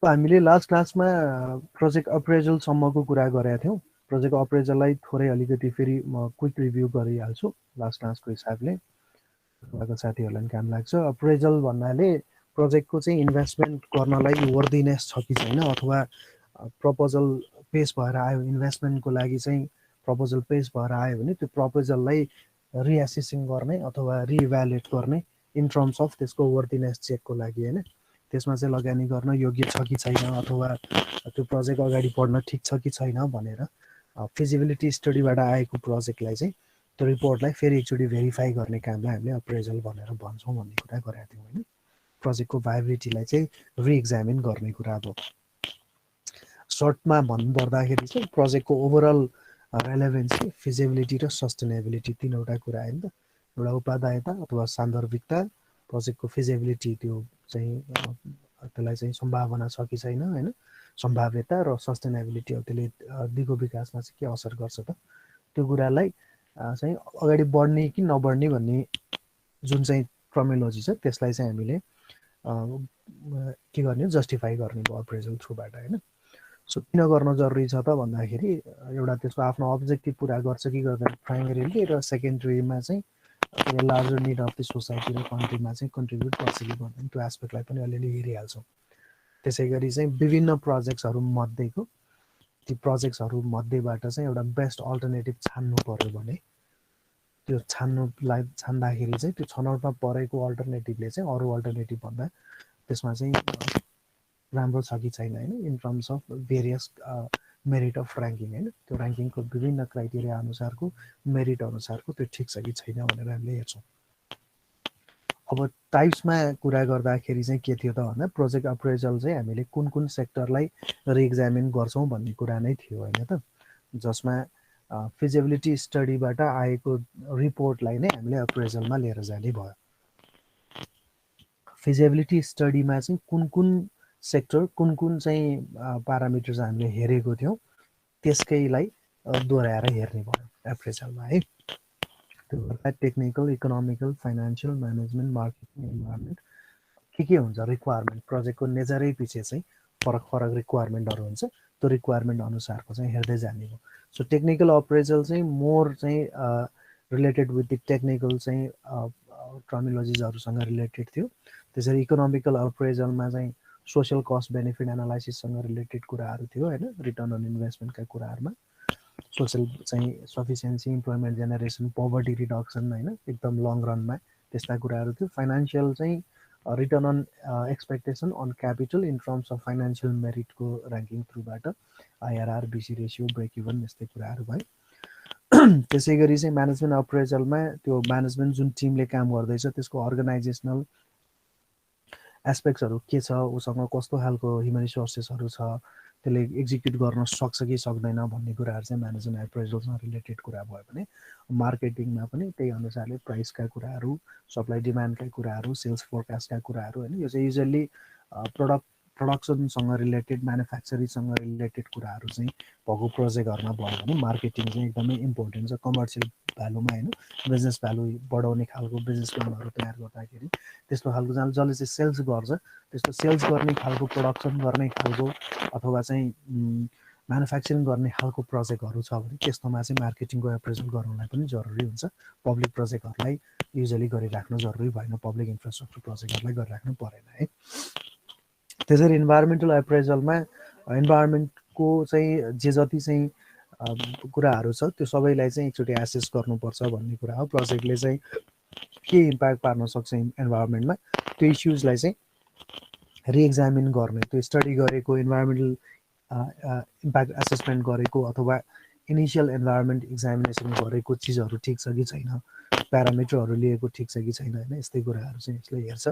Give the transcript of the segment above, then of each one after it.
हामीले लास्ट क्लासमा प्रोजेक्ट अप्रेजलसम्मको कुरा गरेका थियौँ। प्रोजेक्ट अप्रेजललाई थोरै अलिकति फेरि म क्विक रिभ्यू गरिहाल्छु लास्ट क्लासको हिसाबले, तपाईँको साथीहरूलाई पनि काम लाग्छ। अप्रेजल भन्नाले प्रोजेक्टको चाहिँ इन्भेस्टमेन्ट गर्नलाई वर्दिनेस छ कि छैन, अथवा प्रपोजल पेस भएर आयो, इन्भेस्टमेन्टको लागि चाहिँ प्रपोजल पेस भएर आयो भने त्यो प्रपोजललाई रिएसेसिङ गर्ने अथवा रिइभ्यालुएट गर्ने इन टर्म्स अफ त्यसको वर्दिनेस चेकको लागि होइन। त्यसमा चाहिँ लगानी गर्न योग्य छ कि छैन, अथवा त्यो प्रोजेक्ट अगाडि बढ्न ठिक छ कि छैन भनेर फिजिबिलिटी स्टडीबाट आएको प्रोजेक्टलाई चाहिँ त्यो रिपोर्टलाई फेरि एकचोटि भेरिफाई गर्ने कामलाई हामीले अप्रेजल भनेर भन्छौँ भन्ने कुरा गरेका थियौँ होइन। प्रोजेक्टको भाइबिलिटीलाई चाहिँ रिइक्जामिन गर्ने कुरा। अब सर्टमा भन्नुपर्दाखेरि चाहिँ प्रोजेक्टको ओभरअल रेलेभेन्सी, फिजिबिलिटी र सस्टेनेबिलिटी तिनवटा कुरा आयो नि त। एउटा उपादायता अथवा सान्दर्भिकता, प्रोजेक्टको फिजिबिलिटी त्यो चाहिँ त्यसलाई चाहिँ सम्भावना छ कि छैन होइन, सम्भाव्यता, र सस्टेनेबिलिटी अब त्यसले दिगो विकासमा चाहिँ के असर गर्छ त, त्यो कुरालाई चाहिँ अगाडि बढ्ने कि नबढ्ने भन्ने जुन चाहिँ टर्मिनोलोजी छ त्यसलाई चाहिँ हामीले के गर्ने, जस्टिफाई गर्ने भयो अप्रेजल थ्रुबाट होइन। सो किन गर्न जरुरी छ त भन्दाखेरि एउटा त्यसको आफ्नो अब्जेक्टिभ पुरा गर्छ कि गर्दैन प्राइमेरीली, र सेकेन्डरीमा चाहिँ larger need of the society र कन्ट्रीमा चाहिँ कन्ट्रिब्युट गर्छ कि गर्दैन, त्यो एस्पेक्टलाई पनि अलिअलि हेरिहाल्छौँ। त्यसै गरी चाहिँ विभिन्न प्रोजेक्ट्सहरू मध्येको ती प्रोजेक्ट्सहरू मध्येबाट चाहिँ एउटा बेस्ट अल्टरनेटिभ छान्नु पर्यो भने त्यो छान्दाखेरि चाहिँ त्यो छनौटमा परेको अल्टरनेटिभले चाहिँ अरू अल्टरनेटिभ भन्दा त्यसमा चाहिँ राम्रो छ कि छैन होइन, in terms of various merit of ranking होइन। त्यो ऱ्याङ्किङको विभिन्न क्राइटेरिया अनुसारको, मेरिट अनुसारको त्यो ठिक छ कि छैन भनेर हामीले हेर्छौँ। अब टाइप्समा कुरा गर्दाखेरि चाहिँ के थियो त भन्दा प्रोजेक्ट अप्रेजल चाहिँ हामीले कुन कुन सेक्टरलाई रिइक्जामिन गर्छौँ भन्ने कुरा नै थियो होइन त, जसमा फिजिबिलिटी स्टडीबाट आएको रिपोर्टलाई नै हामीले अप्रेजलमा लिएर जाने भयो। फिजिबिलिटी स्टडीमा चाहिँ कुन कुन सेक्टर, कुन कुन चाहिँ पारामिटर्स हामीले हेरेको थियौँ त्यसकैलाई दोहोऱ्याएर हेर्ने भयो एप्रेजलमा है। त्यो गर्दा technical, economical, financial, management, marketing, environment के हुन्छ रिक्वायरमेन्ट, प्रोजेक्टको नेचरै पछि चाहिँ फरक फरक रिक्वायरमेन्टहरू हुन्छ, त्यो रिक्वायरमेन्ट अनुसारको चाहिँ हेर्दै जाने भयो। सो टेक्निकल अप्रेजल चाहिँ मोर चाहिँ रिलेटेड विथ द टेक्निकल चाहिँ टर्मिनोलोजिजहरूसँग रिलेटेड थियो। त्यसरी इकोनोमिकल अप्रेजलमा चाहिँ सोसियल कस्ट बेनिफिट एनालाइसिससँग रिलेटेड कुराहरू थियो होइन, रिटर्न अन इन्भेस्टमेन्टका कुराहरूमा सोसियल चाहिँ sufficiency, employment generation, poverty reduction होइन एकदम लङ रनमा त्यस्ता कुराहरू थियो। फाइनेन्सियल चाहिँ return on expectation on capital in terms of financial मेरिटको ऱ्याङ्किङ थ्रुबाट IRR, BC ratio, break even यस्तै कुराहरू भयो। त्यसै गरी चाहिँ म्यानेजमेन्ट अप्रेजलमा त्यो म्यानेजमेन्ट जुन टिमले काम गर्दैछ त्यसको अर्गनाइजेसनल एस्पेक्ट्सहरू के छ, उसँग कस्तो खालको ह्युमन रिसोर्सेसहरू छ, त्यसले एक्जिक्युट गर्न सक्छ कि सक्दैन भन्ने कुराहरू चाहिँ म्यानेजमेन्ट एप्रेजलसँग रिलेटेड कुरा भयो भने मार्केटिङमा पनि त्यही अनुसारले प्राइसका कुराहरू, सप्लाई डिमान्डका कुराहरू, सेल्स फोरकास्टका कुराहरू होइन। यो चाहिँ युजल्ली प्रडक्सनसँग रिलेटेड, म्यानुफ्याक्चरिङसँग रिलेटेड कुराहरू चाहिँ भएको प्रोजेक्टहरूमा भयो भने मार्केटिङ चाहिँ एकदमै इम्पोर्टेन्ट छ कमर्सियल भ्यालुमा होइन, बिजनेस भ्यालु बढाउने खालको बिजनेस प्लानहरू तयार गर्दाखेरि त्यस्तो खालको जसले चाहिँ सेल्स गर्छ त्यस्तो सेल्स गर्ने खालको, प्रडक्सन गर्ने खालको अथवा चाहिँ म्यानुफ्याक्चरिङ गर्ने खालको प्रोजेक्टहरू छ भने त्यस्तोमा चाहिँ मार्केटिङको एप्रेजल गर्नलाई पनि जरुरी हुन्छ। पब्लिक प्रोजेक्टहरूलाई युजली गरिराख्नु जरुरी भएन, पब्लिक इन्फ्रास्ट्रक्चर प्रोजेक्टहरूलाई गरिराख्नु परेन है। त्यसरी इन्भाइरोमेन्टल एप्रेजलमा इन्भाइरोमेन्टको चाहिँ जे जति चाहिँ कुराहरू छ त्यो सबैलाई चाहिँ एकचोटि एसेस गर्नुपर्छ भन्ने कुरा हो। प्रोजेक्टले चाहिँ के इम्प्याक्ट पार्न सक्छ इन्भाइरोमेन्टमा त्यो इस्युजलाई चाहिँ रिएक्जामिन गर्ने, त्यो स्टडी गरेको, इन्भाइरोमेन्टल इम्प्याक्ट एसेसमेन्ट गरेको अथवा इनिसियल इन्भाइरोमेन्ट एक्जामिनेसन गरेको चिजहरू ठिक छ कि छैन, प्यारामिटरहरू लिएको ठिक छ कि छैन होइन, यस्तै कुराहरू चाहिँ यसले हेर्छ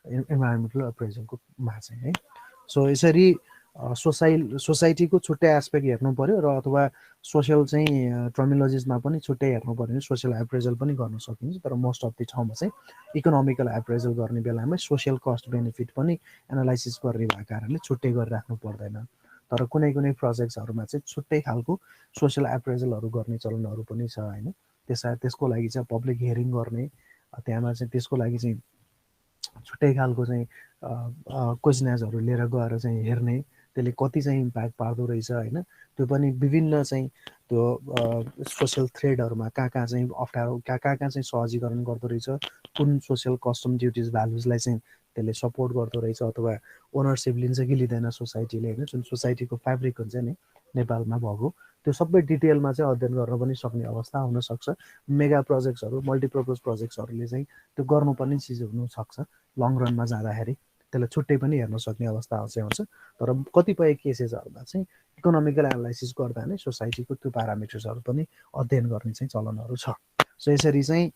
इन्भाइरोमेन्टल अप्रेजलकोमा चाहिँ है। सो यसरी सोसाइटीको छुट्टै एस्पेक्ट हेर्नु पऱ्यो र अथवा सोसियल चाहिँ टर्मिनोलोजिसमा पनि छुट्टै हेर्नु पऱ्यो भने सोसियल एप्रेजल पनि गर्न सकिन्छ, तर मोस्ट अफ द ठाउँमा चाहिँ इकोनोमिकल एप्रेजल गर्ने बेलामा सोसियल कस्ट बेनिफिट पनि एनालाइसिस गर्ने भएको कारणले छुट्टै गरिराख्नु पर्दैन। तर कुनै कुनै प्रोजेक्ट्सहरूमा चाहिँ छुट्टै खालको सोसियल एप्रेजलहरू गर्ने चलनहरू पनि छ होइन। त्यसको लागि चाहिँ पब्लिक हियरिङ गर्ने, त्यहाँमा चाहिँ त्यसको लागि चाहिँ छुट्टै खालको चाहिँ क्वेसनाइजहरू लिएर गएर चाहिँ हेर्ने, त्यसले कति चाहिँ इम्प्याक्ट पार्दो रहेछ होइन। त्यो पनि विभिन्न चाहिँ त्यो सोसियल थ्रेडहरूमा कहाँ कहाँ चाहिँ अप्ठ्यारो, कहाँ कहाँ कहाँ चाहिँ सहजीकरण गर्दो रहेछ, कुन सोसियल कस्टम ड्युटिज भ्यालुजलाई चाहिँ त्यसले सपोर्ट गर्दो रहेछ, अथवा ओनरसिप लिन्छ कि लिँदैन सोसाइटीले होइन, जुन सोसाइटीको फेब्रिक हुन्छ नि नेपालमा भएको, त्यो सबै डिटेलमा चाहिँ अध्ययन गर्न पनि सक्ने अवस्था हुनसक्छ। मेगा प्रोजेक्ट्सहरू, मल्टिपर्पज प्रोजेक्ट्सहरूले चाहिँ त्यो गर्नुपर्ने चिज हुनसक्छ लङ रनमा जाँदाखेरि, त्यसलाई छुट्टै पनि हेर्न सक्ने अवस्था चाहिँ हुन्छ। तर कतिपय केसेसहरूमा चाहिँ इकोनोमिकल एनालाइसिस गर्दा नै सोसाइटीको त्यो प्यारामिटर्सहरू पनि अध्ययन गर्ने चाहिँ चलनहरू छ। सो यसरी चाहिँ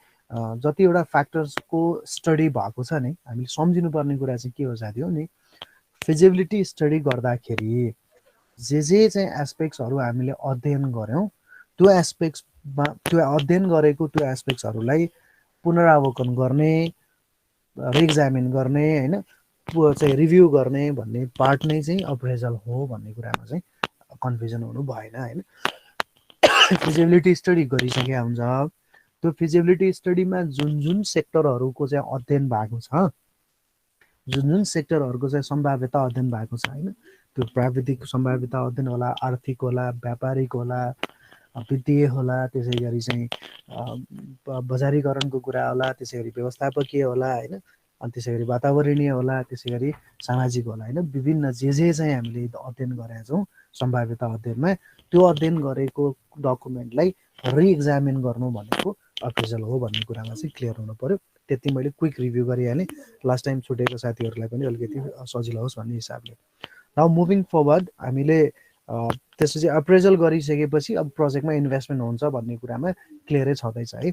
जतिवटा फ्याक्टर्सको स्टडी भएको छ नि, हामीले सम्झिनुपर्ने कुरा चाहिँ के हो साथी हो नि, फिजिबिलिटी स्टडी गर्दाखेरि जे चाहिँ एस्पेक्ट्सहरू हामीले अध्ययन गऱ्यौँ, त्यो एस्पेक्ट्समा त्यो अध्ययन गरेको त्यो एस्पेक्ट्सहरूलाई पुनरावलोकन गर्ने, रिएक्जामिन गर्ने होइन, चाहिँ रिभ्यू गर्ने भन्ने पार्ट नै चाहिँ अप्रेजल हो भन्ने कुरामा चाहिँ कन्फ्युजन हुनु भएन होइन। फिजिबिलिटी स्टडी गरिसकेका हुन्छ, त्यो फिजिबिलिटी स्टडीमा जुन जुन सेक्टरहरूको चाहिँ अध्ययन भएको छ, जुन जुन सेक्टरहरूको चाहिँ सम्भाव्यता अध्ययन भएको छ होइन, त्यो प्राविधिक सम्भाव्यता अध्ययन होला, आर्थिक होला, व्यापारिक होला, वित्तीय होला, त्यसै गरी चाहिँ बजारीकरणको कुरा होला, त्यसै गरी व्यवस्थापकीय होला होइन, अनि त्यसै गरी वातावरणीय होला, त्यसै गरी सामाजिक होला होइन, विभिन्न जे चाहिँ हामीले अध्ययन गरेका छौँ सम्भाव्यता अध्ययनमा, त्यो अध्ययन गरेको डकुमेन्टलाई रिएक्जामिन गर्नु भनेको अप्रेजल हो भन्ने कुरामा चाहिँ क्लियर हुनु पर्यो। त्यति मैले क्विक रिभ्यू गरिहालेँ, लास्ट टाइम छुटेको साथीहरूलाई पनि अलिकति सजिलो होस् भन्ने हिसाबले। नाउ मुभिङ फरवर्ड, हामीले त्यसपछि अप्रेजल गरिसकेपछि अब प्रोजेक्टमा इन्भेस्टमेन्ट हुन्छ भन्ने कुरामा क्लियरै छँदैछ है।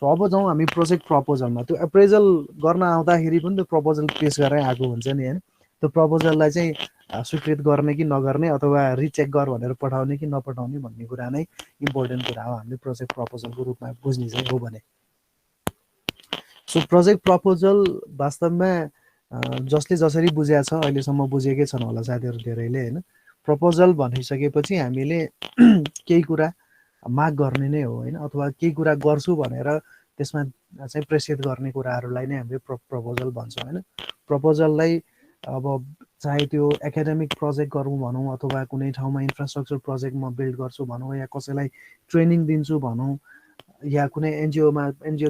सो अब जाउँ हामी प्रोजेक्ट प्रपोजलमा। त्यो एप्रेजल गर्न आउँदाखेरि पनि त्यो प्रपोजल पेस गरेर आएको हुन्छ नि होइन, त्यो प्रपोजललाई चाहिँ स्वीकृत गर्ने कि नगर्ने, अथवा रिचेक गर भनेर पठाउने कि नपठाउने भन्ने कुरा नै इम्पोर्टेन्ट कुरा हो हामीले प्रोजेक्ट प्रपोजलको रूपमा बुझ्ने चाहिँ हो भने। सो प्रोजेक्ट प्रपोजल वास्तवमा जसले जसरी बुझेको छ अहिलेसम्म बुझेकै छन् होला साथीहरू धेरैले होइन। प्रपोजल भनिसकेपछि हामीले केही कुरा माग गर्ने नै हो होइन, अथवा केही कुरा गर्छु भनेर त्यसमा चाहिँ प्रेसित गर्ने कुराहरूलाई नै हामीले प्रपोजल भन्छौँ होइन। प्रपोजललाई अब चाहे त्यो एकाडेमिक प्रोजेक्ट गरौँ भनौँ, अथवा कुनै ठाउँमा इन्फ्रास्ट्रक्चर प्रोजेक्ट म बिल्ड गर्छु भनौँ, या कसैलाई ट्रेनिङ दिन्छु भनौँ, या कुनै एनजिओ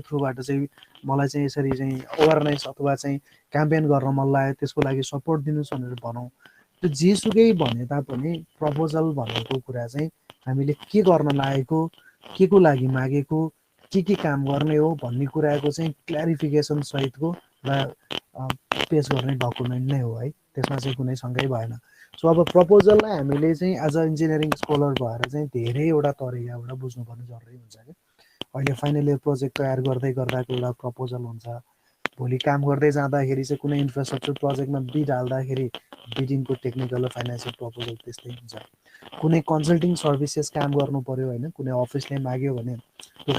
थ्रुबाट चाहिँ मलाई चाहिँ यसरी चाहिँ अवेरनेस अथवा चाहिँ क्याम्पेन गर्न मन लाग्यो, त्यसको लागि सपोर्ट दिनुहोस् भनेर भनौँ, त्यो जेसुकै भने तापनि प्रपोजल भनेको कुरा चाहिँ हामीले के गर्न लागेको, के को लागि मागेको, के काम गर्ने हो भन्ने कुराको चाहिँ क्ल्यारिफिकेसन सहितको र पेस गर्ने डकुमेन्ट नै हो है, त्यसमा चाहिँ कुनै शङ्कै भएन। सो अब प्रपोजललाई हामीले चाहिँ एज अ इन्जिनियरिङ स्कलर भएर चाहिँ धेरैवटा तरिकाबाट बुझ्नुपर्ने जरुरी हुन्छ कि। अहिले फाइनल इयर प्रोजेक्ट तयार गर्दै गर्दाको एउटा प्रपोजल हुन्छ, भोलि काम गर्दै जाँदाखेरि चाहिँ कुनै इन्फ्रास्ट्रक्चर प्रोजेक्टमा बिड हाल्दाखेरि बिडिङको टेक्निकल र फाइनेन्सियल प्रपोजल त्यस्तै हुन्छ। कुनै कन्सल्टिङ सर्भिसेस काम गर्नु पर्यो होइन, कुनै अफिसले माग्यो भने त्यो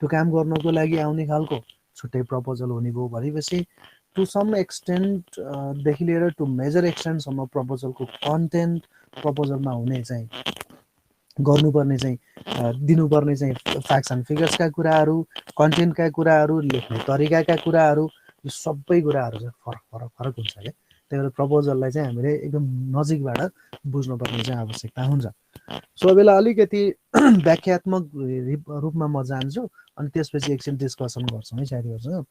काम गर्नको लागि आउने खालको छुट्टै प्रपोजल हुने भयो भनेपछि टु सम एक्सटेन्टदेखि लिएर टु मेजर एक्सटेन्टसम्म प्रपोजलको कन्टेन्ट, प्रपोजलमा हुने चाहिँ गर्नुपर्ने चाहिँ दिनुपर्ने चाहिँ फ्याक्ट्स एन्ड फिगर्सका कुराहरू, कन्टेन्टका कुराहरू, लेख्ने तरिकाका कुराहरू, यो सबै कुराहरू चाहिँ फरक फरक हुन्छ क्या। त्यही भएर प्रपोजललाई चाहिँ हामीले एकदम नजिकबाट बुझ्नुपर्ने चाहिँ आवश्यकता हुन्छ। सो बेला अलिकति व्याख्यात्मक रूपमा म जान्छु, अनि त्यसपछि एकछिन डिस्कसन गर्छौँ है साथीहरूसँग।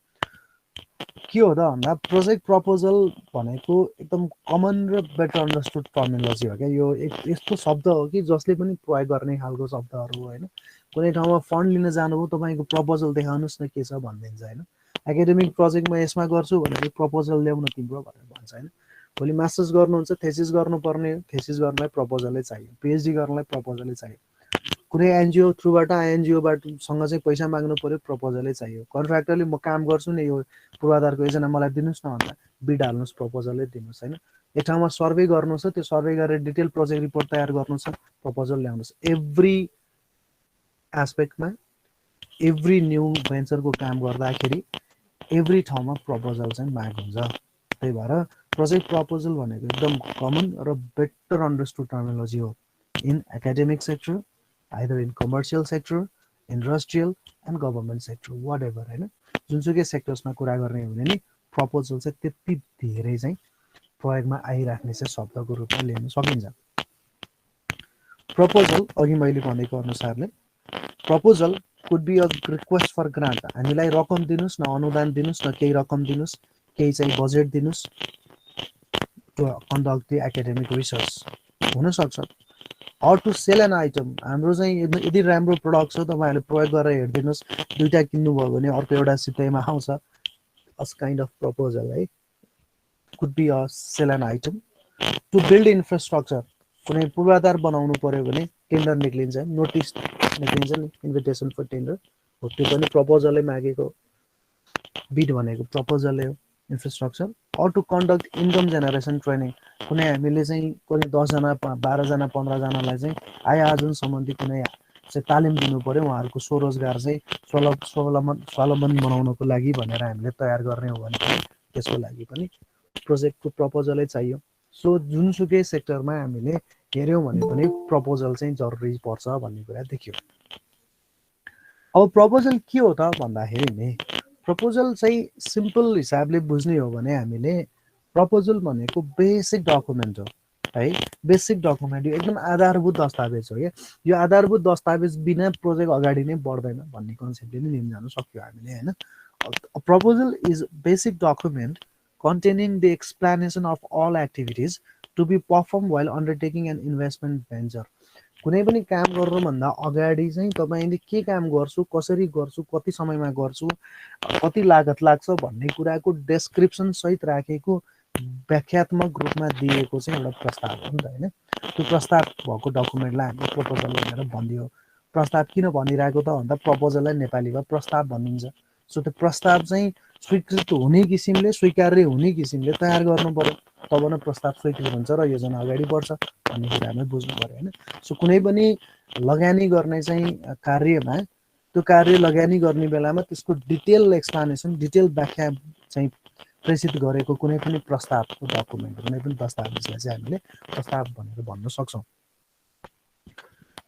के हो त भन्दा प्रोजेक्ट प्रपोजल भनेको एकदम कमन र बेटर अन्डरस्टुड टर्मिनोलोजी हो क्या। यो एक यस्तो शब्द हो कि जसले पनि प्रयोग गर्ने खालको शब्दहरू हो होइन। कुनै ठाउँमा फन्ड लिन जानुभयो, तपाईँको प्रपोजल देखाउनुहोस् न के छ भनिदिन्छ होइन। एकाडेमिक प्रोजेक्ट म यसमा गर्छु भनेर प्रपोजल ल्याउन तिम्रो भनेर भन्छ होइन। भोलि मास्टर्स गर्नुहुन्छ, थेसिस गर्नुपर्ने, थेसिस गर्नलाई प्रपोजलै चाहियो, पिएचडी गर्नलाई प्रपोजलै चाहियो, कुनै एनजिओ थ्रुबाट एनजिओबाट सँग चाहिँ पैसा माग्नु पर्यो, प्रपोजलै चाहियो, कन्ट्र्याक्टरले म काम गर्छु नि यो पूर्वाधारको योजना मलाई दिनुहोस् न भन्दा बिड हाल्नुहोस्, प्रपोजलै दिनुहोस् होइन। एक ठाउँमा सर्वे गर्नु छ, त्यो सर्वे गरेर डिटेल प्रोजेक्ट रिपोर्ट तयार गर्नु छ, प्रपोजल ल्याउनुहोस्। एभ्री एस्पेक्टमा एभ्री न्यू भेन्चरको काम गर्दाखेरि एभ्री ठाउँमा प्रपोजल चाहिँ माग हुन्छ। त्यही भएर प्रोजेक्ट प्रपोजल भनेको एकदम कमन र बेटर अन्डरस्टुड टर्मिनोलोजी हो in academic sector, either in commercial sector, industrial and government sector, whatever होइन। जुनसुकै सेक्टर्समा कुरा गर्ने हो भने नि प्रपोजल चाहिँ त्यति धेरै चाहिँ प्रयोगमा आइराख्ने चाहिँ शब्दको रूपमा लिन सकिन्छ। प्रपोजल अघि मैले भनेको अनुसारले proposal could be a request for grant, हामीलाई रकम दिनुहोस् न, अनुदान दिनुहोस् न, केही रकम दिनुहोस्, केही चाहिँ बजेट दिनुहोस् to conduct the academic research हुनसक्छ। Or to sell an item, हाम्रो चाहिँ यदि राम्रो प्रडक्ट छ तपाईँहरूले प्रयोग गरेर हेरिदिनुहोस्, दुईवटा किन्नुभयो भने अर्को एउटा सित्तैमा आउँछ, अस काइन्ड अफ प्रपोजल है, could be a sale an item. To build infrastructure, कुनै पूर्वाधार बनाउनु पर्यो भने टेन्डर निक्लिन्छ, नोटिस निक्लिन्छ नि, इन्भिटेसन फर टेन्डर हो, त्यो पनि प्रपोजलै मागेको, बिड भनेको प्रपोजलै हो, infrastructure. Or to conduct income generation training, कुनै हामीले चाहिँ कुनै 10 जना 12 जना 15 जनालाई चाहिँ आय आर्जन सम्बन्धी कुनै चाहिँ तालिम दिनु पर्यो, उहाँहरूको स्वरोजगार चाहिँ स्वावलम्बन बनाउनको लागि भनेर हामीले तयार गर्ने हो भने पनि त्यसको लागि पनि प्रोजेक्टको प्रपोजलै चाहियो। सो जुनसुकै सेक्टरमा हामीले हेऱ्यौँ भने पनि प्रपोजल चाहिँ जरुरी पर्छ भन्ने कुरा देखियो। अब प्रपोजल के हो त भन्दाखेरि नि प्रपोजल चाहिँ सिम्पल हिसाबले बुझ्ने हो भने हामीले प्रपोजल भनेको बेसिक डकुमेन्ट हो है, बेसिक डकुमेन्ट, यो एकदम आधारभूत दस्तावेज हो। यो आधारभूत दस्तावेज बिना प्रोजेक्ट अगाडि नै बढ्दैन भन्ने कन्सेप्टले नै लिन जानु सक्यो हामीले हैन। Proposal is basic document containing the explanation of all activities to be performed while undertaking an investment venture। कुनै पनि काम गर्नुभन्दा अगाडि चाहिँ तपाईँले के काम गर्छु, कसरी गर्छु, कति समयमा गर्छु, कति लागत लाग्छ भन्ने कुराको डेस्क्रिप्सन सहित राखेको व्याख्यात्मक रूपमा दिएको चाहिँ एउटा प्रस्ताव हो नि त हैन। त्यो प्रस्ताव भएको डकुमेन्टलाई हामीले प्रपोजल भनेर भनिदियो। प्रस्ताव किन भनिरहेको त भन्दा प्रपोजललाई नेपालीमा प्रस्ताव भनिन्छ। सो त्यो प्रस्ताव चाहिँ स्वीकृत हुने किसिमले, स्वीकार्य हुने किसिमले तयार गर्नु पर्यो, तब न प्रस्ताव स्वीकृत हुन्छ र योजना अगाडि बढ्छ भन्ने कुरा हामी बुझ्नु पर्यो हैन। सो कुनै पनि लगानी गर्ने चाहिँ कार्यमा, त्यो कार्य लगानी गर्ने बेलामा त्यसको डिटेल एक्सप्लेनेसन, डिटेल व्याख्या चाहिँ प्रेषित गरेको कुनै पनि प्रस्तावको डकुमेन्ट, कुनै पनि दस्तावेजलाई चाहिँ हामीले प्रस्ताव भनेर भन्न सक्छौँ।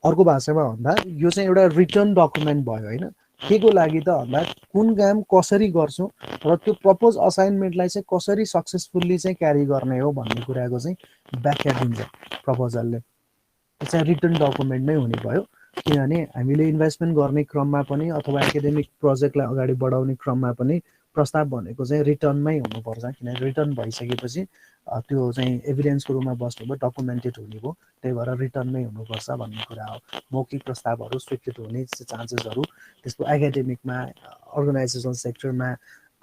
अर्को भाषामा भन्दा यो चाहिँ एउटा रिटर्न डकुमेन्ट भयो हैन। के को लागि त भन्दा कुन काम कसरी गर्छौँ र त्यो प्रपोज असाइनमेन्टलाई चाहिँ कसरी सक्सेसफुल्ली चाहिँ क्यारी गर्ने हो भन्ने कुराको चाहिँ व्याख्या दिन्छ प्रपोजलले। त्यो चाहिँ रिटर्न डकुमेन्ट नै हुने भयो, किनभने हामीले इन्भेस्टमेन्ट गर्ने क्रममा पनि अथवा एकाडेमिक प्रोजेक्टलाई अगाडि बढाउने क्रममा पनि प्रस्ताव भनेको चाहिँ रिटर्नमै हुनुपर्छ, किनभने रिटर्न भइसकेपछि त्यो चाहिँ एभिडेन्सको रूपमा बस्ने भयो, डकुमेन्टेड हुने भयो, त्यही भएर रिटर्नमै हुनुपर्छ भन्ने कुरा हो। मौखिक प्रस्तावहरू स्वीकृत हुने चान्सेसहरू त्यसको एकाडेमिकमा, अर्गनाइजेसनल सेक्टरमा,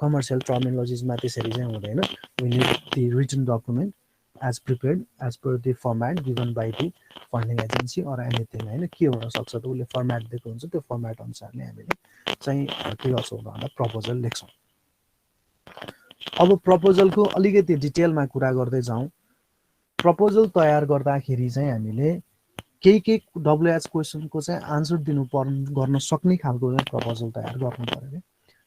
कमर्सियल टर्मिनोलोजिजमा त्यसरी चाहिँ हुँदैन। We need the written document as prepared as per the format given by the funding agency or anything हैन। के हुनसक्छ त उसले फर्मेट दिएको हुन्छ, त्यो फर्मेट अनुसारले हामीले चाहिँ के गर्छौँ भन्दा प्रपोजल लेख्छौँ। अब प्रपोजलको अलिकति डिटेलमा कुरा गर्दै जाउँ। प्रपोजल तयार गर्दाखेरि चाहिँ हामीले केही डब्लुएच क्वेसनको चाहिँ आन्सर गर्न सक्ने खालको चाहिँ प्रपोजल तयार गर्नु पर्यो।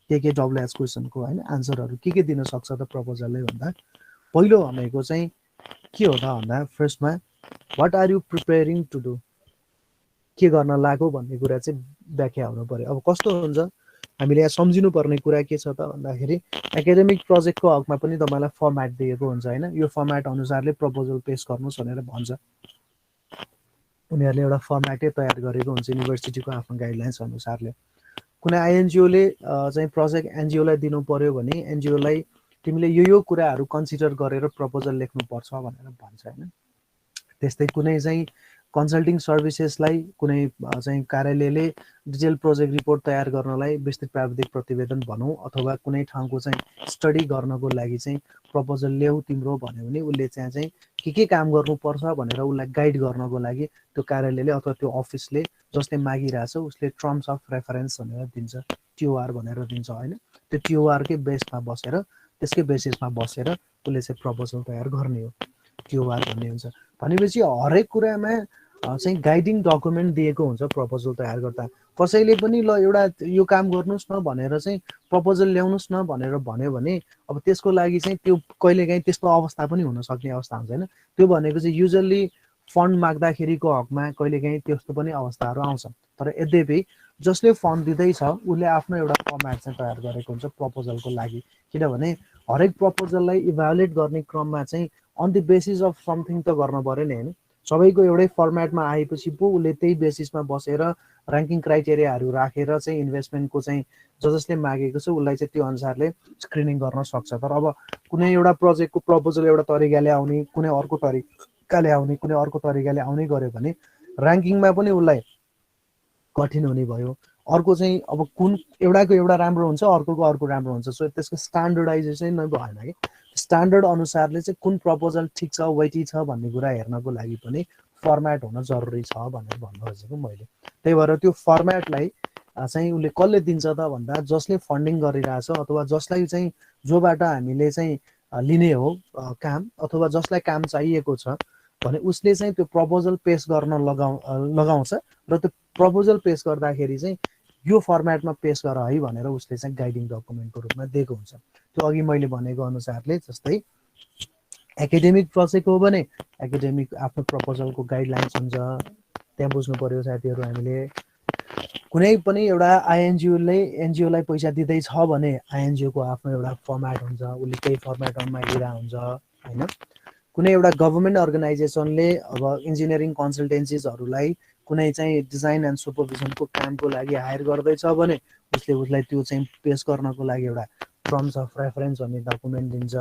के डब्लुएच क्वेसनको हैन आन्सरहरू के दिन सक्छ त प्रपोजलले भन्दा पहिलो भनेको चाहिँ के हो त भन्दा फर्स्टमा what are you preparing to do, के गर्न लाग्यो भन्ने कुरा चाहिँ व्याख्या हुनु पर्यो। अब कस्तो हुन्छ हामीले यहाँ सम्झिनु पर्ने कुरा के छ त भन्दाखेरि एकाडेमिक प्रोजेक्टको हकमा पनि तपाईँलाई फर्मेट दिएको हुन्छ हैन। यो फर्मेट अनुसारले प्रपोजल पेश गर्नुहोस् भनेर भन्छ। उनीहरूले एउटा फर्मेटै तयार गरेको हुन्छ युनिभर्सिटीको आफ्नो गाइडलाइन्स अनुसारले। कुनै आइएनजिओले चाहिँ प्रोजेक्ट एनजिओलाई दिनु पर्यो भने एनजिओलाई तिमीले यो कुराहरू कन्सिडर गरेर प्रपोजल लेख्नुपर्छ भनेर भन्छ हैन। त्यस्तै कुनै चाहिँ कन्सल्टिङ सर्भिसेसलाई कुनै चाहिँ कार्यालयले डिटेल प्रोजेक्ट रिपोर्ट तयार गर्नलाई विस्तृत प्राविधिक प्रतिवेदन भनौँ अथवा कुनै ठाउँको चाहिँ स्टडी गर्नको लागि चाहिँ प्रपोजल ल्याऊ तिम्रो भन्यो भने उसले चाहिँ के काम गर्नुपर्छ भनेर उसलाई गाइड गर्नको लागि त्यो कार्यालयले अथवा त्यो अफिसले जसले मागिरहेछ उसले टर्म्स अफ रेफरेन्स भनेर दिन्छ, टिओआर भनेर दिन्छ हैन। त्यो टिओआरकै बेसमा बसेर, त्यसकै बेसिसमा बसेर उसले चाहिँ प्रपोजल तयार गर्ने हो, टिओआर भन्ने हुन्छ। भनेपछि हरेक कुरामा चाहिँ गाइडिङ डकुमेन्ट दिएको हुन्छ प्रपोजल तयार गर्दा। कसैले पनि ल एउटा यो काम गर्नुहोस् न भनेर चाहिँ प्रपोजल ल्याउनुहोस् न भनेर भन्यो भने अब त्यसको लागि चाहिँ त्यो कहिलेकाहीँ त्यस्तो अवस्था पनि हुन सक्ने अवस्था हुन्छ हैन। त्यो भनेको चाहिँ युजल्ली फन्ड माग्दाखेरिको हकमा कहिलेकाहीँ त्यस्तो पनि अवस्थाहरू आउँछ। तर यद्यपि जसले फन्ड दिँदैछ उसले आफ्नो एउटा फर्मेट चाहिँ तयार गरेको हुन्छ प्रपोजलको लागि। किनभने हरेक प्रपोजललाई इभ्यालुएट गर्ने क्रममा चाहिँ on the basis of something त गर्न पऱ्यो नि होइन। सबैको एउटै फर्मेटमा आएपछि पो उसले त्यही बेसिसमा बसेर ऱ्याङ्किङ क्राइटेरियाहरू राखेर चाहिँ इन्भेस्टमेन्टको चाहिँ जसले मागेको छ उसलाई चाहिँ त्यो अनुसारले स्क्रिनिङ गर्न सक्छ। तर अब कुनै एउटा प्रोजेक्टको प्रपोजल एउटा तरिकाले आउने, कुनै अर्को तरिकाले आउने, कुनै अर्को तरिकाले आउने गर्यो भने ऱ्याङ्किङमा पनि उसलाई कठिन हुने भयो। अर्को चाहिँ अब कुन एउटाको एउटा राम्रो हुन्छ, अर्कोको अर्को राम्रो हुन्छ। सो त्यसको स्ट्यान्डर्डाइजेसन नै भएन कि स्ट्यान्डर्ड अनुसारले चाहिँ कुन प्रपोजल ठिक छ, वेटी छ भन्ने कुरा हेर्नको लागि पनि फर्मेट हुन जरुरी छ भनेर भन्न खोजेको मैले। त्यही भएर त्यो फर्मेटलाई चाहिँ उसले कसले दिन्छ त भन्दा जसले फन्डिङ गरिरहेछ अथवा जसलाई चाहिँ जोबाट हामीले चाहिँ लिने हो काम अथवा जसलाई काम चाहिएको छ भने उसले चाहिँ त्यो प्रपोजल पेश गर्न लगाउँछ र त्यो प्रपोजल पेश गर्दाखेरि चाहिँ यो फर्मेटमा पेश गर है भनेर उसले चाहिँ गाइडिङ डकुमेन्टको रूपमा दिएको हुन्छ। त्यो अघि मैले भनेको अनुसारले जस्तै एकाडेमिक प्रोजेक्ट हो भने एकाडेमिक आफ्नो प्रपोजलको गाइडलाइन्स हुन्छ। त्यहाँ बुझ्नु पर्यो साथीहरू हामीले कुनै पनि एउटा एनजिओलाई पैसा दिँदैछ भने आइएनजिओको आफ्नो एउटा फर्मेट हुन्छ, उसले त्यही फर्मेटमा मागिरहेको हुन्छ होइन। कुनै एउटा गभर्मेन्ट अर्गनाइजेसनले अब इन्जिनियरिङ कन्सल्टेन्सिजहरूलाई कुनै चाहिँ डिजाइन एन्ड सुपरभिजनको कामको लागि हायर गर्दैछ भने उसलाई त्यो चाहिँ पेस गर्नको लागि एउटा टर्म्स अफ रेफरेन्स भन्ने डकुमेन्ट दिन्छ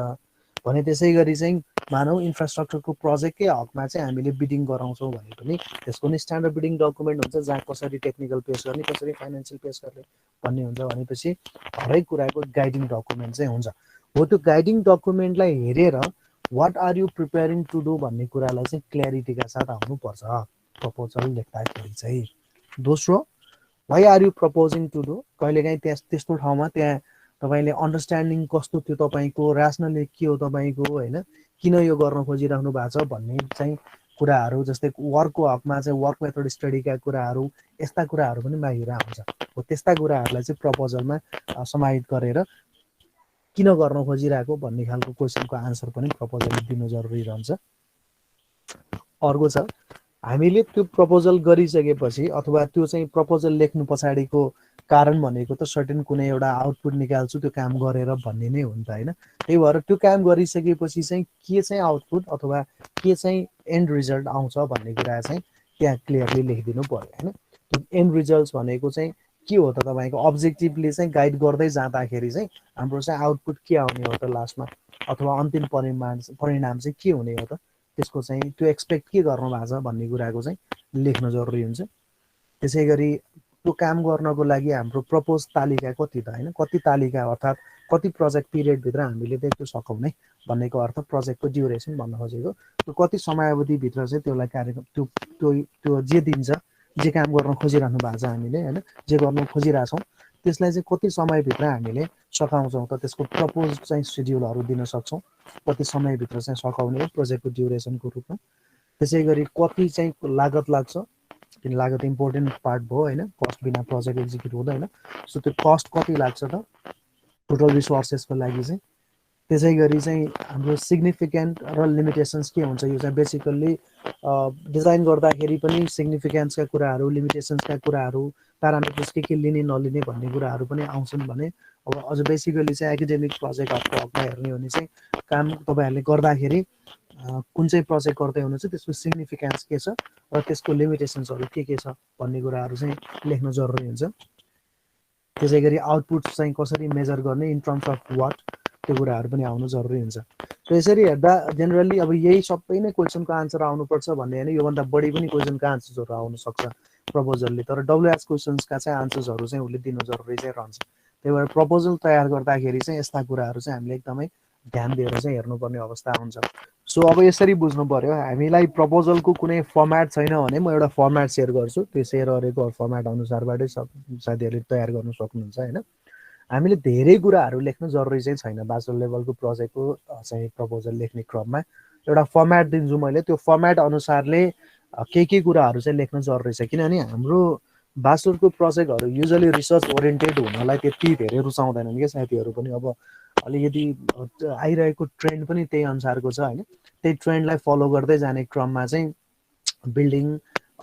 भने। त्यसै गरी चाहिँ मानौ इन्फ्रास्ट्रक्चरको प्रोजेक्टकै हकमा चाहिँ हामीले बिडिङ गराउँछौँ भने पनि त्यसको नि स्ट्यान्डर्ड बिडिङ डकुमेन्ट हुन्छ जहाँ कसरी टेक्निकल पेस गर्ने, कसरी फाइनेन्सियल पेस गर्ने भन्ने हुन्छ। भनेपछि हरेक कुराको गाइडिङ डकुमेन्ट चाहिँ हुन्छ। हो त्यो गाइडिङ डकुमेन्टलाई हेरेर what are you preparing to do भन्ने कुरालाई चाहिँ क्ल्यारिटीका साथ आउनुपर्छ प्रपोजल लेख्दाखेरि चाहिँ। दोस्रो, why are you proposing to do. कहिलेकाहीँ त्यस्तो ठाउँमा त्यहाँ तपाईँले अन्डरस्ट्यान्डिङ कस्तो त्यो तपाईँको ऱ्यासनली के हो तपाईँको होइन, किन यो गर्न खोजिराख्नु भएको छ भन्ने चाहिँ कुराहरू जस्तै वर्कको हकमा चाहिँ वर्क मेथड स्टडीका कुराहरू यस्ता कुराहरू पनि मागिरहेको हुन्छ। हो त्यस्ता कुराहरूलाई चाहिँ प्रपोजलमा समाहित गरेर किन गर्न खोजिरहेको भन्ने खालको क्वेसनको आन्सर पनि प्रपोजलले दिनु जरुरी रहन्छ। अर्को छ हामीले त्यो प्रपोजल गरिसकेपछि अथवा त्यो चाहिँ प्रपोजल लेख्नु पछाडिको कारण भनेको त सर्टेन कुनै एउटा आउटपुट निकाल्छु त्यो काम गरेर भन्ने नै हो नि त होइन। त्यही भएर त्यो काम गरिसकेपछि चाहिँ के चाहिँ आउटपुट अथवा के चाहिँ एन्ड रिजल्ट आउँछ भन्ने कुरा चाहिँ त्यहाँ क्लियरली लेखिदिनु पर्यो होइन। त्यो एन्ड रिजल्ट्स भनेको चाहिँ के हो त तपाईँको अब्जेक्टिभले चाहिँ गाइड गर्दै जाँदाखेरि चाहिँ हाम्रो चाहिँ आउटपुट के आउने हो त लास्टमा अथवा अन्तिम परिणाम चाहिँ के हुने हो त, त्यसको चाहिँ त्यो एक्सपेक्ट के गर्नु भएको छ भन्ने कुराको चाहिँ लेख्न जरुरी हुन्छ। त्यसै गरी त्यो काम गर्नको लागि हाम्रो प्रपोज तालिका कति त होइन, कति तालिका अर्थात् कति प्रोजेक्ट पिरियडभित्र हामीले चाहिँ त्यो सकाउने भन्नेको अर्थ प्रोजेक्टको ड्युरेसन भन्न खोजेको। त्यो कति समयावधिभित्र चाहिँ त्यसलाई कार्यक्रम त्यो त्यो त्यो जे दिन्छ, जे काम गर्न खोजिरहनु भएको छ हामीले होइन, जे गर्न खोजिरहेछौँ त्यसलाई चाहिँ कति समयभित्र हामीले सकाउँछौँ त त्यसको प्रपोज चाहिँ सेड्युलहरू दिन सक्छौँ, कति समयभित्र चाहिँ सकाउने हो प्रोजेक्टको ड्युरेसनको रूपमा। त्यसै गरी कति चाहिँ लागत लाग्छ, किन लागत इम्पोर्टेन्ट पार्ट भयो होइन, कस्ट बिना प्रोजेक्ट एक्जिक्युट हुँदैन। सो त्यो कस्ट कति लाग्छ त टोटल रिसोर्सेसको लागि चाहिँ। त्यसै गरी चाहिँ हाम्रो सिग्निफिकेन्ट र लिमिटेसन्स के हुन्छ, यो चाहिँ बेसिकल्ली डिजाइन गर्दाखेरि पनि सिग्निफिकेन्सका कुराहरू, लिमिटेसन्सका कुराहरू, प्यारामिटर्स के लिने नलिने भन्ने कुराहरू पनि आउँछन् भने अब अझ बेसिकली चाहिँ एकाडेमिक प्रोजेक्टहरूको हकमा हेर्ने हो भने चाहिँ काम तपाईँहरूले गर्दाखेरि कुन चाहिँ प्रोजेक्ट गर्दै हुनुहुन्छ त्यसको सिग्निफिकेन्स के छ र त्यसको लिमिटेसन्सहरू के छ भन्ने कुराहरू चाहिँ लेख्न जरुरी हुन्छ। त्यसै गरी आउटपुट चाहिँ कसरी मेजर गर्ने इन टर्म्स अफ वाट, त्यो कुराहरू पनि आउनु जरुरी हुन्छ। र यसरी हेर्दा जेनरली अब यही सबै नै क्वेसनको आन्सर आउनुपर्छ भन्ने होइन, योभन्दा बढी पनि क्वेसनका आन्सर्सहरू आउन सक्छ प्रपोजलले। तर डब्लुएच क्वेसन्सका चाहिँ आन्सर्सहरू चाहिँ उसले दिनु जरुरी चाहिँ रहन्छ। त्यही भएर प्रपोजल तयार गर्दाखेरि चाहिँ यस्ता कुराहरू चाहिँ हामीले एकदमै ध्यान दिएर चाहिँ हेर्नुपर्ने अवस्था हुन्छ। सो अब यसरी बुझ्नु पर्यो, हामीलाई प्रपोजलको कुनै फर्मेट छैन भने म एउटा फर्मेट सेयर गर्छु, त्यो सेयर गरेको फर्मेट अनुसारबाटै साथीहरूले तयार गर्नु सक्नुहुन्छ होइन। हामीले धेरै कुराहरू लेख्नु जरुरी चाहिँ छैन ब्याचलर लेभलको प्रोजेक्टको चाहिँ प्रपोजल लेख्ने क्रममा। एउटा फर्मेट दिन्छु मैले, त्यो फर्मेट अनुसारले के कुराहरू चाहिँ लेख्न जरुरी छ। किनभने हाम्रो ब्याचलरको प्रोजेक्टहरू युजली रिसर्च ओरिएन्टेड हुनलाई त्यति धेरै रुचाउँदैनन् क्या साथीहरू पनि। अब अलिकति आइरहेको ट्रेन्ड पनि त्यही अनुसारको छ होइन, त्यही ट्रेन्डलाई फलो गर्दै जाने क्रममा चाहिँ बिल्डिङ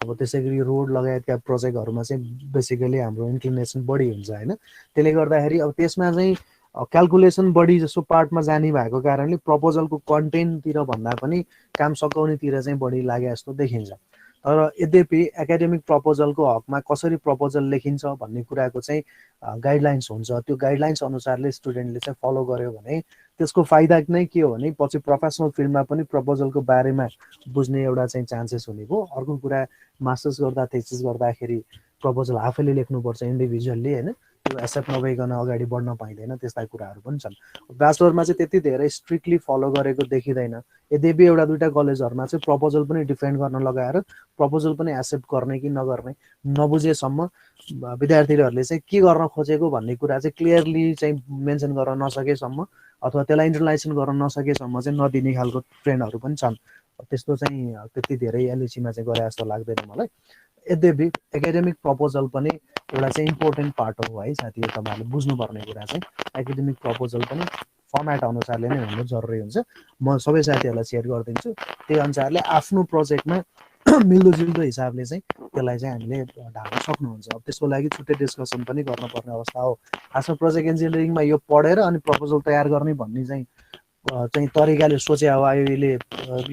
अब त्यसै गरी रोड लगायतका प्रोजेक्टहरूमा चाहिँ बेसिकली हाम्रो इन्क्लिनेसन बढी हुन्छ होइन। त्यसले गर्दाखेरि अब त्यसमा चाहिँ क्यालकुलेसन बढी जसो पार्टमा जाने भएको कारणले प्रपोजलको कन्टेन्टतिर भन्दा पनि काम सघाउनेतिर चाहिँ बढी लागे जस्तो देखिन्छ। तर यद्यपि एकाडेमिक प्रपोजलको हकमा कसरी प्रपोजल लेखिन्छ भन्ने कुराको चाहिँ गाइडलाइन्स हुन्छ। त्यो गाइडलाइन्स अनुसारले स्टुडेन्टले चाहिँ फलो गर्यो भने त्यसको फाइदा नै के हो भने पछि प्रोफेसनल फिल्डमा पनि प्रपोजलको बारेमा बुझ्ने एउटा चाहिँ चान्सेस हुने भयो। अर्को कुरा मास्टर्स गर्दा थेसिस गर्दाखेरि प्रपोजल आफैले लेख्नुपर्छ इन्डिभिजुअल्ली होइन, त्यो एक्सेप्ट नभइकन अगाडि बढ्न पाइँदैन, त्यस्ता कुराहरू पनि छन्। ब्याचलरमा चाहिँ त्यति धेरै स्ट्रिक्टली फलो गरेको देखिँदैन। यद्यपि एउटा दुइटा कलेजहरूमा चाहिँ प्रपोजल पनि डिफेन्ड गर्न लगाएर प्रपोजल पनि एक्सेप्ट गर्ने कि नगर्ने नबुझेसम्म विद्यार्थीहरूले चाहिँ के गर्न खोजेको भन्ने कुरा चाहिँ क्लियरली चाहिँ मेन्सन गर्न नसकेसम्म अथवा त्यसलाई इन्टरलाइजेसन गर्न नसकेसम्म चाहिँ नदिने खालको ट्रेन्डहरू पनि छन्। त्यस्तो चाहिँ त्यति धेरै एलएसीमा चाहिँ गरे जस्तो लाग्दैन मलाई। यद्यपि एकाडेमिक प्रपोजल पनि एउटा चाहिँ इम्पोर्टेन्ट पार्ट हो है साथीहरू। तपाईँहरूले बुझ्नुपर्ने कुरा चाहिँ एकाडेमिक प्रपोजल पनि फर्मेट अनुसारले नै हुनु जरुरी हुन्छ। म सबै साथीहरूलाई सेयर गरिदिन्छु, त्यही अनुसारले आफ्नो प्रोजेक्टमा मिल्दोजुल्दो हिसाबले चाहिँ त्यसलाई चाहिँ हामीले ढाल्न सक्नुहुन्छ। अब त्यसको लागि छुट्टै डिस्कसन पनि गर्नुपर्ने अवस्था हो। खासमा प्रोजेक्ट इन्जिनियरिङमा यो पढेर अनि प्रपोजल तयार गर्ने भन्ने चाहिँ तरिकाले सोचे अब अहिले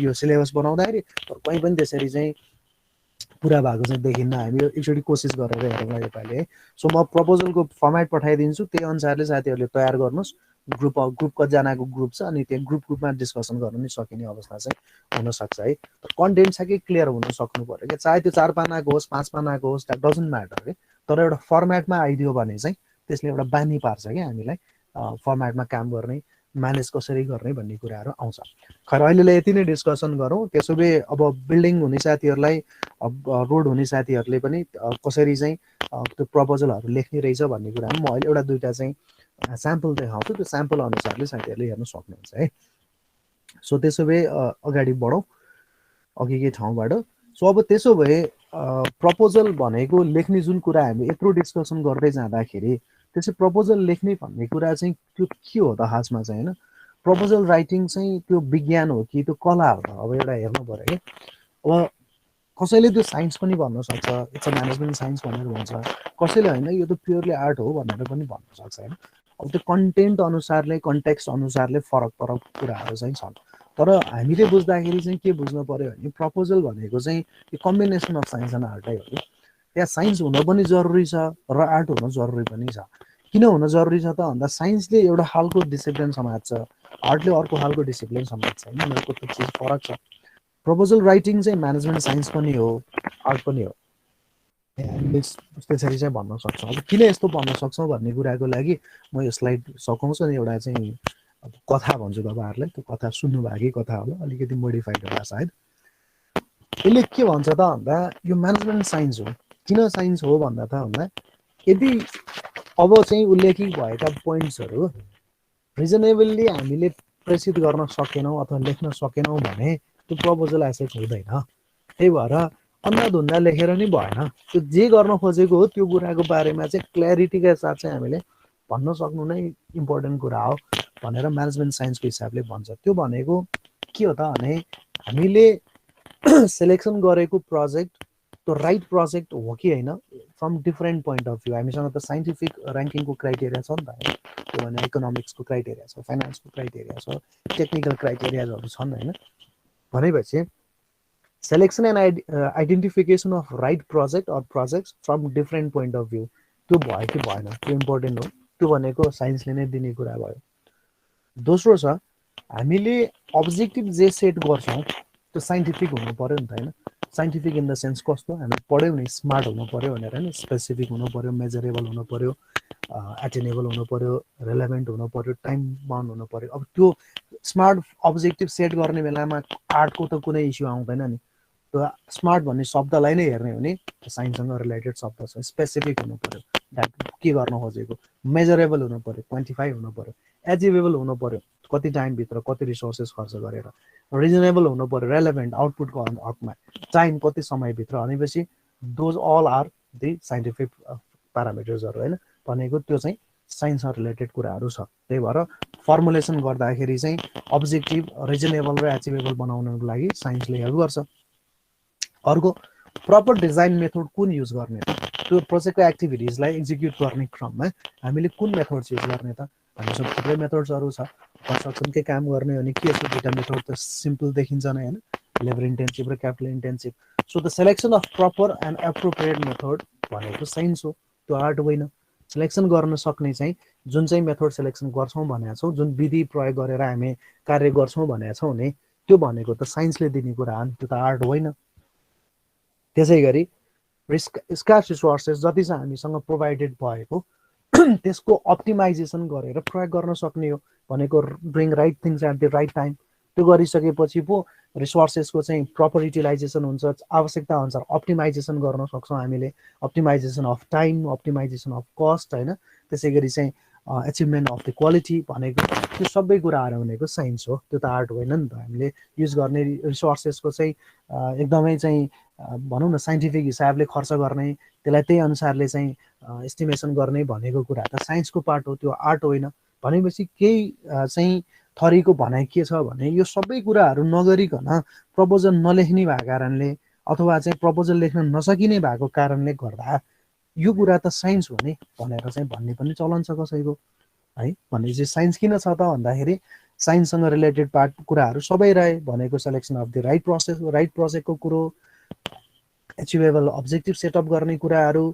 यो सिलेबस बनाउँदाखेरि कहीँ पनि त्यसरी चाहिँ पुरा भएको चाहिँ देखिन्न। हामी एकचोटि कोसिस गरेर हेरौँला योपालि है। सो म प्रपोजलको फर्मेट पठाइदिन्छु, त्यही अनुसारले साथीहरूले तयार गर्नुहोस्। ग्रुप कतिजनाको ग्रुप छ अनि त्यो ग्रुपमा डिस्कसन गर्न नि सकिने अवस्था चाहिँ हुनसक्छ है। कन्टेन्ट छ कि क्लियर हुन सक्नु पऱ्यो क्या, चाहे त्यो 4 पानाको होस् 5 पानाको होस्, द्याट डजन्ट म्याटर है। तर एउटा फर्मेटमा आइदियो भने चाहिँ त्यसले एउटा बानी पार्छ क्या हामीलाई फर्मेटमा काम गर्ने, म्यानेज कसरी गर्ने भन्ने कुराहरू आउँछ। खैर अहिलेलाई यति नै डिस्कसन गरौँ। त्यसो भए अब बिल्डिङ हुने साथीहरूलाई, अब रोड हुने साथीहरूले पनि कसरी चाहिँ त्यो प्रपोजलहरू लेख्ने रहेछ भन्ने कुरामा म अहिले एउटा दुइटा चाहिँ स्याम्पल देखाउँछु। त्यो स्याम्पल अनुसारले साथीहरूले हेर्न सक्नुहुन्छ है। सो त्यसो भए अगाडि बढौँ अघिकै ठाउँबाट। सो अब त्यसो भए प्रपोजल भनेको लेख्ने जुन कुरा हामी यत्रो डिस्कसन गर्दै जाँदाखेरि त्यसै प्रपोजल लेख्ने भन्ने कुरा चाहिँ त्यो के हो त खासमा चाहिँ होइन। प्रपोजल राइटिङ चाहिँ त्यो विज्ञान हो कि त्यो कला हो त, अब एउटा हेर्नु पऱ्यो है। अब कसैले त्यो साइन्स पनि भन्न सक्छ, इट्स अ म्यानेजमेन्ट साइन्स भनेर भन्छ, कसैले होइन यो त प्योरली आर्ट हो भनेर पनि भन्न सक्छ होइन। अब त्यो कन्टेन्ट अनुसारले कन्टेक्स्ट अनुसारले फरक फरक कुराहरू चाहिँ छन्। तर हामीले बुझ्दाखेरि चाहिँ के बुझ्नु पऱ्यो भने प्रपोजल भनेको चाहिँ यो कम्बिनेसन अफ साइन्स एन्ड आर्टै हो कि। त्यहाँ साइन्स हुन पनि जरुरी छ र आर्ट हुन जरुरी पनि छ। किन हुन जरुरी छ त भन्दा साइन्सले एउटा खालको डिसिप्लिन समात्छ, आर्टले अर्को खालको डिसिप्लिन समात्छ होइन, उनीहरूको त्यो चिज फरक छ। प्रपोजल राइटिङ चाहिँ म्यानेजमेन्ट साइन्स पनि हो आर्ट पनि हो, हामीले त्यसरी चाहिँ भन्न सक्छौँ। अब किन यस्तो भन्न सक्छौँ भन्ने कुराको लागि म यो स्लाइड सघाउँछु नि। एउटा चाहिँ अब कथा भन्छु तपाईँहरूलाई, त्यो कथा सुन्नुभएकै कथा होला, अलिकति मोडिफाइड होला सायद। यसले के भन्छ त भन्दा यो म्यानेजमेन्ट साइन्स हो। किन साइन्स हो भन्दा त भन्दा यदि अब चाहिँ उल्लेखित भएका पोइन्ट्सहरू रिजनेबल्ली हामीले प्रेसित गर्न सकेनौँ अथवा लेख्न सकेनौँ भने त्यो प्रपोजल एसेट हुँदैन। त्यही भएर अन्धाधुन्दा लेखेर नि भएन, त्यो जे गर्न खोजेको हो त्यो कुराको बारेमा चाहिँ क्ल्यारिटीका साथ चाहिँ हामीले भन्न सक्नु नै इम्पोर्टेन्ट कुरा हो भनेर म्यानेजमेन्ट साइन्सको हिसाबले भन्छ। त्यो भनेको के हो त भने हामीले सेलेक्सन गरेको प्रोजेक्ट त्यो राइट प्रोजेक्ट हो कि होइन from different point of view. हामीसँग त साइन्टिफिक ऱ्याङ्किङको क्राइटेरिया छ नि त होइन, त्यो भने इकोनोमिक्सको क्राइटेरिया छ, फाइनेन्सको क्राइटेरिया छ, टेक्निकल क्राइटेरियाजहरू छन् होइन। भनेपछि selection and identification of right project or projects from different point of view त्यो भयो कि भएन त्यो इम्पोर्टेन्ट हो। त्यो भनेको साइन्सले नै दिने कुरा भयो। दोस्रो छ हामीले अब्जेक्टिभ जे सेट गर्छौँ त्यो साइन्टिफिक हुनु पऱ्यो नि त होइन। साइन्टिफिक इन द सेन्स कस्तो, हामीले पढ्यौँ नि स्मार्ट हुनु पऱ्यो भनेर होइन, स्पेसिफिक हुनु पऱ्यो, मेजरेबल हुनु पऱ्यो, एटेनेबल हुनु पऱ्यो, रेलेभेन्ट हुनु पऱ्यो, टाइम बाउन्ड हुनु पऱ्यो। अब त्यो स्मार्ट अब्जेक्टिभ सेट गर्ने बेलामा आर्टको त कुनै इस्यु आउँदैन नि। त्यो स्मार्ट भन्ने शब्दलाई नै हेर्ने हो भने साइन्ससँग रिलेटेड शब्द छ। स्पेसिफिक हुनु पऱ्यो, द्याट के गर्न खोजेको, मेजरेबल हुनु पऱ्यो, क्वान्टिफाई हुनु पऱ्यो, एचिभेबल हुनु पऱ्यो, कति टाइमभित्र कति रिसोर्सेस खर्च गरेर, रिजनेबल हुनु पऱ्यो, रेलेभेन्ट आउटपुटको हकमा, टाइम कति समयभित्र, भनेपछि those all are the scientific प्यारामिटर्सहरू होइन। भनेको त्यो चाहिँ साइन्ससँग रिलेटेड कुराहरू छ। त्यही भएर फर्मुलेसन गर्दाखेरि चाहिँ अब्जेक्टिभ रिजनेबल र एचिभेबल बनाउनको लागि साइन्सले हेल्प गर्छ। अर्को प्रपर डिजाइन मेथड कुन युज गर्ने त, त्यो प्रोजेक्टको एक्टिभिटिजलाई एक्जिक्युट गर्ने क्रममा हामीले कुन मेथड्स युज गर्ने त हामीसँग थुप्रै मेथड्सहरू छ। कन्स्ट्रक्सनकै काम गर्ने हो भने के छ, दुईवटा मेथड त सिम्पल देखिन्छ नै होइन, लेबर इन्टेन्सिभ र capital intensive. So the selection of proper and appropriate method भनेको साइन्स हो, त्यो आर्ट होइन। सेलेक्सन गर्न सक्ने चाहिँ जुन चाहिँ मेथड सेलेक्सन गर्छौँ भनेका छौँ, जुन विधि प्रयोग गरेर हामी कार्य गर्छौँ भनेका छौँ नि, त्यो भनेको त साइन्सले दिने कुरा हो नि, त्यो त आर्ट होइन। त्यसै गरी स्कार्स रिसोर्सेस जति चाहिँ हामीसँग प्रोभाइडेड भएको त्यसको अप्टिमाइजेसन गरेर प्रयोग गर्न सक्ने हो भनेको doing right things at the right time. त्यो गरिसकेपछि पो रिसोर्सेसको चाहिँ प्रपर युटिलाइजेसन हुन्छ, आवश्यकता अनुसार अप्टिमाइजेसन गर्न सक्छौँ हामीले, optimisation of time, optimisation of cost होइन। त्यसै गरी चाहिँ एचिभमेन्ट अफ द क्वालिटी भनेको त्यो सबै कुराहरू भनेको साइन्स हो, त्यो त आर्ट होइन नि त। हामीले युज गर्ने रिसोर्सेसको चाहिँ एकदमै चाहिँ भनौँ न साइन्टिफिक हिसाबले खर्च गर्ने, त्यसलाई त्यही अनुसारले चाहिँ एस्टिमेसन गर्ने भनेको कुरा त साइन्सको पार्ट हो, त्यो आर्ट होइन। भनेपछि केही चाहिँ थरीको भनाइ के छ भने यो सबै कुराहरू नगरिकन प्रपोजल नलेख्ने भएको कारणले अथवा चाहिँ प्रपोजल लेख्न नसकिने भएको कारणले गर्दा यो कुरा त साइन्स हो नि भनेर चाहिँ भन्ने पनि चलन छ कसैको है। भनेपछि साइन्स किन छ त भन्दाखेरि साइन्ससँग रिलेटेड पार्ट कुराहरू सबै रहे भनेको selection of the right process, right प्रोजेक्टको कुरो, एचिभेबल अब्जेक्टिभ सेटअप गर्ने कुराहरू,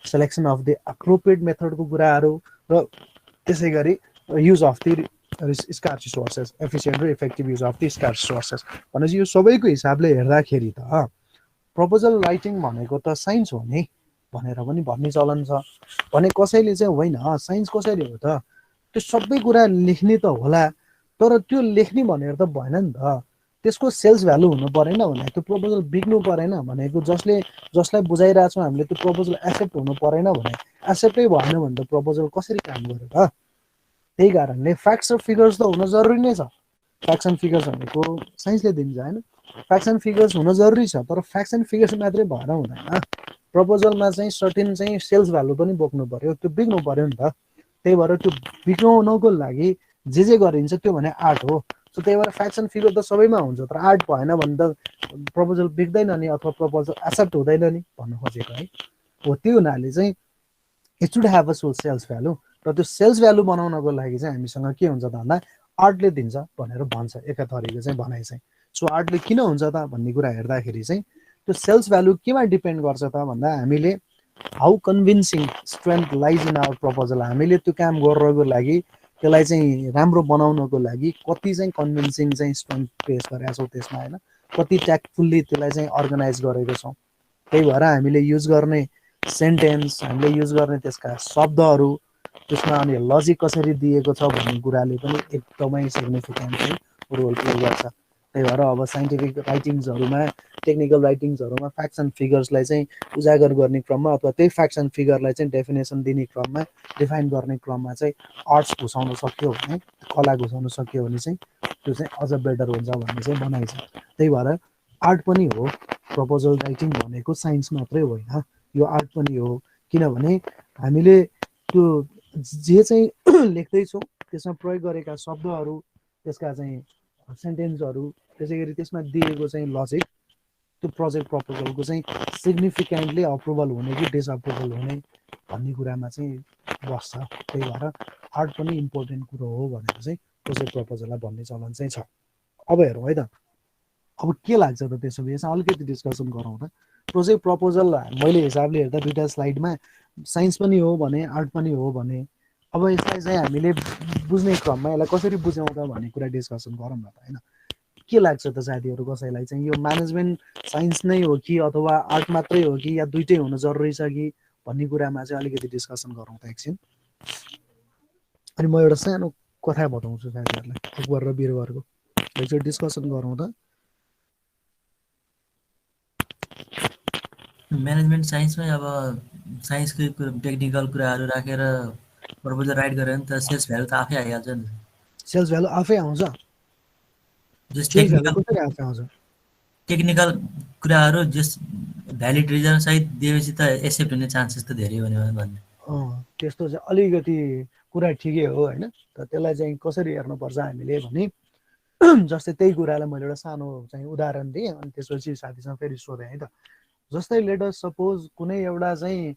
सेलेक्सन अफ द एप्रोप्रिएट मेथडको कुराहरू, र त्यसै गरी use of the scarce resources, efficient र effective use of the scarce resources. भनेपछि यो सबैको हिसाबले हेर्दाखेरि त प्रपोजल राइटिङ भनेको त साइन्स हो नि भनेर पनि भन्ने चलन छ। भने कसैले चाहिँ होइन साइन्स कसरी हो त, त्यो सबै कुरा लेख्ने त होला तर त्यो लेख्ने भनेर त भएन नि त, त्यसको सेल्स भ्यालु हुनु परेन भने, त्यो प्रपोजल बिक्नु परेन भनेको, जसलाई बुझाइरहेछौँ हामीले त्यो प्रपोजल एक्सेप्ट हुनु परेन भने, एक्सेप्टै भएन भने त प्रपोजल कसरी काम गर्यो त। त्यही कारणले फ्याक्ट्स र फिगर्स त हुन जरुरी नै छ। फ्याक्ट्स एन्ड फिगर्स भनेको साइन्सले दिन्छ होइन, फ्याक्ट्स एन्ड फिगर्स हुन जरुरी छ, तर फ्याक्ट्स एन्ड फिगर्स मात्रै भएर हुँदैन। प्रपोजलमा चाहिँ सर्टेन चाहिँ सेल्स भ्यालु पनि बोक्नु पर्यो, त्यो बिक्नु पर्यो नि त। त्यही भएर त्यो बिक्राउनको लागि जे गरिन्छ त्यो भने आर्ट हो। सो त्यही भएर फ्याक्ट्स एन्ड फिगर त सबैमा हुन्छ, तर आर्ट भएन भने त प्रपोजल बिक्दैन नि अथवा प्रपोजल एक्सेप्ट हुँदैन नि भन्नु खोजेको है। हो त्यो हुनाले चाहिँ it should have a sales value, र त्यो सेल्स भ्यालु बनाउनको लागि चाहिँ हामीसँग के हुन्छ त भन्दा आर्टले दिन्छ भनेर भन्छ एका थरीको चाहिँ भनाइ चाहिँ। सो आर्टले किन हुन्छ त भन्ने कुरा हेर्दाखेरि चाहिँ त्यो सेल्स भ्यालु केमा डिपेन्ड गर्छ त भन्दा हामीले how convincing strength lies in our proposal, हामीले त्यो काम गर्नको लागि त्यसलाई चाहिँ राम्रो बनाउनको लागि कति चाहिँ कन्भिन्सिङ चाहिँ स्ट्रेन्थ पेस गरेका छौँ त्यसमा होइन, कति ट्याक्टफुल्ली त्यसलाई चाहिँ अर्गनाइज गरेको छौँ। त्यही भएर हामीले युज गर्ने सेन्टेन्स, हामीले युज गर्ने त्यसका शब्दहरू, त्यसमा अनि लजिक कसरी दिएको छ भन्ने कुराले पनि एकदमै सिग्निफिकेन्ट चाहिँ रोल प्ले गर्छ। त्यही भएर अब साइन्टिफिक राइटिङ्सहरूमा, टेक्निकल राइटिङ्सहरूमा फ्याक्ट्स एन्ड फिगर्सलाई चाहिँ उजागर गर्ने क्रममा अथवा त्यही फ्याक्ट्स एन्ड फिगरलाई चाहिँ डेफिनेसन दिने क्रममा, डिफाइन गर्ने क्रममा चाहिँ आर्ट्स घुसाउन सक्यो भने, कला घुसाउन सक्यो भने चाहिँ त्यो चाहिँ अझ बेटर हुन्छ भन्ने चाहिँ भनाइ छ। त्यही भएर आर्ट पनि हो, प्रपोजल राइटिङ भनेको साइन्स मात्रै होइन, यो आर्ट पनि हो। किनभने हामीले त्यो जे चाहिँ लेख्दैछौँ त्यसमा प्रयोग गरेका शब्दहरू, त्यसका चाहिँ सेन्टेन्सहरू, त्यसै गरी त्यसमा दिएको चाहिँ लजिक, त्यो प्रोजेक्ट प्रपोजलको चाहिँ सिग्निफिकेन्टली अप्रुभल हुने कि डिसअप्रुभल हुने भन्ने कुरामा चाहिँ बस्छ। त्यही भएर आर्ट पनि इम्पोर्टेन्ट कुरो हो भनेर चाहिँ प्रोजेक्ट प्रपोजललाई भन्ने चलन चाहिँ छ। अब हेरौँ है त, अब के लाग्छ त त्यसो भए यसमा अलिकति डिस्कसन गरौँ त। प्रोजेक्ट प्रपोजल मैले हिसाबले हेर्दा दुईवटा स्लाइडमा साइन्स पनि हो भने आर्ट पनि हो भने, अब यसलाई चाहिँ हामीले बुझ्ने क्रममा यसलाई कसरी बुझ्यौँ त भन्ने कुरा डिस्कसन गरौँ न त होइन। के लाग्छ त साथीहरू कसैलाई चाहिँ यो म्यानेजमेन्ट साइन्स नै हो कि अथवा आर्ट मात्रै हो कि या दुइटै हुनु जरुरी छ कि भन्ने कुरामा चाहिँ अलिकति डिस्कसन गरौँ त एकछिन। अनि म एउटा सानो कथा बताउँछु साथीहरूलाई, अकबर र बिरबलको, एकचोटि डिस्कसन गरौँ त। म्यानेजमेन्ट साइन्समै अब साइन्सकै टेक्निकल कुराहरू राखेर प्रपोजल राइट गऱ्यो भने त सेल्स भ्यालु त आफै आइहाल्छ नि। सेल्स भ्यालु आफै आउँछ, जस सेल्स भ्यालु कसरी आफै आउँछ? टेक्निकल कुराहरू जस भ्यालिड रिजन सहित दिएपछि त एक्सेप्ट हुने चान्सेस त धेरै हुने भन्ने। त्यस्तो चाहिँ अलिकति कुरा ठिकै हो होइन। त त्यसलाई चाहिँ कसरी हेर्नुपर्छ हामीले भने जस्तै त्यही कुरालाई मैले एउटा सानो चाहिँ उदाहरण दिएँ अनि त्यसपछि साथीसँग फेरि सोधेँ है त। जस्तै लेट अस सपोज कुनै एउटा चाहिँ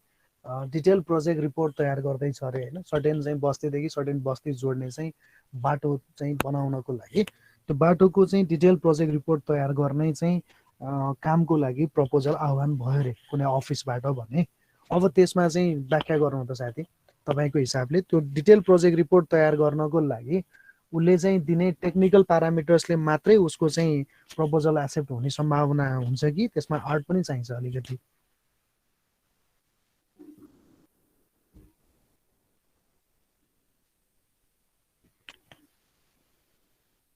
डिटेल प्रोजेक्ट रिपोर्ट तयार गर्दैछ अरे होइन, सर्टेन चाहिँ बस्तीदेखि सर्टेन बस्ती जोड्ने चाहिँ बाटो चाहिँ बनाउनको लागि त्यो बाटोको चाहिँ डिटेल प्रोजेक्ट रिपोर्ट तयार गर्ने चाहिँ कामको लागि प्रपोजल आह्वान भयो अरे कुनै अफिसबाट भने अब त्यसमा चाहिँ व्याख्या गर्नु त साथी तपाईँको हिसाबले त्यो डिटेल प्रोजेक्ट रिपोर्ट तयार गर्नको लागि उसले चाहिँ दिने टेक्निकल प्यारामिटर्सले मात्रै उसको चाहिँ प्रपोजल एक्सेप्ट हुने सम्भावना हुन्छ कि त्यसमा आर्ट पनि चाहिन्छ अलिकति?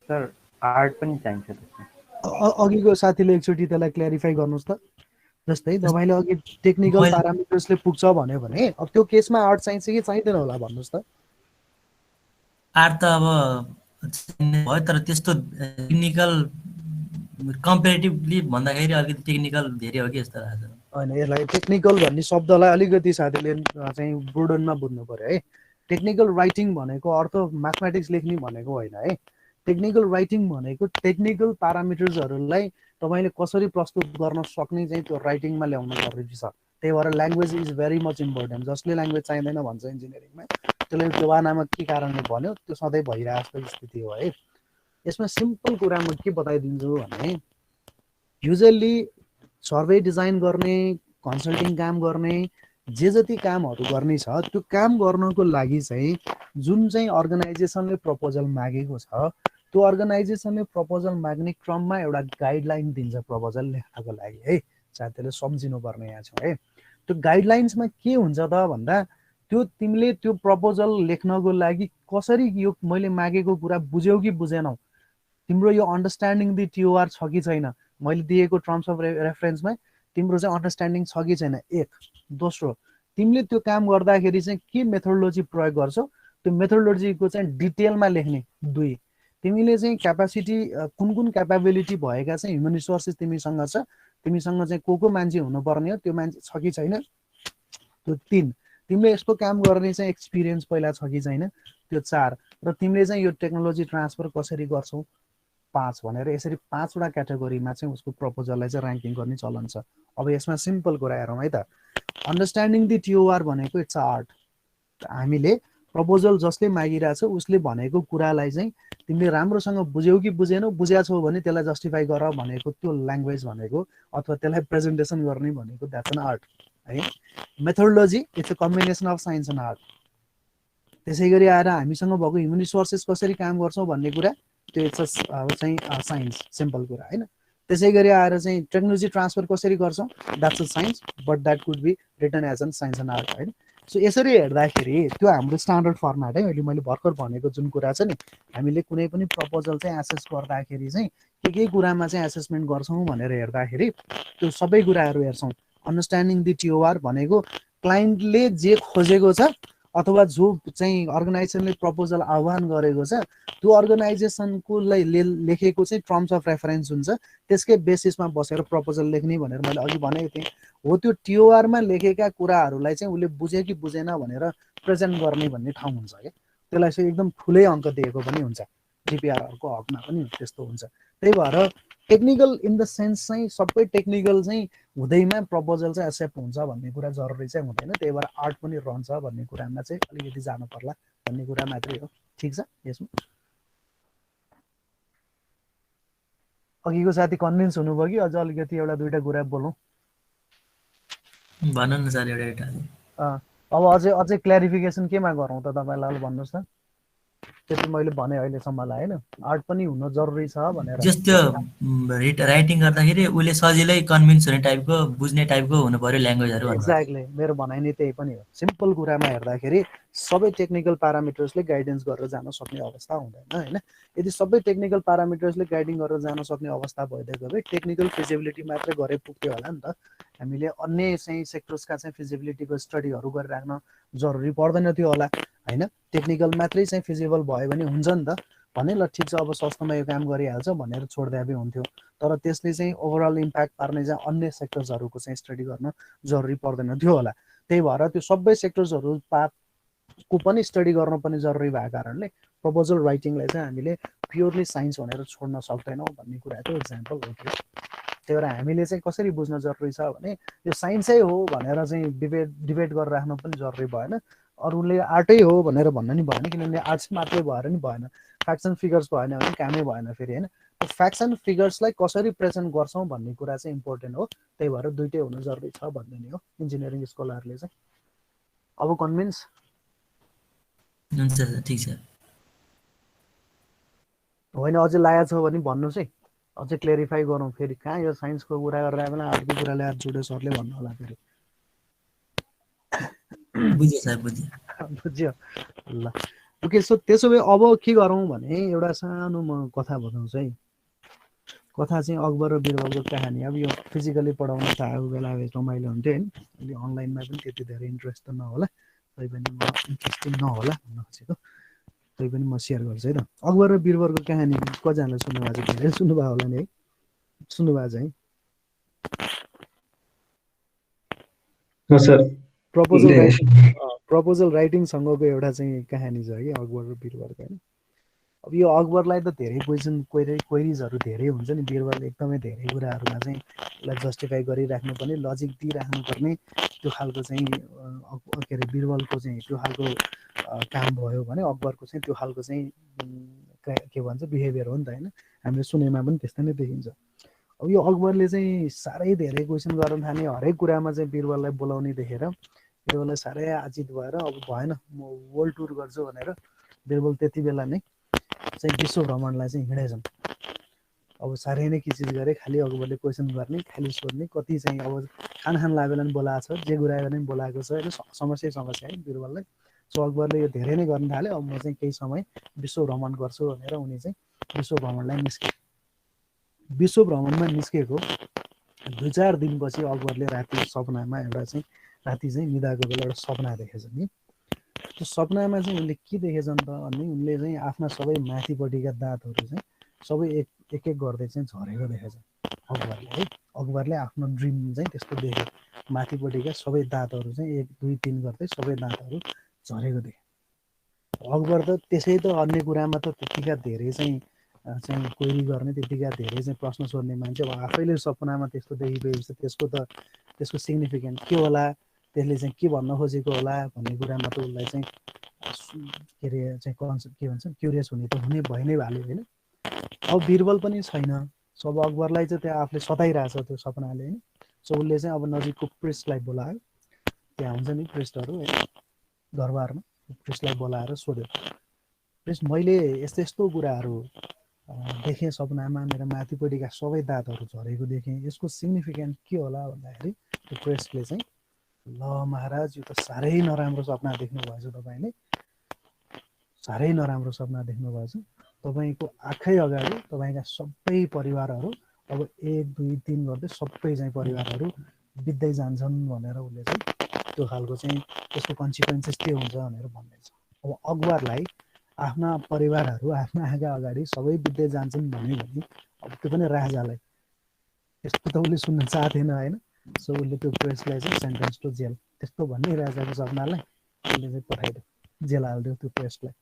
सर आर्ट पनि चाहिन्छ त्यसमा। अघिको साथीले एकचोटि त्यसलाई क्ल्यारिफाई गर्नुहोस् त। जस्तै तपाईँले अघि टेक्निकल प्यारामिटर्सले पुग्छ भन्यो भने अब त्यो केसमा आर्ट चाहिन्छ कि चाहिँदैन होला भन्नुहोस् त। आर्ट त अब भयो तर त्यस्तो टेक्निकल कम्पेरिटिभली भन्दाखेरि अलिकति टेक्निकल धेरै हो कि जस्तो लाग्छ। होइन, यसलाई टेक्निकल भन्ने शब्दलाई अलिकति साथीले चाहिँ बुर्डनमा बुझ्नु पर्यो है। टेक्निकल राइटिङ भनेको अर्थ म्याथमेटिक्स लेख्ने भनेको होइन है। टेक्निकल राइटिङ भनेको टेक्निकल प्यारामिटर्सहरूलाई तपाईँले कसरी प्रस्तुत गर्न सक्ने चाहिँ त्यो राइटिङमा ल्याउनु जरुरी छ। त्यही भएर language is very much important. जसले ल्याङ्ग्वेज चाहिँदैन भन्छ इन्जिनियरिङमा त्यसले त्यो वानामा के कारणले भन्यो त्यो सधैँ भइरहेको स्थिति हो है। यसमा सिम्पल कुरा म के बताइदिन्छु भने युजल्ली सर्वे डिजाइन गर्ने, कन्सल्टिङ काम गर्ने, जे जति कामहरू गर्ने छ त्यो काम गर्नको लागि चाहिँ जुन चाहिँ अर्गनाइजेसनले प्रपोजल मागेको छ त्यो अर्गनाइजेसनले प्रपोजल माग्ने क्रममा एउटा गाइडलाइन दिन्छ प्रपोजल लेख्नको लागि है। साथीले सम्झिनुपर्ने यहाँ छ है। त्यो गाइडलाइन्समा के हुन्छ त भन्दा त्यो तिमीले त्यो प्रपोजल लेख्नको लागि कसरी यो मैले मागेको कुरा बुझ्यौ कि बुझेनौ, तिम्रो यो अन्डरस्ट्यान्डिङ दि टिओआर छ कि छैन, मैले दिएको टर्म्स अफ रेफरेन्समा तिम्रो चाहिँ अन्डरस्ट्यान्डिङ छ कि छैन, एक। दोस्रो, तिमीले त्यो काम गर्दाखेरि चाहिँ के मेथोडोलोजी प्रयोग गर्छौ त्यो मेथोडोलोजीको चाहिँ डिटेलमा लेख्ने, दुई। तिमीले चाहिँ क्यापासिटी कुन कुन क्यापाबिलिटी भएका चाहिँ ह्युमन रिसोर्सेस तिमीसँग छ, तिमीसँग चाहिँ को मान्छे हुनुपर्ने हो त्यो मान्छे छ कि छैन, त्यो तीन। तिमीले यस्तो काम गर्ने चाहिँ एक्सपिरियन्स पहिला छ कि छैन, त्यो चार। र तिमीले चाहिँ यो टेक्नोलोजी ट्रान्सफर कसरी गर्छौ, पाँच। भनेर यसरी पाँचवटा क्याटेगोरीमा चाहिँ उसको प्रपोजललाई चाहिँ ऱ्याङ्किङ गर्ने चलन छ। अब यसमा सिम्पल कुरा हेरौँ है त। अन्डरस्ट्यान्डिङ दि टिओआर भनेको इट्स आर्ट। हामीले प्रपोजल जसले मागिरहेछ उसले भनेको कुरालाई चाहिँ तिमीले राम्रोसँग बुझ्यौ कि बुझेनौ, बुझ्या छौ भने त्यसलाई जस्टिफाई गर भनेको त्यो ल्याङ्ग्वेज भनेको अथवा त्यसलाई प्रेजेन्टेसन गर्ने भनेको द्याट्स एन आर्ट है। Methodology it's a combination of science and art. त्यसै गरी आएर हामीसँग भएको ह्युमन रिसोर्सेस कसरी काम गर्छौँ भन्ने कुरा त्यो इट्स चाहिँ साइन्स, सिम्पल कुरा होइन। त्यसै गरी आएर चाहिँ टेक्नोलोजी ट्रान्सफर कसरी गर्छौँ that's a science, but that could be written as an science and art होइन। सो यसरी हेर्दाखेरि त्यो हाम्रो स्ट्यान्डर्ड फर्मेट है। अहिले मैले भर्खर भनेको जुन कुरा छ नि, हामीले कुनै पनि प्रपोजल चाहिँ एसेस गर्दाखेरि चाहिँ के कुरामा चाहिँ एसेसमेन्ट गर्छौँ भनेर हेर्दाखेरि त्यो सबै कुराहरू हेर्छौँ। अन्डरस्ट्यान्डिङ दि टिओआर भनेको क्लाइन्टले जे खोजेको छ अथवा जो चाहिँ अर्गनाइजेसनले प्रपोजल आह्वान गरेको छ त्यो अर्गनाइजेसनको लेखेको चाहिँ टर्म्स अफ रेफरेन्स हुन्छ, त्यसकै बेसिसमा बसेर प्रपोजल लेख्ने भनेर मैले अघि भनेको थिएँ। हो त्यो टिओआरमा लेखेका कुराहरूलाई चाहिँ उसले बुझ्यो कि बुझेन भनेर प्रेजेन्ट गर्ने भन्ने ठाउँ हुन्छ क्या। त्यसलाई चाहिँ एकदम ठुलै अङ्क दिएको पनि हुन्छ, डिपिआरहरूको हकमा पनि त्यस्तो हुन्छ। त्यही भएर टेक्निकल इन द सेन्स चाहिँ सबै टेक्निकल चाहिँ हुँदैमा प्रपोजल चाहिँ एक्सेप्ट हुन्छ भन्ने कुरा जरुरी चाहिँ हुँदैन। त्यही भएर आर्ट पनि रहन्छ भन्ने कुरामा चाहिँ अलिकति जानु पर्ला भन्ने कुरा मात्रै हो। ठिक छ। यसमा अघिको साथी कन्भिन्स हुनुभयो कि अझ अलिकति एउटा दुईटा कुरा बोलौँ? भन न सर एउटा। अब अझै क्ल्यारिफिकेसन केमा गरौँ त तपाईँलाई भन्नुहोस् त। त्यति मैले भने अहिलेसम्मलाई होइन, आर्ट पनि हुन जरुरी छ भनेर। जस्तो राइटिङ गर्दाखेरि उसले सजिलै कन्भिन्स हुने टाइपको, बुझ्ने टाइपको हुनु पर्यो ल्याङ्ग्वेजहरू। एक्ज्याक्टली, मेरो भनाइ नै त्यही पनि हो। सिम्पल कुरामा हेर्दाखेरि सबै टेक्निकल प्यारामिटर्सले गाइडेन्स गरेर जान सक्ने अवस्था हुँदैन होइन। यदि सबै टेक्निकल प्यारामिटर्सले गाइडिङ गरेर जान सक्ने अवस्था भइदिएको भए टेक्निकल फिजिबिलिटी मात्रै गरे पुग्थ्यो होला नि त। हामीले अन्य चाहिँ सेक्टर्सका चाहिँ फिजिबिलिटीको स्टडीहरू गरिराख्न जरुरी पर्दैन थियो होला होइन। टेक्निकल मात्रै चाहिँ फिजिबल भयो भने हुन्छ नि त, भने ल ठिक छ अब सस्तोमा यो काम गरिहाल्छ भनेर छोडिदिए हुन्थ्यो। तर त्यसले चाहिँ ओभरअल इम्प्याक्ट पार्ने चाहिँ अन्य सेक्टर्सहरूको चाहिँ स्टडी गर्न जरुरी पर्दैन थियो होला। त्यही भएर त्यो सबै सेक्टर्सहरू को पनि स्टडी गर्न पनि जरुरी भएको कारणले प्रपोजल राइटिङलाई चाहिँ हामीले प्योरली साइन्स भनेर छोड्न सक्दैनौँ भन्ने कुराको इक्जाम्पल हो। त्यही भएर हामीले चाहिँ कसरी बुझ्न जरुरी छ भने यो साइन्सै हो भनेर चाहिँ डिबेट गरेर राख्नु पनि जरुरी भएन, अरूले आर्टै हो भनेर भन्न नि भएन, किनभने आर्ट्स मात्रै भएर नि भएन, फ्याक्ट्स एन्ड फिगर्स भएन भने कामै भएन फेरि होइन। फ्याक्ट्स एन्ड फिगर्सलाई कसरी प्रेजेन्ट गर्छौँ भन्ने कुरा चाहिँ इम्पोर्टेन्ट हो। त्यही भएर दुइटै हुनु जरुरी छ भन्ने नि हो इन्जिनियरिङ स्कलरले चाहिँ। अब कन्भिन्स हुन्छ सर, ठिक छ। होइन अझै लागेको छ भने भन्नुहोस् है, अझै क्लियरिफाई गरौँ। फेरि कहाँ यो साइन्सको कुरा गरेर आयो भने आर्टको कुरा ल्याएर जोड्यो सरले भन्नु होला फेरि। बुझ्यो सर, बुझ्यो। बुझ्यो ल। ओके, सो त्यसो भए अब के गरौँ भने एउटा सानो म कथा बताउँछु है। कथा चाहिँ अकबर र बिरबलको कहानी। अब यो फिजिकली पढाउन चाहेको बेला रमाइलो हुन्थ्यो होइन, अहिले अनलाइनमा पनि त्यति धेरै इन्ट्रेस्ट त नहोला, तै पनि म इन्ट्रेस्टिङ नहोला भन्न खोजेको, तै पनि म सेयर गर्छु है त। अकबर र बिरबलको कहानी कतिजनाले सुन्नुभएको छ? धेरै सुन्नुभयो होला नि है, सुन्नुभएको छ है? प्रपोजल राइटिङसँगको एउटा चाहिँ कहानी छ कि अकबर र बिरबलको होइन। अब यो अकबरलाई त धेरै क्वेरिजहरू धेरै हुन्छ नि, बिरबलले एकदमै धेरै कुराहरूमा चाहिँ यसलाई जस्टिफाई गरिराख्नु पर्ने, लजिक दिइराख्नु पर्ने, त्यो खालको चाहिँ के अरे बिरबलको चाहिँ त्यो खालको काम भयो भने अकबरको चाहिँ त्यो खालको चाहिँ के भन्छ बिहेभियर हो नि त होइन। हामीले सुनेमा पनि त्यस्तै नै देखिन्छ। अब यो अकबरले चाहिँ साह्रै धेरै क्वेसन गर्न थाल्ने, हरेक कुरामा चाहिँ बिरबललाई बोलाउने देखेर बिरबललाई साह्रै आजित भएर अब भएन म वर्ल्ड टुर गर्छु भनेर बिरबल त्यति बेला नै चाहिँ विश्व भ्रमणलाई चाहिँ हिँडेछन्। अब साह्रै नै किचिज गरे, खालि अकबरले क्वेसन गर्ने, खालि सोध्ने, कति चाहिँ अब खान लाग्यो बेला पनि बोलाएको छ, जे कुरा पनि बोलाएको छ होइन, समस्या है बिरबललाई। सो अकबरले यो धेरै नै गर्न थाल्यो, अब म चाहिँ केही समय विश्व भ्रमण गर्छु भनेर उनी चाहिँ विश्व भ्रमणलाई निस्के। विश्व भ्रमणमा निस्केको 2-4 दिनपछि अकबरले राति सपनामा एउटा चाहिँ राति चाहिँ निदाएको बेला एउटा सपना देखेछन् नि। त्यो सपनामा चाहिँ उनले के देखेछन् त भने उनले चाहिँ आफ्ना सबै माथिपट्टिका दाँतहरू चाहिँ सबै एक एक गर्दै चाहिँ झरेको देखेछन् अकबरले है। अकबरले आफ्नो ड्रिम चाहिँ त्यस्तो देखे, माथिपट्टिका सबै दाँतहरू चाहिँ 1, 2, 3 गर्दै सबै दाँतहरू झरेको देखे। अकबर त त्यसै त अन्य कुरामा त त्यतिका धेरै चाहिँ क्वेरी गर्ने, त्यतिका धेरै चाहिँ प्रश्न सोध्ने मान्छे, अब आफैले सपनामा त्यस्तो देखिरहेको त्यसको सिग्निफिकेन्ट के होला, त्यसले चाहिँ के भन्न खोजेको होला भन्ने कुरामा त उसलाई चाहिँ के अरे चाहिँ कन्सेप्ट के भन्छ क्युरियस हुने त हुने भइ नै हाल्यो होइन। अब बिरबल पनि छैन, सब अकबरलाई चाहिँ त्यहाँ आफूले सताइरहेछ त्यो सपनाले होइन। सो उसले चाहिँ अब नजिकको प्रिस्टलाई बोलायो, त्यहाँ हुन्छ नि प्रिस्टहरू होइन दरबारमा, प्रिस्टलाई बोलाएर सोध्यो, प्रिस्ट मैले यस्तो यस्तो कुराहरू देखेँ सपनामा, मेरो माथिपट्टिका सबै दाँतहरू झरेको देखेँ, यसको सिग्निफिकेन्ट के होला भन्दाखेरि त्यो प्रिस्टले चाहिँ ल महाराज यो त साह्रै नराम्रो सपना देख्नु भएछ, तपाईँले साह्रै नराम्रो सपना देख्नु भएछ। तपाईँको आँखै अगाडि तपाईँका सबै परिवारहरू अब 1, 2, 3 गर्दै सबै चाहिँ परिवारहरू बित्दै जान्छन् भनेर उसले चाहिँ त्यो खालको चाहिँ त्यसको कन्सिक्वेन्सेस के हुन्छ भनेर भन्दैछ। अब अकबरलाई आफ्ना परिवारहरू आफ्ना आँखा अगाडि सबै बित्दै जान्छन् भन्यो भने अब त्यो पनि राजालाई त्यस्तो त उसले सुन्न चाहेन होइन। सो उसले त्यो प्रेसलाई चाहिँ सेन्टेन्स टु जेल त्यस्तो भन्ने राजाको सपनालाई उसले चाहिँ पठाइदियो, जेल हालिदियो त्यो प्रेसलाई।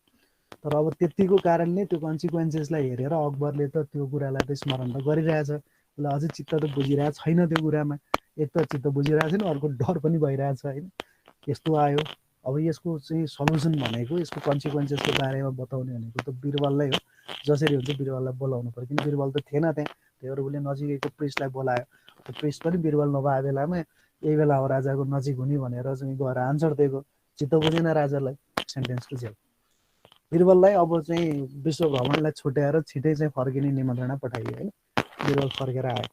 तर अब त्यतिको कारणले त्यो कन्सिक्वेन्सेसलाई हेरेर अकबरले त त्यो कुरालाई त स्मरण त गरिरहेछ, उसलाई अझै चित्त त बुझिरहेको छैन त्यो कुरामा, एक त चित्त बुझिरहेको छैन, अर्को डर पनि भइरहेछ होइन। यस्तो आयो, अब यसको चाहिँ सल्युसन भनेको यसको कन्सिक्वेन्सेसको बारेमा बताउने भनेको त बिरबललाई हो, जसरी हुन्छ बिरबललाई बोलाउनु पर्यो, किन बिरबल त थिएन त्यहाँ। त्यही भएर उसले नजिकैको प्रिस्टलाई बोलायो, त्यो प्रिस्ट पनि बिरबल नभए बेलामा यही बेला हो राजाको नजिक हुने भनेर चाहिँ गएर आन्सर दिएको, चित्त बुझेन राजालाई, सेन्टेन्स टु जेल। बिरबललाई अब चाहिँ विश्व भ्रमणलाई छुट्याएर छिटै चाहिँ फर्किने निमन्त्रणा पठाइयो होइन। बिरबल फर्केर आयो,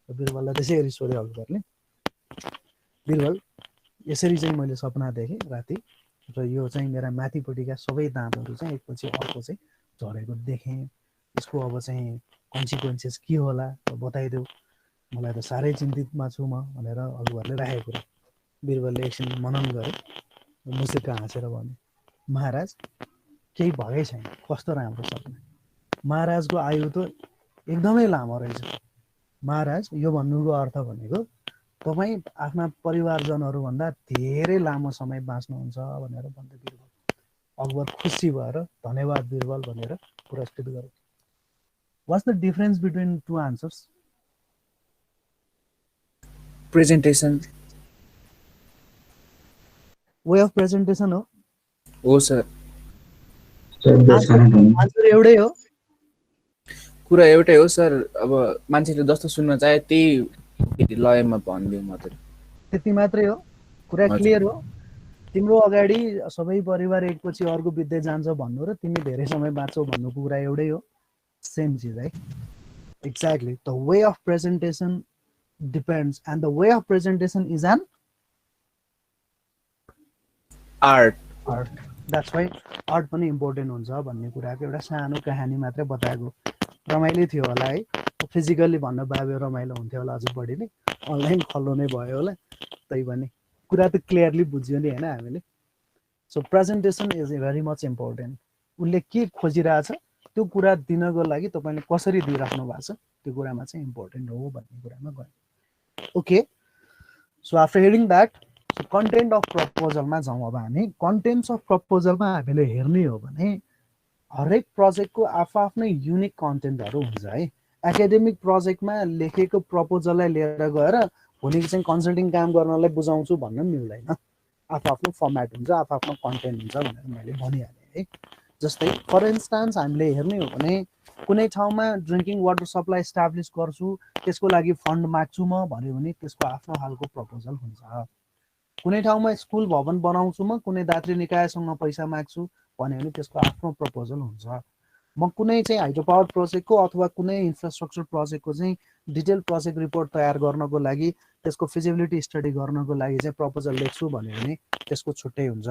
बिरबललाई त्यसै सोध्यो अकबरले, बिरबल यसरी चाहिँ मैले सपना देखेँ राति र यो चाहिँ मेरा माथिपट्टिका सबै दाँतहरू चाहिँ एकपछि अर्को चाहिँ झरेको देखेँ, यसको अब चाहिँ कन्सिक्वेन्सेस के होला बताइदेऊ, मलाई त साह्रै चिन्तितमा छु म भनेर अकबरले राखेको कुरा। बिरबलले एकछिन मनन गरे, मुसुक्क हाँसेर भने, महाराज केही भएकै छैन, कस्तो राम्रो सपना, महाराजको आयु त एकदमै लामो रहेछ। महाराज यो भन्नुको अर्थ भनेको तपाईँ आफ्ना परिवारजनहरूभन्दा धेरै लामो समय बाँच्नुहुन्छ भनेर भन्दै बिरबल। अकबर खुसी भएर धन्यवाद बिरबल भनेर पुरस्कृत गरे। What's the difference between two answers? Presentation. Way of presentation हो। हो सर। आन्सर एउटै हो। कुरा एउटै हो सर, अब मान्छेले जस्तो सुन्न चाहे त्यही लयमा भनिदिउँ मात्रै। त्यति मात्रै हो, कुरा क्लियर हो। तिम्रो अगाडि सबै परिवार एकपछि अर्को बित्दै जान्छ भन्नु र तिमी धेरै समय बाँच्छौ भन्नुको कुरा एउटै हो, सेम चिज है। Exactly, the way of presentation depends and the way of presentation is an art. That's why art पनि इम्पोर्टेन्ट हुन्छ भन्ने कुराको एउटा सानो कहानी मात्रै बताएको। रमाइलो थियो होला है, फिजिकल्ली भन्न पाए रमाइलो हुन्थ्यो होला अझ बढी नै, अनलाइन खल्लो नै भयो होला। त्यही पनि कुरा त क्लियरली बुझ्यो नि होइन हामीले। So presentation is very much important. उसले के खोजिरहेछ त्यो कुरा दिनको लागि तपाईँले कसरी दिइराख्नु भएको छ त्यो कुरामा चाहिँ इम्पोर्टेन्ट हो भन्ने कुरामा गयो। Okay, so after hearing that content of प्रपोजलमा जाउँ। अब हामी कन्टेन्ट्स अफ प्रपोजलमा हामीले हेर्ने हो भने हरेक प्रोजेक्टको आफ्नै युनिक कन्टेन्टहरू हुन्छ है। एकाडेमिक प्रोजेक्टमा लेखेको प्रपोजललाई लिएर गएर भोलि चाहिँ कन्सल्टिङ काम गर्नलाई बुझाउँछु भन्न मिल्दैन। आफ्नो फर्मेट हुन्छ, आफ्नो कन्टेन्ट हुन्छ भनेर मैले भनिहालेँ है। जस्तै फर इन्स्टान्स हामीले हेर्ने हो भने कुनै ठाउँमा ड्रिङ्किङ वाटर सप्लाई इस्टाब्लिस गर्छु, त्यसको लागि फन्ड माग्छु म भन्यो भने त्यसको आफ्नो खालको प्रपोजल हुन्छ। कुनै ठाउँमा स्कुल भवन बनाउँछु म, कुनै दात्री निकायसँग पैसा माग्छु भन्यो भने त्यसको आफ्नो प्रपोजल हुन्छ। म कुनै चाहिँ हाइड्रो पावर प्रोजेक्टको अथवा कुनै इन्फ्रास्ट्रक्चर प्रोजेक्टको चाहिँ डिटेल प्रोजेक्ट रिपोर्ट तयार गर्नको लागि, त्यसको फिजिबिलिटी स्टडी गर्नको लागि चाहिँ प्रपोजल लेख्छु भन्यो भने त्यसको छुट्टै हुन्छ।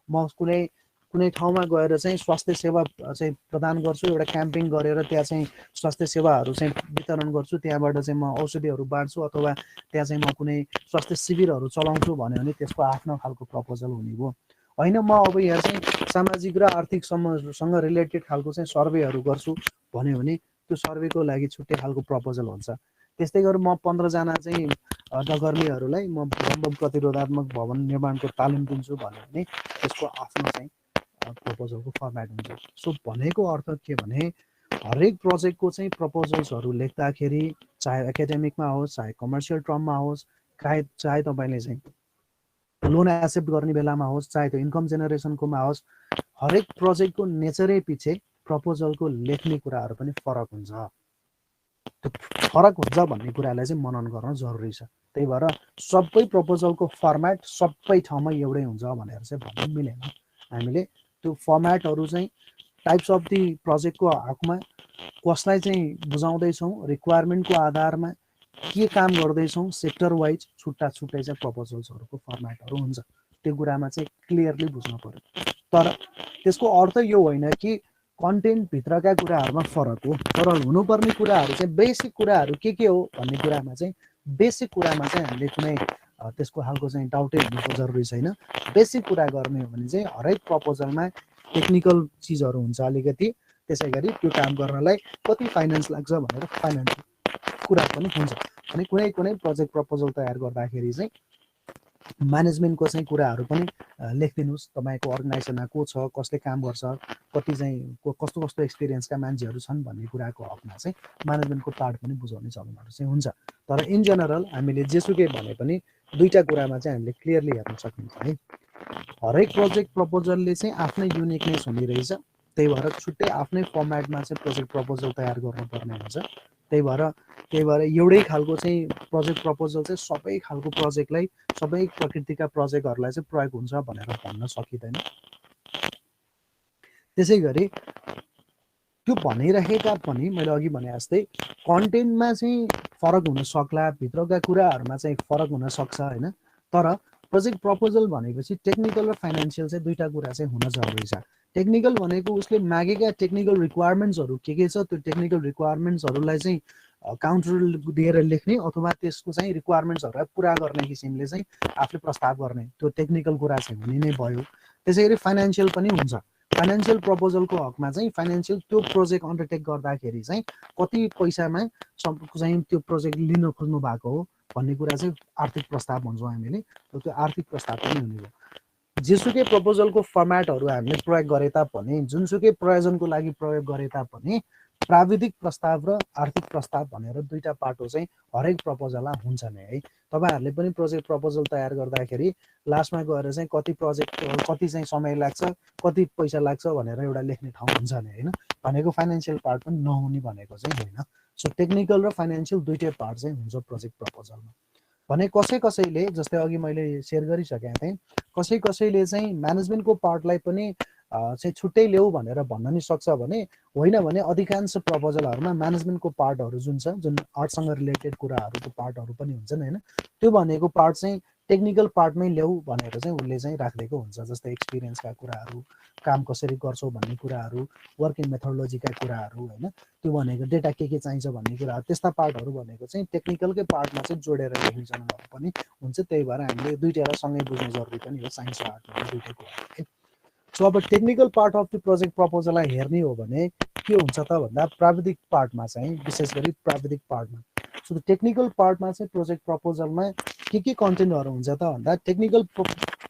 म कुनै ठाउँमा गएर चाहिँ स्वास्थ्य सेवा चाहिँ प्रदान गर्छु, एउटा क्याम्पिङ गरेर त्यहाँ चाहिँ स्वास्थ्य सेवाहरू चाहिँ वितरण गर्छु, त्यहाँबाट चाहिँ म औषधिहरू बाँड्छु अथवा त्यहाँ चाहिँ म कुनै स्वास्थ्य शिविरहरू चलाउँछु भन्यो भने त्यसको आफ्नो खालको प्रपोजल हुने भयो। होइन म अब यहाँ चाहिँ सामाजिक र आर्थिक सँग रिलेटेड खालको चाहिँ सर्वेहरू गर्छु भन्यो भने त्यो सर्वेको लागि छुट्टै खालको प्रपोजल हुन्छ। त्यस्तै गरेर म 15 जना चाहिँ सहकर्मीहरूलाई म भूकम्प प्रतिरोधात्मक भवन निर्माणको तालिम दिन्छु भन्यो भने त्यसको आफ्नो चाहिँ प्रपोजलको फर्मेट हुन्छ। सो भनेको अर्थ के भने हरेक प्रोजेक्टको चाहिँ प्रपोजल्सहरू लेख्दाखेरि चाहे एकाडेमिकमा होस्, चाहे कमर्सियल टर्ममा होस्, चाहे तपाईँले चाहिँ लोन एक्सेप्ट गर्ने बेलामा होस्, चाहे त्यो इन्कम जेनेरेसनकोमा होस्, हरेक प्रोजेक्टको नेचरै पछि प्रपोजलको लेख्ने कुराहरू पनि फरक हुन्छ। त्यो फरक हुन्छ भन्ने कुरालाई चाहिँ मनन गर्न जरुरी छ। त्यही भएर सबै प्रपोजलको फर्मेट सबै ठाउँमा एउटै हुन्छ भनेर चाहिँ भन्नु मिलेन। हामीले त्यो फर्मेटहरू चाहिँ टाइप्स अफ दि प्रोजेक्टको हकमा कसलाई चाहिँ बुझाउँदैछौँ, रिक्वायरमेन्टको आधारमा के काम गर्दैछौँ, सेक्टर वाइज छुट्टा छुट्टै चाहिँ प्रपोजल्सहरूको फर्मेटहरू हुन्छ। त्यो कुरामा चाहिँ क्लियरली बुझ्नु पर्यो। तर त्यसको अर्थ यो होइन कि कन्टेन्टभित्रका कुराहरूमा फरक हो, तर हुनुपर्ने कुराहरू चाहिँ बेसिक कुराहरू के हो भन्ने कुरामा चाहिँ बेसिक कुरामा चाहिँ हामीले कुनै त्यसको खालको चाहिँ डाउटै हुनुको जरुरी छैन। बेसिक कुरा गर्ने हो भने चाहिँ हरेक प्रपोजलमा टेक्निकल चिजहरू हुन्छ अलिकति, त्यसै गरी त्यो काम गर्नलाई कति फाइनेन्स लाग्छ भनेर फाइनेन्सियल कुरा पनि हुन्छ। अनि कुनै प्रोजेक्ट प्रपोजल तयार गर्दाखेरि चाहिँ म्यानेजमेन्टको चाहिँ कुराहरू पनि लेखिदिनुहोस्। तपाईँको अर्गनाइजेसनमा को छ, कसले काम गर्छ, कति चाहिँ कस्तो कस्तो एक्सपिरियन्सका मान्छेहरू छन् भन्ने कुराको हकमा चाहिँ म्यानेजमेन्टको पार्ट पनि बुझाउने चलनहरू चाहिँ हुन्छ। तर इन जेनरल हामीले जेसुकै भने पनि दुईवटा कुरामा चाहिँ हामीले क्लियरली हेर्न सकिन्छ है। हरेक प्रोजेक्ट प्रपोजलले चाहिँ आफ्नै युनिकनेस हुने रहेछ। त्यही भएर छुट्टै आफ्नै फर्मेटमा चाहिँ प्रोजेक्ट प्रपोजल तयार गर्नुपर्ने हुन्छ। त्यही भएर एउटै खालको चाहिँ प्रोजेक्ट प्रपोजल चाहिँ सबै खालको प्रोजेक्टलाई, सबै प्रकृतिका प्रोजेक्टहरूलाई चाहिँ प्रयोग हुन्छ भनेर भन्न सकिँदैन। त्यसै गरी त्यो भनिरहेका पनि मैले अघि भने जस्तै कन्टेन्टमा चाहिँ फरक हुन सक्ला, भित्रका कुराहरूमा चाहिँ फरक हुन सक्छ होइन। तर प्रोजेक्ट प्रपोजल भनेपछि टेक्निकल र फाइनेन्सियल चाहिँ दुईवटा कुरा चाहिँ हुन जरुरी छ। टेक्निकल भनेको उसले मागेका टेक्निकल रिक्वायरमेन्ट्सहरू के छ, त्यो टेक्निकल रिक्वायरमेन्ट्सहरूलाई चाहिँ काउन्टर दिएर लेख्ने अथवा त्यसको चाहिँ रिक्वायरमेन्ट्सहरूलाई पुरा गर्ने किसिमले चाहिँ आफूले प्रस्ताव गर्ने, त्यो टेक्निकल कुरा चाहिँ हुने नै भयो। त्यसै गरी फाइनेन्सियल पनि हुन्छ। फाइनेन्सियल प्रपोजलको हकमा चाहिँ फाइनेन्सियल त्यो प्रोजेक्ट अन्डरटेक गर्दाखेरि चाहिँ कति पैसामा चाहिँ त्यो प्रोजेक्ट लिन खोज्नु भएको हो भन्ने कुरा चाहिँ आर्थिक प्रस्ताव भन्छौँ हामीले। त्यो आर्थिक प्रस्ताव पनि हुने भयो। जेसुकै प्रपोजलको फर्मेटहरू हामीले प्रयोग गरे तापनि जुनसुकै प्रयोजनको लागि प्रयोग गरे तापनि प्राविधिक प्रस्ताव र आर्थिक प्रस्ताव भनेर दुईटा पाटो चाहिँ हरेक प्रपोजलमा हुन्छ नै है। तपाईँहरूले पनि प्रोजेक्ट प्रपोजल तयार गर्दाखेरि लास्टमा गएर चाहिँ कति प्रोजेक्ट कति चाहिँ समय लाग्छ कति पैसा लाग्छ भनेर एउटा लेख्ने ठाउँ हुन्छ नै होइन। भनेको फाइनेन्सियल पार्ट पनि नहुने भनेको चाहिँ होइन। सो टेक्निकल र फाइनेन्सियल दुईटै पार्ट चाहिँ हुन्छ प्रोजेक्ट प्रपोजलमा। भने कसैले जस्तै अघि मैले सेयर गरिसकेको थिएँ कसैले चाहिँ म्यानेजमेन्टको पार्टलाई पनि चाहिँ छुट्टै ल्याऊ भनेर भन्न नि सक्छ भने होइन भने अधिकांश प्रपोजलहरूमा म्यानेजमेन्टको पार्टहरू जुन छ जुन आर्टसँग रिलेटेड कुराहरूको पार्टहरू पनि हुन्छन् होइन। त्यो भनेको पार्ट चाहिँ टेक्निकल पार्टमै ल्याऊ भनेर चाहिँ उसले चाहिँ राखिदिएको हुन्छ। जस्तै एक्सपिरियन्सका कुराहरू काम कसरी गर्छौ भन्ने कुराहरू वर्किङ मेथोडोलोजीका कुराहरू होइन। त्यो भनेको डेटा के चाहिन्छ भन्ने कुराहरू त्यस्ता पार्टहरू भनेको चाहिँ टेक्निकलकै पार्टमा चाहिँ जोडेर लेखिन्छन् पनि हुन्छ। त्यही भएर हामीले दुईटालाई सँगै बुझ्नु जरुरी पनि हो साइन्स र आर्ट दुईटै कुरा। सो अब technical part of the project प्रपोजललाई हेर्ने हो भने के हुन्छ त भन्दा प्राविधिक पार्टमा चाहिँ विशेष गरी प्राविधिक पार्टमा सो टेक्निकल पार्टमा चाहिँ प्रोजेक्ट प्रपोजलमा के कन्टेन्टहरू हुन्छ त भन्दा टेक्निकल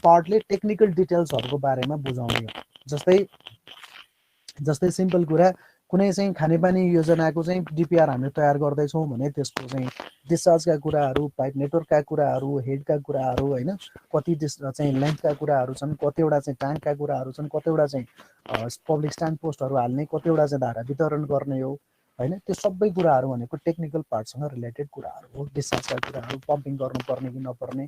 पार्टले टेक्निकल डिटेल्सहरूको बारेमा बुझाउने हो। जस्तै सिम्पल कुरा कुनै चाहिँ खानेपानी योजनाको चाहिँ डिपिआर हामीले तयार गर्दैछौँ भने त्यसको चाहिँ डिस्चार्जका कुराहरू पाइप नेटवर्कका कुराहरू हेडका कुराहरू होइन कति चाहिँ लेन्थका कुराहरू छन् कतिवटा चाहिँ ट्याङ्कका कुराहरू छन् कतिवटा चाहिँ पब्लिक स्ट्यान्ड पोस्टहरू हाल्ने कतिवटा चाहिँ धारा वितरण गर्ने हो होइन। त्यो सबै कुराहरू भनेको टेक्निकल पार्टसँग रिलेटेड कुराहरू हो। डिस्चार्जका कुराहरू पम्पिङ गर्नुपर्ने कि नपर्ने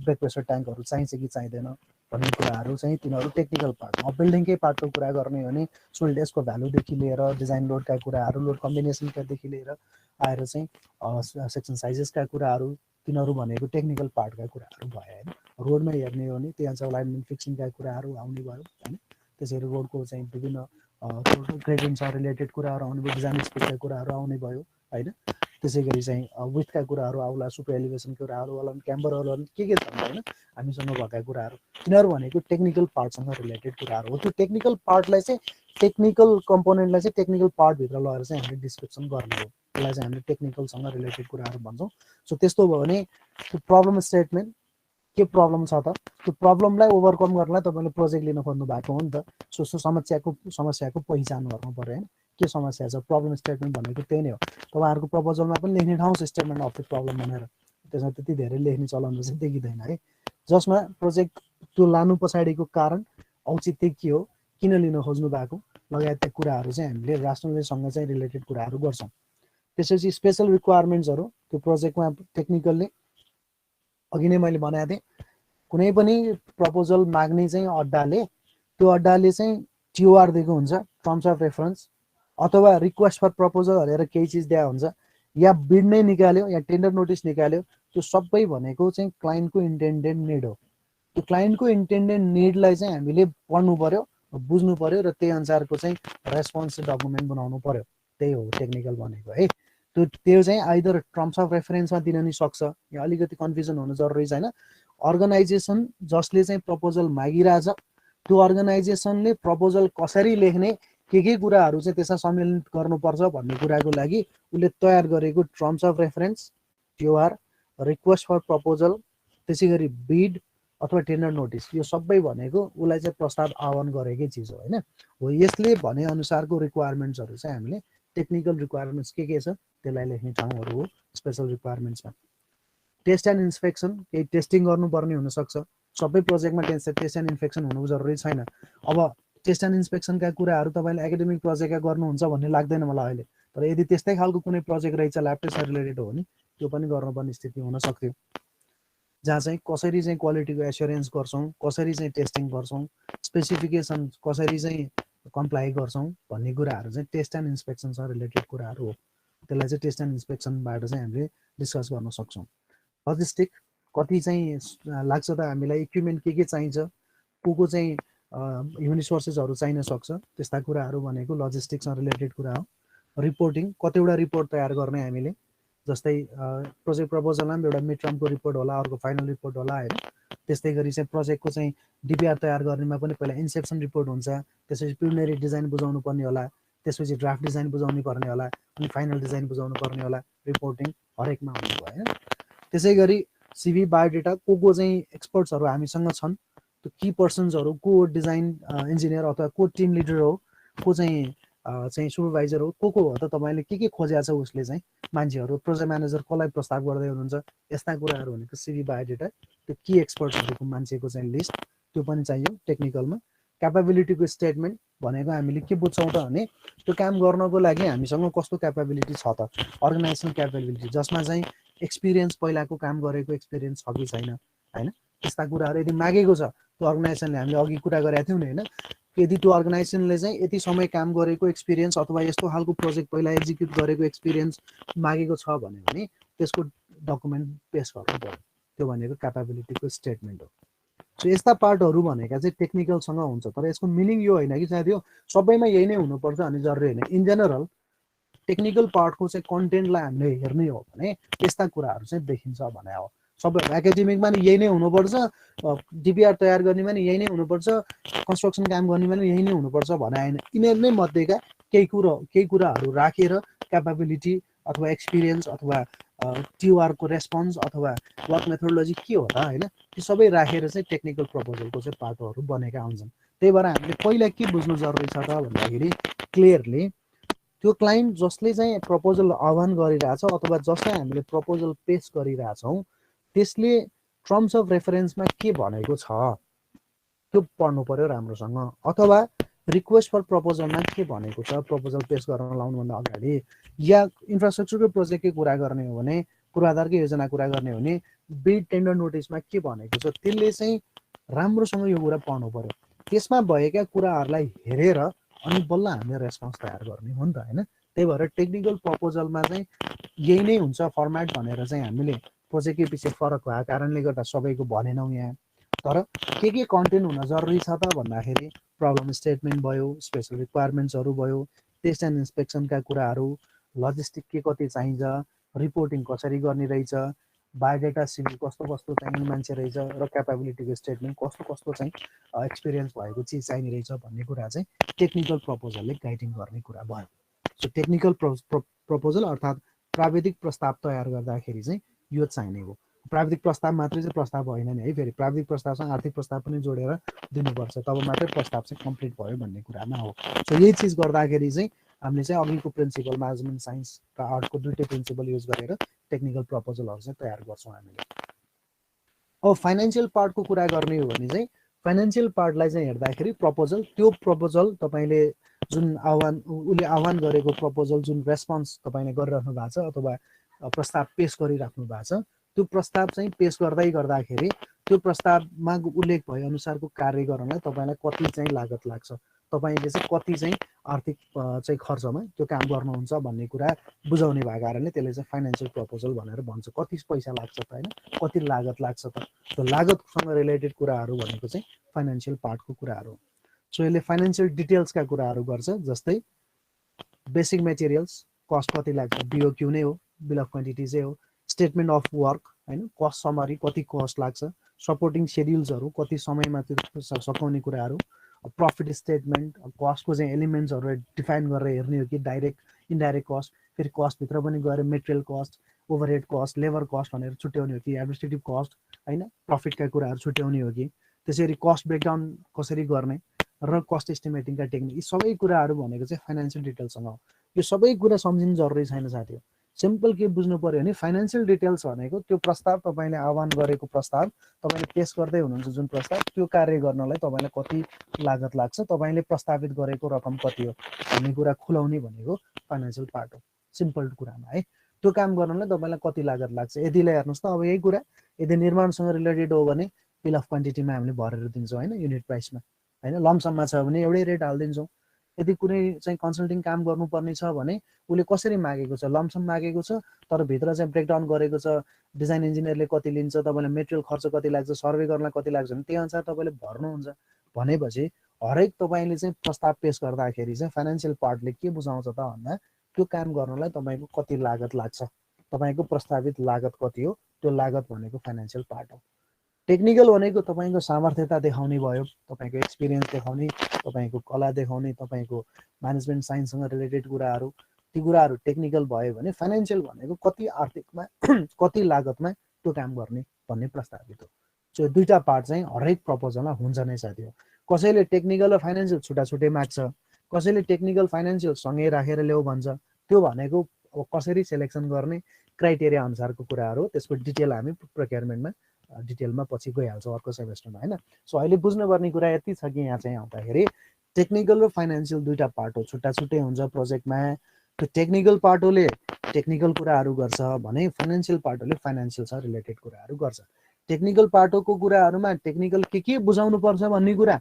ब्रेक प्रेसर ट्याङ्कहरू चाहिन्छ कि चाहिँदैन भन्ने कुराहरू चाहिँ तिनीहरू टेक्निकल पार्ट हो। बिल्डिङकै पार्टको कुरा गर्ने हो भने सोइल टेस्टको भ्यालुदेखि लिएर डिजाइन लोडका कुराहरू लोड कम्बिनेसनकादेखि लिएर आएर चाहिँ सेक्सन साइजेसका कुराहरू तिनीहरू भनेको टेक्निकल पार्टका कुराहरू भयो होइन। रोडमा हेर्ने हो भने त्यहाँ चाहिँ अलाइनमेन्ट फिक्सिङका कुराहरू आउने भयो होइन। त्यसरी रोडको चाहिँ विभिन्न ग्रेडिङसँग रिलेटेड कुराहरू आउने भयो डिजाइन स्पेसका कुराहरू आउने भयो होइन। त्यसै गरी चाहिँ विथका कुराहरू आउला सुपर एलिभेसन कुराहरू होला क्याम्बर होला के छन् होइन हामीसँग भएका कुराहरू तिनीहरू भनेको टेक्निकल पार्टसँग रिलेटेड कुराहरू हो। त्यो टेक्निकल पार्टलाई चाहिँ टेक्निकल कम्पोनेन्टलाई चाहिँ टेक्निकल पार्टभित्र लगेर चाहिँ हामीले डिस्क्रिप्सन गर्ने हो। त्यसलाई चाहिँ हामीले टेक्निकलसँग रिलेटेड कुराहरू भन्छौँ। सो त्यस्तो भयो भने त्यो प्रब्लम स्टेटमेन्ट के प्रब्लम छ त त्यो प्रब्लमलाई ओभरकम गर्नलाई तपाईँले प्रोजेक्ट लिन खोज्नु भएको हो नि त। सो समस्याको पहिचान गर्नु पर्यो होइन के समस्या छ। प्रब्लम स्टेटमेन्ट भनेको त्यही नै हो। तपाईँहरूको प्रपोजलमा पनि लेख्ने ठाउँ छ स्टेटमेन्ट अफ द प्रब्लम भनेर त्यसमा त्यति धेरै लेख्ने चलन चाहिँ देखिँदैन है। जसमा प्रोजेक्ट त्यो लानु पछाडिको कारण औचित्य के हो किन लिन खोज्नु भएको लगायतका कुराहरू चाहिँ हामीले रासनलसँग चाहिँ रिलेटेड कुराहरू गर्छौँ। त्यसपछि स्पेसल रिक्वायरमेन्ट्सहरू त्यो प्रोजेक्टमा टेक्निकल्ली अघि नै मैले भनेको थिएँ कुनै पनि प्रपोजल माग्ने चाहिँ अड्डाले चाहिँ टिओआर दिएको हुन्छ टर्म्स अफ रेफरेन्स अथवा रिक्वेस्ट फर प्रपोजल भनेर केही चिज दिएको हुन्छ या बिड नै निकाल्यो या टेन्डर नोटिस निकाल्यो त्यो सबै भनेको चाहिँ क्लाइन्टको इन्टेन्डेड निड हो। त्यो क्लाइन्टको इन्टेन्डेड निडलाई चाहिँ हामीले पढ्नु पर्यो बुझ्नु पर्यो र त्यही अनुसारको चाहिँ रेस्पोन्स डकुमेन्ट बनाउनु पर्यो। त्यही हो टेक्निकल भनेको है। त्यो चाहिँ आइदर टर्म्स अफ रेफरेन्समा दिन नि सक्छ या अलिकति कन्फ्युजन हुनु जरुरी छैन। अर्गनाइजेसन जसले चाहिँ प्रपोजल मागिरहेछ त्यो अर्गनाइजेसनले प्रपोजल कसरी लेख्ने के कुराहरू चाहिँ त्यसमा सम्मिलित गर्नुपर्छ भन्ने कुराको लागि उसले तयार गरेको terms of reference TOR request for proposal त्यसै गरी बिड अथवा टेन्डर नोटिस यो सबै भनेको उसलाई चाहिँ प्रस्ताव आह्वान गरेकै चिज हो होइन। हो यसले भने अनुसारको रिक्वायरमेन्ट्सहरू चाहिँ हामीले टेक्निकल रिक्वायरमेन्ट्स के छ त्यसलाई लेख्ने ठाउँहरू हो। स्पेसल रिक्वायरमेन्ट्समा टेस्ट एन्ड इन्स्पेक्सन केही टेस्टिङ गर्नुपर्ने हुनसक्छ। सबै प्रोजेक्टमा टेस्ट एन्ड इन्स्पेक्सन हुनु जरुरी छैन। अब टेस्ट एन्ड इन्स्पेक्सनका कुराहरू तपाईँले एकाडेमिक प्रोजेक्टका गर्नुहुन्छ भन्ने लाग्दैन मलाई अहिले। तर यदि त्यस्तै खालको कुनै प्रोजेक्ट रहेछ ल्याब टेस्टसँग रिलेटेड हो भने त्यो पनि गर्नुपर्ने स्थिति हुन सक्थ्यो जहाँ चाहिँ कसरी चाहिँ क्वालिटीको एस्योरेन्स गर्छौँ कसरी चाहिँ टेस्टिङ गर्छौँ स्पेसिफिकेसन कसरी चाहिँ कम्प्लाई गर्छौँ भन्ने कुराहरू चाहिँ टेस्ट एन्ड इन्स्पेक्सनसँग रिलेटेड कुराहरू हो। त्यसलाई चाहिँ टेस्ट एन्ड इन्स्पेक्सनबाट चाहिँ हामीले डिस्कस गर्न सक्छौँ। लजिस्टिक कति चाहिँ लाग्छ त हामीलाई इक्विपमेन्ट के चाहिन्छ को चाहिँ ह्युमन रिसोर्सेसहरू चाहिन सक्छ त्यस्ता कुराहरू भनेको लजिस्टिक्ससँग रिलेटेड कुरा हो। रिपोर्टिङ कतिवटा रिपोर्ट तयार गर्ने हामीले जस्तै प्रोजेक्ट प्रपोजलमा पनि एउटा मिड टर्मको रिपोर्ट होला अर्को फाइनल रिपोर्ट होला होइन। त्यस्तै गरी चाहिँ प्रोजेक्टको चाहिँ डिपिआर तयार गर्नेमा पनि पहिला इन्सेप्सन रिपोर्ट हुन्छ त्यसपछि प्रिलिमिनरी डिजाइन बुझाउनु पर्ने होला त्यसपछि ड्राफ्ट डिजाइन बुझाउनु पर्ने होला अनि फाइनल डिजाइन बुझाउनु पर्ने होला रिपोर्टिङ हरेकमा हुने भयो होइन। त्यसै गरी सिभी बायोडेटा को चाहिँ एक्सपर्ट्सहरू हामीसँग छन् त्यो की पर्सन्सहरू को डिजाइन इन्जिनियर अथवा को टिम लिडर हो, को चाहिँ सुपरभाइजर हो, को हो त तपाईँले के खोजेको छ उसले चाहिँ मान्छेहरू, प्रोजेक्ट म्यानेजर कसलाई प्रस्ताव गर्दै हुनुहुन्छ, यस्ता कुराहरू भनेको सिभी बायोडेटा, त्यो की एक्सपर्ट्सहरूको मान्छेको चाहिँ लिस्ट त्यो पनि चाहियो टेक्निकलमा। क्यापेबिलिटीको स्टेटमेन्ट भनेको हामीले के बुझ्छौँ त भने त्यो काम गर्नको लागि हामीसँग कस्तो क्यापेबिलिटी छ त, अर्गनाइजेसनल क्यापेबिलिटी, जसमा चाहिँ एक्सपिरियन्स, पहिलाको काम गरेको एक्सपिरियन्स छ कि छैन होइन, त्यस्ता कुराहरू यदि मागेको छ त्यो अर्गनाइजेसनले, हामीले अघि कुरा गरेका थियौँ नि होइन, यदि त्यो अर्गनाइजेसनले चाहिँ यति समय काम गरेको एक्सपिरियन्स अथवा यस्तो खालको प्रोजेक्ट पहिला एक्जिक्युट गरेको एक्सपिरियन्स मागेको छ भने त्यसको डकुमेन्ट पेस गर्नु पर्यो। त्यो भनेको क्यापेबिलिटीको स्टेटमेन्ट हो। सो यस्ता पार्टहरू भनेका चाहिँ टेक्निकलसँग हुन्छ, तर यसको मिनिङ यो होइन कि साथी हो सबैमा यही नै हुनुपर्छ भन्ने जरुरी होइन। इन जेनरल टेक्निकल पार्टको चाहिँ कन्टेन्टलाई हामीले हेर्ने हो भने त्यस्ता कुराहरू चाहिँ देखिन्छ भने हो। सबै एकाडेमिकमा नि यही नै हुनुपर्छ, डिपिआर तयार गर्नेमा नि यही नै हुनुपर्छ, कन्स्ट्रक्सन काम गर्नेमा नि यही नै हुनुपर्छ भने होइन। यिनीहरू नै मध्येका केही कुराहरू राखेर क्यापेबिलिटी अथवा एक्सपिरियन्स अथवा टिओआरको रेस्पोन्स अथवा वर्क मेथोडोलोजी के हो त होइन, त्यो सबै राखेर चाहिँ टेक्निकल प्रपोजलको चाहिँ पाटोहरू बनेका हुन्छन्। त्यही भएर हामीले पहिला के बुझ्नु जरुरी छ त भन्दाखेरि क्लियरली त्यो क्लाइन्ट जसले चाहिँ प्रपोजल आह्वान गरिरहेछ अथवा जसलाई हामीले प्रपोजल पेश गरिरहेछौँ त्यसले टर्म्स अफ रेफरेन्समा के भनेको छ त्यो पढ्नु पर्यो राम्रोसँग, अथवा रिक्वेस्ट फर प्रपोजलमा के भनेको छ प्रपोजल पेश गर्न लाउनुभन्दा अगाडि, या इन्फ्रास्ट्रक्चरको प्रोजेक्टकै कुरा गर्ने हो भने, पूर्वाधारकै योजना कुरा गर्ने हो भने बिड टेन्डर नोटिसमा के भनेको छ त्यसले चाहिँ राम्रोसँग यो कुरा पढ्नु पर्यो। त्यसमा भएका कुराहरूलाई हेरेर अनि बल्ल हामीले रेस्पोन्स तयार गर्ने हो नि त होइन। त्यही भएर टेक्निकल प्रपोजलमा चाहिँ यही नै हुन्छ फर्मेट भनेर चाहिँ हामीले प्रोजेक्टकै पछि फरक भएको कारणले गर्दा सबैको भनेनौँ यहाँ। तर के कन्टेन्ट हुन जरुरी छ त भन्दाखेरि प्रब्लम स्टेटमेन्ट भयो, स्पेसल रिक्वायरमेन्ट्सहरू भयो, टेस्ट एन्ड इन्सपेक्सनका कुराहरू, लजिस्टिक के कति चाहिन्छ, रिपोर्टिङ कसरी गर्ने रहेछ, बायोडेटा सिभी कस्तो कस्तो चाहिने मान्छे रहेछ र क्यापेबिलिटीको स्टेटमेन्ट कस्तो कस्तो चाहिँ एक्सपिरियन्स भएको चिज चाहिने रहेछ भन्ने कुरा चाहिँ टेक्निकल प्रपोजलले गाइडिङ गर्ने कुरा भयो। सो टेक्निकल प्रपोजल अर्थात् प्राविधिक प्रस्ताव तयार गर्दाखेरि चाहिँ यो चाहिने हो। प्राविधिक प्रस्ताव मात्रै चाहिँ प्रस्ताव होइन नि है, फेरि प्राविधिक प्रस्तावसँग आर्थिक प्रस्ताव पनि जोडेर दिनुपर्छ, तब मात्रै प्रस्ताव चाहिँ कम्प्लिट भयो भन्ने कुरामा हो। सो यही चिज गर्दाखेरि चाहिँ हामीले चाहिँ अघिको प्रिन्सिपल म्यानेजमेन्ट साइन्स र आर्टको दुईटै प्रिन्सिपल युज गरेर टेक्निकल प्रपोजलहरू चाहिँ तयार गर्छौँ हामीले। अब फाइनेन्सियल पार्टको कुरा गर्ने हो भने चाहिँ फाइनेन्सियल पार्टलाई चाहिँ हेर्दाखेरि प्रपोजल, त्यो प्रपोजल तपाईँले जुन उसले आह्वान गरेको प्रपोजल जुन रेस्पोन्स तपाईँले गरिराख्नु भएको छ अथवा प्रस्ताव पेश गरिराख्नु भएको छ, त्यो प्रस्ताव चाहिँ पेश गर्दाखेरि त्यो प्रस्तावमा उल्लेख भए अनुसारको कार्य गर्नलाई तपाईँलाई कति चाहिँ लागत लाग्छ, तपाईँले चाहिँ कति चाहिँ आर्थिक चाहिँ खर्चमा त्यो काम गर्नुहुन्छ भन्ने कुरा बुझाउने भएको कारणले त्यसले चाहिँ फाइनेन्सियल प्रपोजल भनेर भन्छ। कति पैसा लाग्छ त होइन, कति लागत लाग्छ त, त्यो लागतसँग रिलेटेड कुराहरू भनेको चाहिँ फाइनेन्सियल पार्टको कुराहरू। सो यसले फाइनेन्सियल डिटेल्सका कुराहरू गर्छ, जस्तै बेसिक मेटेरियल्स कस्ट कति लाग्छ, बिओक्यू नै हो, बिल अफ क्वान्टिटिजै हो, स्टेटमेन्ट अफ वर्क होइन, कस्ट समरी कति कस्ट लाग्छ, सपोर्टिङ सेड्युल्सहरू कति समयमा त्यो सकाउने कुराहरू, प्रफिट स्टेटमेन्ट कस्टको चाहिँ एलिमेन्ट्सहरू डिफाइन गरेर हेर्ने हो कि डाइरेक्ट इन्डाइरेक्ट कस्ट, फेरि कस्टभित्र पनि गएर material cost, overhead cost, labour cost भनेर छुट्याउने हो कि एडमिनिस्ट्रेटिभ कस्ट होइन, प्रफिटका कुराहरू छुट्याउने हो कि, त्यसरी कस्ट ब्रेकडाउन कसरी गर्ने र कस्ट एस्टिमेटिङका टेक्निक, यी सबै कुराहरू भनेको चाहिँ फाइनेन्सियल डिटेल्ससँग हो। यो सबै कुरा सम्झिनु जरुरी छैन साथी हो। सिम्पल के बुझ्नु पर्यो भने फाइनेन्सियल डिटेल्स भनेको त्यो प्रस्ताव तपाईँले आह्वान गरेको प्रस्ताव, तपाईँले पेश गर्दै हुनुहुन्छ जुन प्रस्ताव, त्यो कार्य गर्नलाई तपाईँलाई कति लागत लाग्छ, तपाईँले प्रस्तावित गरेको रकम कति हो भन्ने कुरा खुलाउने भनेको फाइनेन्सियल पार्ट हो सिम्पल कुरामा है। त्यो काम गर्नलाई तपाईँलाई कति लागत लाग्छ, यतिलाई हेर्नुहोस् त। अब यही कुरा यदि निर्माणसँग रिलेटेड हो भने बिल अफ क्वान्टिटीमा हामीले भरेर दिन्छौँ होइन, युनिट प्राइसमा होइन, लमसममा छ भने एउटै रेट हालिदिन्छौँ। यदि कुनै चाहिँ कन्सल्टिङ काम गर्नुपर्ने छ भने उसले कसरी मागेको छ, लमसम मागेको छ तर भित्र चाहिँ ब्रेकडाउन गरेको छ, डिजाइन इन्जिनियरले कति लिन्छ, तपाईँलाई मेटेरियल खर्च कति लाग्छ, सर्वे गर्नलाई कति लाग्छ भने त्यही अनुसार तपाईँले भर्नुहुन्छ भनेपछि हरेक तपाईँले चाहिँ प्रस्ताव पेश गर्दाखेरि चाहिँ फाइनेन्सियल पार्टले के बुझाउँछ त भन्दा त्यो काम गर्नलाई तपाईँको कति लागत लाग्छ, तपाईँको प्रस्तावित लागत कति हो, त्यो लागत भनेको फाइनेन्सियल पार्ट हो। टेक्निकल भनेको तपाईँको सामर्थ्यता देखाउने भयो, तपाईँको एक्सपिरियन्स देखाउने, तपाईँको कला देखाउने, तपाईँको म्यानेजमेन्ट साइन्ससँग रिलेटेड कुराहरू, ती कुराहरू टेक्निकल भयो भने फाइनेन्सियल भनेको कति आर्थिकमा कति लागतमा त्यो काम गर्ने भन्ने प्रस्तावित हो। दुईटा पार्ट चाहिँ हरेक प्रपोजलमा हुन्छ नै साथी हो। कसैले टेक्निकल र फाइनेन्सियल छुट्टा छुट्टै माग्छ, कसैले टेक्निकल फाइनेन्सियल सँगै राखेर ल्याऊ भन्छ। त्यो भनेको अब कसरी सेलेक्सन गर्ने क्राइटेरिया अनुसारको कुराहरू, त्यसको डिटेल हामी प्रोक्योरमेन्टमा डिटेलमा पछि गइहाल्छौँ अर्को सेमेस्टरमा होइन। सो अहिले बुझ्नुपर्ने कुरा यति छ कि यहाँ चाहिँ आउँदाखेरि टेक्निकल र फाइनेन्सियल दुईटा पार्ट हो, छुट्टा छुट्टै हुन्छ प्रोजेक्टमा। त्यो टेक्निकल पार्टोले टेक्निकल कुराहरू गर्छ भने फाइनेन्सियल पार्टोले फाइनेन्सियलसँग रिलेटेड कुराहरू गर्छ। टेक्निकल पार्टोको कुराहरूमा टेक्निकल के बुझाउनु पर्छ भन्ने कुरा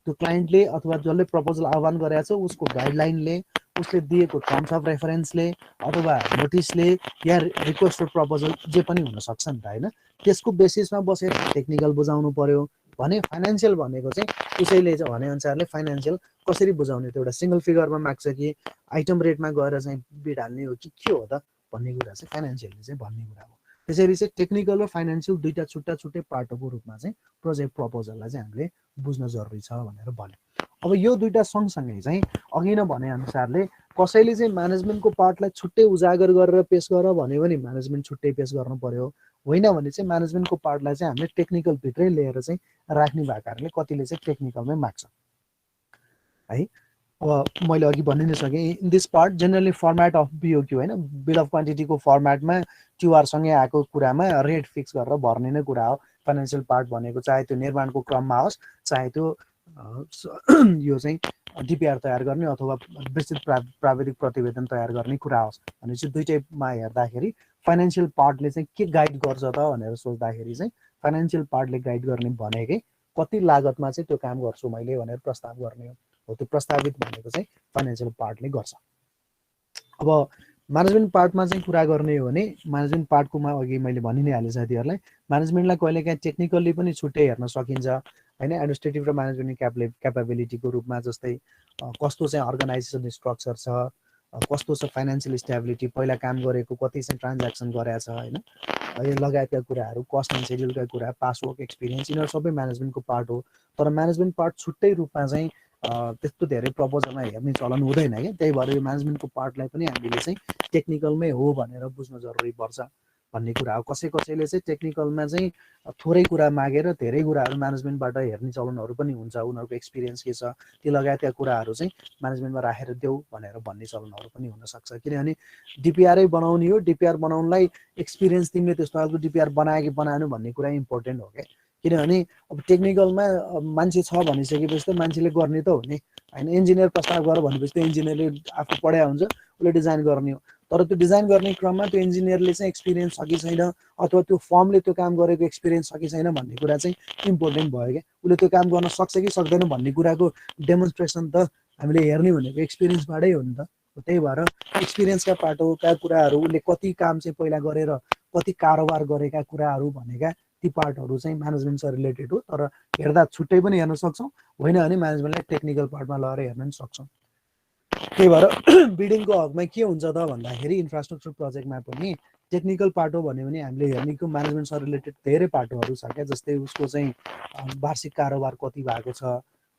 त्यो क्लाइन्टले अथवा जसले प्रपोजल आह्वान गरेको छ उसको गाइडलाइनले, उसले दिएको टर्म्स अफ रेफरेन्सले अथवा नोटिसले या रिक्वेस्टेड प्रपोजल जे पनि हुनसक्छ नि त होइन। त्यसको बेसिसमा बसेर टेक्निकल बुझाउनु पर्यो भने फाइनेन्सियल भनेको चाहिँ उसैले चाहिँ भनेअनुसारले फाइनेन्सियल कसरी बुझाउने, त्यो एउटा सिङ्गल फिगरमा माग्छ कि आइटम रेटमा गएर चाहिँ बिड हाल्ने हो कि के हो त भन्ने कुरा चाहिँ फाइनेन्सियलले चाहिँ भन्ने कुरा हो। त्यसरी चाहिँ टेक्निकल र फाइनेन्सियल दुईटा छुट्टा छुट्टै पार्टको रूपमा चाहिँ प्रोजेक्ट प्रपोजललाई चाहिँ हामीले बुझ्न जरुरी छ भनेर भन्यो। अब यो दुईटा सँगसँगै चाहिँ अघि नै भने अनुसारले कसैले चाहिँ म्यानेजमेन्टको पार्टलाई छुट्टै उजागर गरेर पेस गर भन्यो भने म्यानेजमेन्ट छुट्टै पेस गर्नु पर्यो, होइन भने चाहिँ म्यानेजमेन्टको पार्टलाई चाहिँ हामीले टेक्निकल भित्रै लिएर चाहिँ राख्ने भएको कारणले कतिले चाहिँ टेक्निकलमै माग्छ है। अब मैले अघि भनि नै सकेँ, in this part generally format of BOQ होइन, बिल अफ क्वान्टिटीको फर्मेटमा ट्युआरसँगै आएको कुरामा रेट फिक्स गरेर भर्ने नै कुरा हो फाइनेन्सियल पार्ट भनेको। चाहे त्यो निर्माणको क्रममा होस्, चाहे त्यो यो चाहिँ डिपिआर तयार गर्ने अथवा विस्तृत प्राविधिक प्रतिवेदन तयार गर्ने कुरा होस् भनेपछि दुईटैमा हेर्दाखेरि फाइनेन्सियल पार्टले चाहिँ के गाइड गर्छ त भनेर सोच्दाखेरि चाहिँ फाइनेन्सियल पार्टले गाइड गर्ने भनेकै कति लागतमा चाहिँ त्यो काम गर्छु मैले भनेर प्रस्ताव गर्ने हो। त्यो प्रस्तावित भनेको चाहिँ फाइनेन्सियल पार्टले गर्छ। अब म्यानेजमेन्ट पार्टमा चाहिँ कुरा गर्ने हो भने म्यानेजमेन्ट पार्टकोमा अघि मैले भनि नै हालेँ साथीहरूलाई, म्यानेजमेन्टलाई कहिलेकाहीँ टेक्निकल्ली पनि छुट्टै हेर्न सकिन्छ होइन। एडमिनिस्ट्रेटिभ र म्यानेजमेन्ट क्यापेबिलिटीको रूपमा जस्तै कस्तो चाहिँ अर्गनाइजेसन स्ट्रक्चर छ, कस्तो छ फाइनेन्सियल स्टेबिलिटी, पहिला काम गरेको कति चाहिँ ट्रान्ज्याक्सन गरेको छ होइन, यो लगायतका कुराहरू, कस्ट एन्ड सेड्युलका कुरा, पास वर्क एक्सपिरियन्स, यिनीहरू सबै म्यानेजमेन्टको पार्ट हो। तर म्यानेजमेन्ट पार्ट छुट्टै रूपमा चाहिँ त्यस्तो धेरै प्रपोजलमा हेर्ने चलन हुँदैन क्या। त्यही भएर यो म्यानेजमेन्टको पार्टलाई पनि हामीले चाहिँ टेक्निकलमै हो भनेर बुझ्न जरुरी पर्छ भन्ने कुरा हो। कसैले चाहिँ टेक्निकलमा चाहिँ थोरै कुरा मागेर धेरै कुराहरू म्यानेजमेन्टबाट हेर्ने चलनहरू पनि हुन्छ, उनीहरूको एक्सपिरियन्स के छ त्यो लगायतका कुराहरू चाहिँ म्यानेजमेन्टमा राखेर देऊ भनेर भन्ने चलनहरू पनि हुनसक्छ। किनभने डिपिआरै बनाउने हो, डिपिआर बनाउनलाई एक्सपिरियन्स तिमीले त्यस्तो खालको डिपिआर बनायो कि बनाएन भन्ने कुरा इम्पोर्टेन्ट हो क्या। किनभने अब टेक्निकलमा मान्छे छ भनिसकेपछि त मान्छेले गर्ने त हो नि होइन। इन्जिनियर प्रस्ताव गर भनेपछि त इन्जिनियरले आफू पढाएको हुन्छ, उसले डिजाइन गर्ने हो। तर त्यो डिजाइन गर्ने क्रममा त्यो इन्जिनियरले चाहिँ एक्सपिरियन्स छ कि छैन अथवा त्यो फर्मले त्यो काम गरेको एक्सपिरियन्स छ कि छैन भन्ने कुरा चाहिँ इम्पोर्टेन्ट भयो क्या। उसले त्यो काम गर्न सक्छ कि सक्दैन भन्ने कुराको डेमोन्स्ट्रेसन त हामीले हेर्ने भनेको एक्सपिरियन्सबाटै हो नि त। त्यही भएर एक्सपिरियन्सका पाटोका कुराहरू, उसले कति काम चाहिँ पहिला गरेर कति कारोबार गरेका कुराहरू भनेका ती पार्टहरू चाहिँ म्यानेजमेन्टसँग रिलेटेड हो। तर हेर्दा छुट्टै पनि हेर्न सक्छौँ, होइन भने म्यानेजमेन्टलाई टेक्निकल पार्टमा लगेर हेर्न पनि सक्छौँ। त्यही भएर बिडिङको हकमा के हुन्छ त भन्दाखेरि इन्फ्रास्ट्रक्चर प्रोजेक्टमा पनि टेक्निकल पार्ट हो भन्यो भने हामीले हेर्नेको म्यानेजमेन्टसँग रिलेटेड धेरै पार्टहरू छ क्या। जस्तै उसको चाहिँ वार्षिक कारोबार कति भएको छ,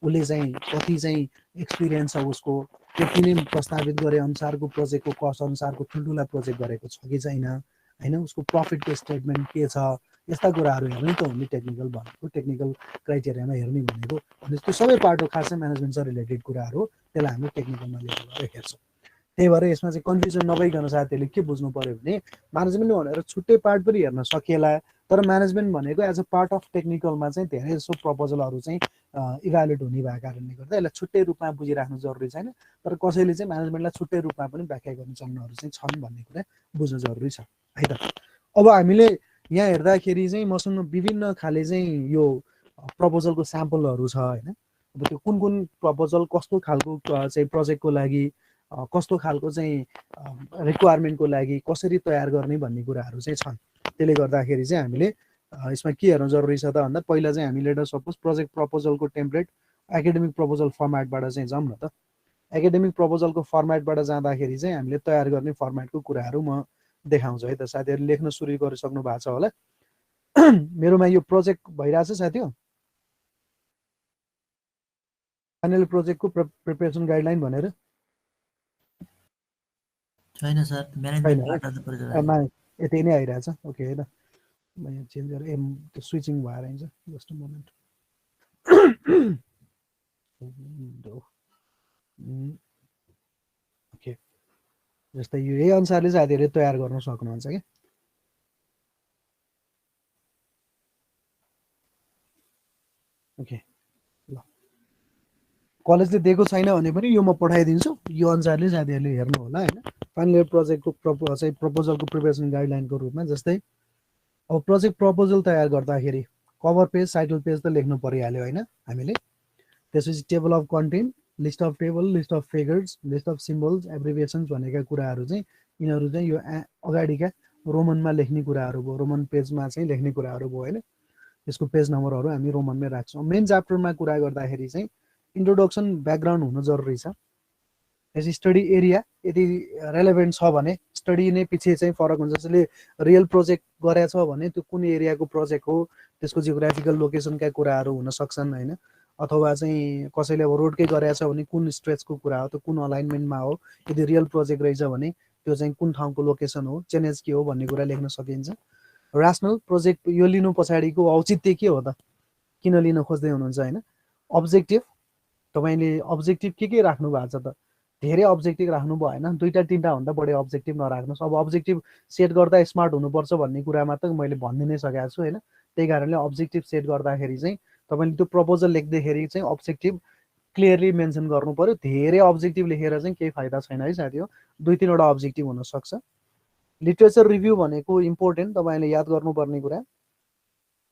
उसले चाहिँ कति चाहिँ एक्सपिरियन्स छ उसको, त्यति नै प्रस्तावित गरे अनुसारको प्रोजेक्टको कस्ट अनुसारको ठुल्ठुला प्रोजेक्ट गरेको छ कि छैन होइन, उसको प्रफिटको स्टेटमेन्ट के छ, यस्ता कुराहरू हेर्ने त हो नि टेक्निकल भनेको। टेक्निकल क्राइटेरियामा हेर्ने भनेको त्यो सबै पार्ट हो, खासै म्यानेजमेन्टसँग रिलेटेड कुराहरू हो, त्यसलाई हामीले टेक्निकलमा लिएर गएर हेर्छौँ। त्यही भएर यसमा चाहिँ कन्फ्युजन नभइकन साथीहरूले के बुझ्नु पर्यो भने म्यानेजमेन्ट भनेर छुट्टै पार्ट पनि हेर्न सकिएला, तर म्यानेजमेन्ट भनेको एज अ पार्ट अफ टेक्निकलमा चाहिँ धेरै जसो प्रपोजलहरू चाहिँ इभ्यालुएट हुने भएको कारणले गर्दा यसलाई छुट्टै रूपमा बुझिराख्नु जरुरी छैन। तर कसैले चाहिँ म्यानेजमेन्टलाई छुट्टै रूपमा पनि व्याख्या गर्ने चलनहरू चाहिँ छन् भन्ने कुरा बुझ्नु जरुरी छ है त। अब हामीले यहाँ हेर्दाखेरि चाहिँ मसँग विभिन्न खाले चाहिँ यो प्रपोजलको स्याम्पलहरू छ होइन। अब त्यो कुन कुन प्रपोजल कस्तो खालको चाहिँ प्रोजेक्टको लागि कस्तो खालको चाहिँ रिक्वायरमेन्टको लागि कसरी तयार गर्ने भन्ने कुराहरू चाहिँ छन्। त्यसले गर्दाखेरि चाहिँ हामीले यसमा के हेर्नु जरुरी छ त भन्दा पहिला चाहिँ हामीले सपोज प्रोजेक्ट प्रपोजलको टेम्प्लेट एकाडेमिक प्रपोजल फर्मेटबाट चाहिँ जाउँ न त। एकाडेमिक प्रपोजलको फर्मेटबाट जाँदाखेरि चाहिँ हामीले तयार गर्ने फर्मेटको कुराहरू म देखाउँछु है त। साथीहरूले लेख्न सुरु गरिसक्नु भएको छ होला। मेरोमा यो प्रोजेक्ट भइरहेछ साथी हो, फाइनल प्रोजेक्टको प्रिपरेसन गाइडलाइन भनेर छैन sir, management part of the project यति नै आइरहेछ। ओके है त। म यहाँ चेन्ज गरेर त्यो स्विचिङ भएर आइन्छ जस्ट अ मोमेन्ट ओके जस्तै यो यही अनुसारले साथीहरूले तयार गर्न सक्नुहुन्छ क्या ओके ल कलेजले दिएको छैन भने पनि यो म पठाइदिन्छु यो अनुसारले साथीहरूले हेर्नु होला होइन फाइनल प्रोजेक्टको प्रपोजलको प्रिपरेसन गाइडलाइनको रूपमा जस्तै अब प्रोजेक्ट प्रपोजल तयार गर्दाखेरि कभर पेज टाइटल पेज त लेख्नु परिहाल्यो होइन हामीले त्यसपछि table of content list of table list of figures list of symbols abbreviations भनेका कुराहरू चाहिँ यिनीहरू चाहिँ यो अगाडिका रोमनमा लेख्ने कुराहरू भयो रोमन पेजमा चाहिँ लेख्ने कुराहरू भयो होइन यसको पेज नम्बरहरू हामी रोमनमै राख्छौँ मेन च्याप्टरमा कुरा गर्दाखेरि चाहिँ इन्ट्रोडक्सन ब्याकग्राउन्ड हुनु जरुरी छ यसरी स्टडी एरिया यदि रेलेभेन्ट छ भने स्टडी नै पछि चाहिँ फरक हुन्छ जसले रियल प्रोजेक्ट गरेछ भने त्यो कुन एरियाको प्रोजेक्ट हो त्यसको जियोग्राफिकल लोकेसनका कुराहरू हुन सक्छन् होइन अथवा चाहिँ कसैले अब रोडकै गरेछ भने कुन स्ट्रेचको कुरा हो त्यो कुन अलाइनमेन्टमा हो यदि रियल प्रोजेक्ट रहेछ भने त्यो चाहिँ कुन ठाउँको लोकेसन हो चेलेन्ज के हो भन्ने कुरा लेख्न सकिन्छ रासनल प्रोजेक्ट यो लिनु पछाडिको औचित्य के हो त किन लिन खोज्दै हुनुहुन्छ होइन अब्जेक्टिभ तपाईँले अब्जेक्टिभ के राख्नु भएको छ त धेरै अब्जेक्टिभ राख्नु भएन दुईटा तिनवटा भन्दा बढी अब्जेक्टिभ नराख्नुहोस् अब अब्जेक्टिभ सेट गर्दा स्मार्ट हुनुपर्छ भन्ने कुरामा त मैले भनि नै सकेको छु होइन त्यही कारणले अब्जेक्टिभ सेट गर्दाखेरि चाहिँ तपाईँले त्यो प्रपोजल लेख्दाखेरि चाहिँ अब्जेक्टिभ क्लियरली मेन्सन गर्नु पर्यो धेरै अब्जेक्टिभ लेखेर चाहिँ केही फाइदा छैन है साथी हो दुई तिनवटा अब्जेक्टिभ हुनसक्छ लिटरेचर रिभ्यू भनेको इम्पोर्टेन्ट तपाईँले याद गर्नुपर्ने कुरा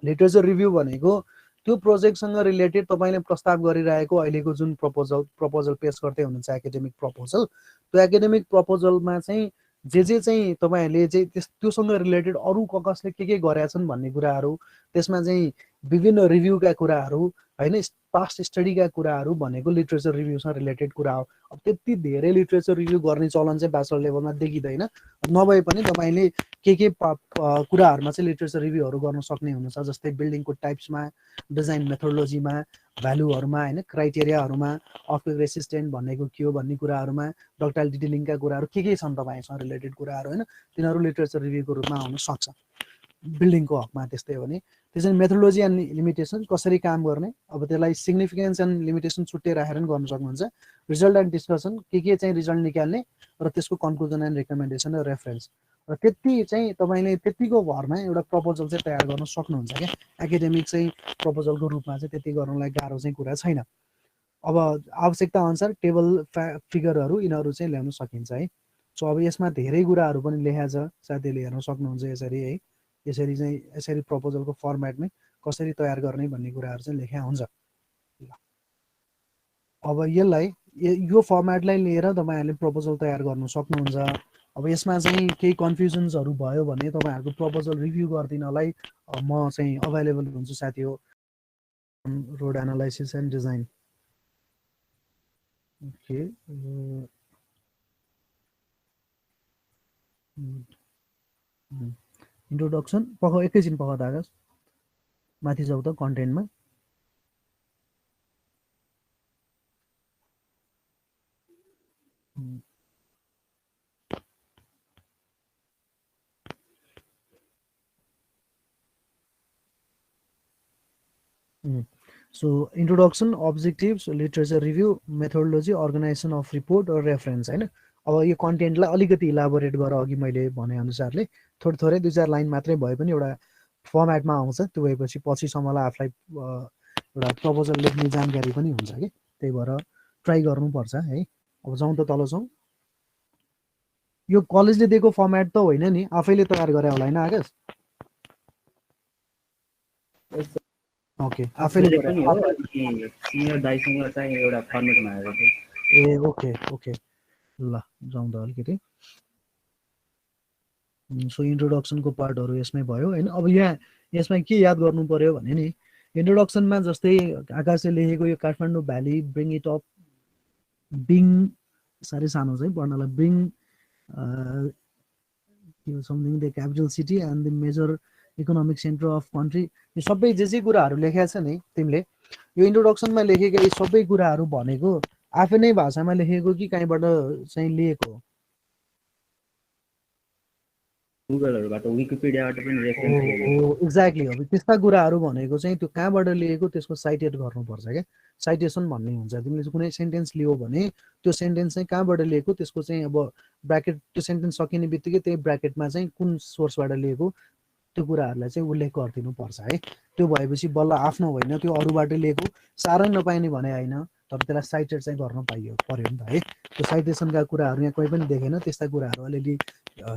लिटरेचर रिभ्यू भनेको त्यो प्रोजेक्टसँग रिलेटेड तपाईँले प्रस्ताव गरिरहेको अहिलेको जुन प्रपोजल पेश गर्दै हुनुहुन्छ एकाडेमिक प्रपोजल त्यो एकाडेमिक प्रपोजलमा चाहिँ जे चाहिँ तपाईँहरूले चाहिँ त्योसँग रिलेटेड अरू कसले के गरेछन् भन्ने कुराहरू त्यसमा चाहिँ विभिन्न रिभ्यूका कुराहरू होइन पास्ट स्टडीका कुराहरू भनेको लिटरेचर रिभ्यूसँग रिलेटेड कुरा हो अब त्यति धेरै लिटरेचर रिभ्यू गर्ने चलन चाहिँ ब्याचलर लेभलमा देखिँदैन नभए पनि तपाईँले के कुराहरूमा चाहिँ लिटरेचर रिभ्यूहरू गर्न सक्ने हुनुहुन्छ जस्तै बिल्डिङको टाइप्समा डिजाइन मेथोडोलोजीमा भ्यालुहरूमा होइन क्राइटेरियाहरूमा अफ रेसिस्टेन्ट भनेको के हो भन्ने कुराहरूमा डक्टाइल डिटेलिङका कुराहरू के छन् तपाईँसँग रिलेटेड कुराहरू होइन तिनीहरू लिटरेचर रिभ्यूको रूपमा आउन सक्छ बिल्डिङको हकमा त्यस्तै हो भने त्यसरी मेथोडोलोजी एन्ड लिमिटेसन कसरी काम गर्ने अब त्यसलाई सिग्निफिकेन्स एन्ड लिमिटेसन छुट्टै राखेर पनि गर्न सक्नुहुन्छ रिजल्ट एन्ड डिस्कसन के चाहिँ रिजल्ट निकाल्ने र त्यसको कन्क्लुजन एन्ड रिकमेन्डेसन र रेफरेन्स र त्यति चाहिँ तपाईँले त्यतिको भरमा एउटा प्रपोजल चाहिँ तयार गर्न सक्नुहुन्छ क्या एकाडेमिक चाहिँ प्रपोजलको रूपमा चाहिँ त्यति गर्नलाई गाह्रो चाहिँ कुरा छैन अब आवश्यकता अनुसार टेबल फिगरहरू यिनीहरू चाहिँ ल्याउन सकिन्छ है सो अब यसमा धेरै कुराहरू पनि लेखाएको छ साथीहरूले हेर्न सक्नुहुन्छ यसरी है यसरी चाहिँ यसरी प्रपोजलको फर्मेटमै कसरी तयार गर्ने भन्ने कुराहरू चाहिँ लेखा हुन्छ अब यसलाई यो फर्मेटलाई लिएर तपाईँहरूले प्रपोजल तयार गर्न सक्नुहुन्छ अब यसमा चाहिँ केही कन्फ्युजन्सहरू भयो भने तपाईँहरूको प्रपोजल रिभ्यू गरिदिनलाई म चाहिँ अभाइलेबल हुन्छु साथी हो road analysis and design okay introduction एकैछिन दागस माथि जाउँ त कन्टेन्टमा so introduction objectives literature review methodology organization of report र रेफरेन्स होइन अब यो कन्टेन्टलाई अलिकति इलाबोरेट गरेर अघि मैले भने अनुसारले थोरै 2-4 लाइन मात्रै भए पनि एउटा फर्मेटमा आउँछ त्यो भएपछि पछिसम्मलाई आफूलाई एउटा प्रपोजल लेख्ने जानकारी पनि हुन्छ कि त्यही भएर ट्राई गर्नुपर्छ है अब जाउँ त तल जाउँ यो कलेजले दिएको फर्मेट त होइन नि आफैले तयार गरे होला हैन आकाश ओके आफैले पनि हो सिनियर दाइसँग चाहिँ एउटा फर्मेटमा आएको थियो ए ओके ओके ल जाउँ त अलिकति सो इन्ट्रोडक्सनको पार्टहरू यसमै भयो हैन अब यहाँ यसमा के याद गर्नु पर्यो भने नि इन्ट्रोडक्सनमा जस्तै आकाशले लेखेको यो Kathmandu valley bring it up being साह्रै सानो चाहिँ पढ्नलाई bring something the capital city and the major economic centre of country यो सबै जे कुराहरू लेखेको छ नि तिमीले यो इन्ट्रोडक्सनमा लेखेका यी सबै कुराहरू भनेको आफै नै भाषामा लेखेको कि कहीँबाट चाहिँ लिएको हो गुगलहरुबाट विकिपीडियाबाट पनि रेफरेन्स लिएको एक्ज्याक्टली अब त्यस्ता कुराहरू भनेको चाहिँ त्यो कहाँबाट लिएको त्यसको साइटेड गर्नुपर्छ क्या साइटेसन भन्ने हुन्छ तिमीले कुनै सेन्टेन्स लियो भने त्यो सेन्टेन्स चाहिँ कहाँबाट लिएको त्यसको चाहिँ अब ब्राकेट त्यो सेन्टेन्स सकिने बित्तिकै त्यही ब्राकेटमा चाहिँ कुन सोर्सबाट लिएको त्यो कुराहरूलाई चाहिँ उल्लेख गरिदिनु पर्छ है त्यो भएपछि बल्ल आफ्नो होइन त्यो अरूबाट लिएको साह्रै नपाइने भने होइन तर त्यसलाई साइटेड चाहिँ गर्न पर्यो नि त है त्यो साइटेसनका कुराहरू यहाँ कोही पनि देखेन त्यस्ता कुराहरू अलिअलि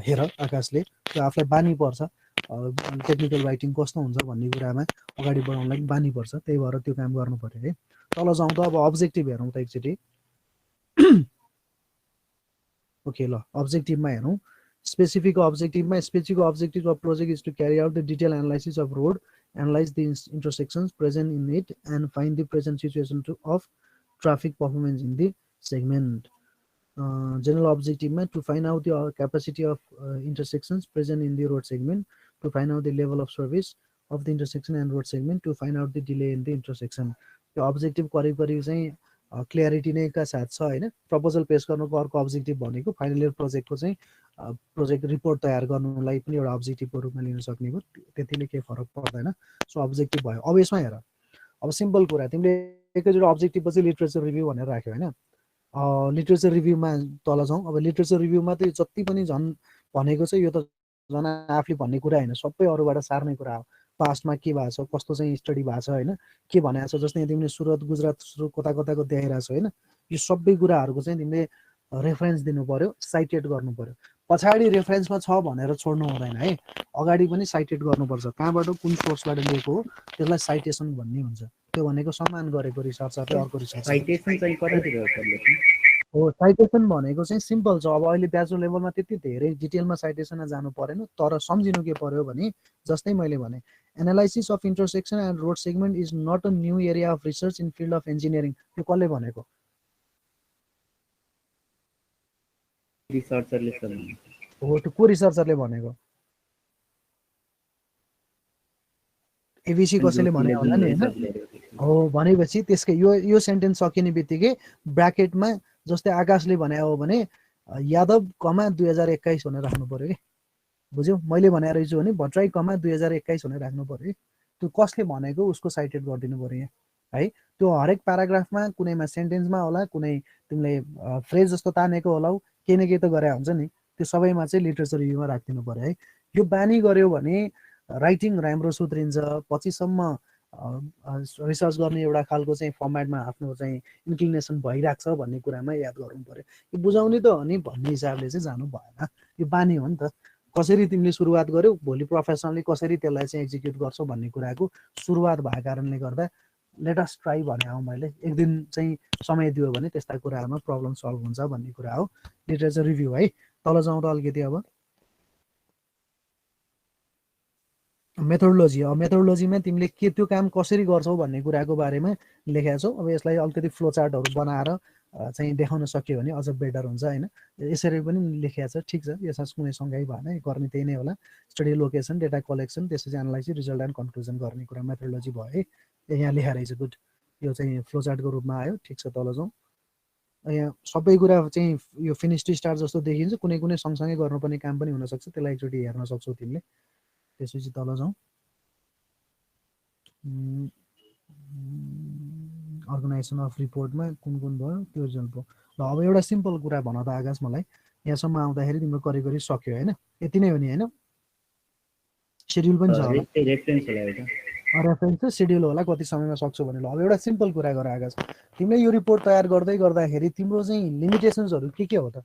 हेर आकाशले त्यो आफूलाई बानी पर्छ टेक्निकल राइटिङ कस्तो हुन्छ भन्ने कुरामा अगाडि बढाउनलाई बानी पर्छ त्यही भएर त्यो काम गर्नु पर्यो है तल जाउँ त अब अब्जेक्टिभ हेरौँ त एकचोटि ओके ल अब्जेक्टिभमा हेरौँ specific objective of project is to carry out the detailed analysis of road, analyze the intersections present in it, and find the present situation of traffic performance in the segment. General objective to find out the capacity of intersections present in the road segment, to find out the level of service of the intersection and road segment, to find out the delay in the intersection. The objective करिब clarity नै का साथ छ हैन proposal पेश गर्नुको अर्को objective भनेको फाइनल इयर प्रोजेक्टको चाहिँ प्रोजेक्ट रिपोर्ट तयार गर्नुलाई पनि एउटा अब्जेक्टिभको रूपमा लिन सक्ने हो त्यतिले के फरक पर्दैन सो अब्जेक्टिभ भयो अब यसमा हेर अब सिम्पल कुरा तिमीले एकैचोटि अब्जेक्टिभ पछि लिटरेचर रिभ्यू भनेर राख्यो हैन लिटरेचर रिभ्यूमा तल जाउँ अब लिटरेचर रिभ्यूमा त जति पनि झन् भनेको चाहिँ यो त झन् आफूले भन्ने कुरा हैन सबै अरूबाट सार्ने कुरा हो पास्टमा के भएको छ कस्तो चाहिँ स्टडी भएको छ हैन के भनेको छ जस्तै तिमीले सुरत गुजरात कता कताको देखाइरहेको छ हैन यो सबै कुराहरूको चाहिँ तिमीले रेफरेन्स दिनु पर्यो साइटेड गर्नु पर्यो पछाडी रेफरेन्समा छ भनेर छोड्नु हुँदैन है अगाडि पनि साइटेड गर्नुपर्छ कहाँबाट कुन सोर्सबाट लिएको हो त्यसलाई साइटेसन भन्ने हुन्छ त्यो भनेको समान गरेको रिसर्चरले अर्को रिसर्च साइटेसन चाहिँ कतातिर हो साइटेसन भनेको चाहिँ सिम्पल छ अब अहिले ब्याचलर लेभलमा त्यति धेरै डिटेलमा साइटेसनमा जानु परेन तर सम्झिनु के पर्यो भने जस्तै मैले भने analysis of intersection and road segment is not a new area of research in field of engineering त्यो कसले भनेको रिसर्चरले हो त्यो को रिसर्चरले भनेको एबिसी कसैले भने होला नि हैन हो भनेपछि त्यसकै यो सेन्टेन्स सकिने बित्तिकै ब्र्याकेटमा जस्तै आकाशले भने हो भने यादव कमा 2021 भनेर राख्नु पर्यो के बुझ्यौ मैले भने रहेछु भने भट्टराई कमा 2021 भनेर राख्नु पर्यो त्यो कसले भनेको उसको साइटेड गरिदिनु पर्यो यहाँ है त्यो हरेक प्याराग्राफमा कुनैमा सेन्टेन्समा होला कुनै तिमीले फ्रेज जस्तो तानेको होला केही न केही त गरे हुन्छ नि त्यो सबैमा चाहिँ लिटरेचर रिभ्यूमा राख्दिनु पर्यो है यो बानी गर्यो भने राइटिङ राम्रो सुध्रिन्छ पछिसम्म रिसर्च गर्ने एउटा खालको चाहिँ फर्मेटमा आफ्नो चाहिँ इन्क्लिनेसन भइरहेको छ भन्ने कुरामा याद गर्नु पर्यो यो बुझाउने त हो नि भन्ने हिसाबले चाहिँ जानु भएन यो बानी हो नि त कसरी तिमीले सुरुवात गर्यौ भोलि प्रोफेसनली कसरी त्यसलाई चाहिँ एक्जिक्युट गर्छौ भन्ने कुराको सुरुवात भएको कारणले गर्दा लेट अस ट्राई भने हो मैले एक दिन चाहिँ समय दियो भने त्यस्ता कुराहरूमा प्रब्लम सल्भ हुन्छ भन्ने कुरा हो लिटरेचर रिभ्यू है तल जाउँ त अलिकति अब मेथोडोलोजी अब मेथोडोलोजीमा तिमीले के त्यो काम कसरी गर्छौ भन्ने कुराको बारेमा लेखेका छौ अब यसलाई अलिकति फ्लो चार्टहरू बनाएर चाहिँ देखाउन सक्यो भने अझ बेटर हुन्छ हैन यसरी पनि लेखेका छ ठीक छ यसमा कुनै सँगै भएन गर्ने त्यही नै होला स्टडी लोकेसन डेटा कलेक्सन त्यसपछि एनालाइसिस रिजल्ट एन्ड कन्क्लुजन गर्ने कुरा मेथोडोलोजी भयो है यहाँ लेखा रहेछ गुड यो चाहिँ फ्लो चार्टको रूपमा आयो ठीक छ तल जाउँ यहाँ सबै कुरा चाहिँ यो फिनिश टु स्टार्ट जस्तो देखिन्छ कुनै कुनै सँगसँगै गर्नुपर्ने काम पनि हुनसक्छ त्यसलाई एकचोटि हेर्न सक्छौ तिमीले त्यसपछि तल जाउँ अर्गनाइजेसन अफ रिपोर्टमा कुन कुन भयो त्यो रिजल्ट भयो ल अब एउटा सिम्पल कुरा भन त आकाश मलाई यहाँसम्म आउँदाखेरि तिम्रो करिगरी सक्यो होइन यति नै हो नि होइन सेड्युल पनि छ रेफरेन्स सेड्युल होला कति समयमा सक्छौ भने ल अब एउटा सिम्पल कुरा गर आकाश तिमीले यो रिपोर्ट तयार गर्दै गर्दाखेरि तिम्रो चाहिँ लिमिटेसन्सहरू के हो त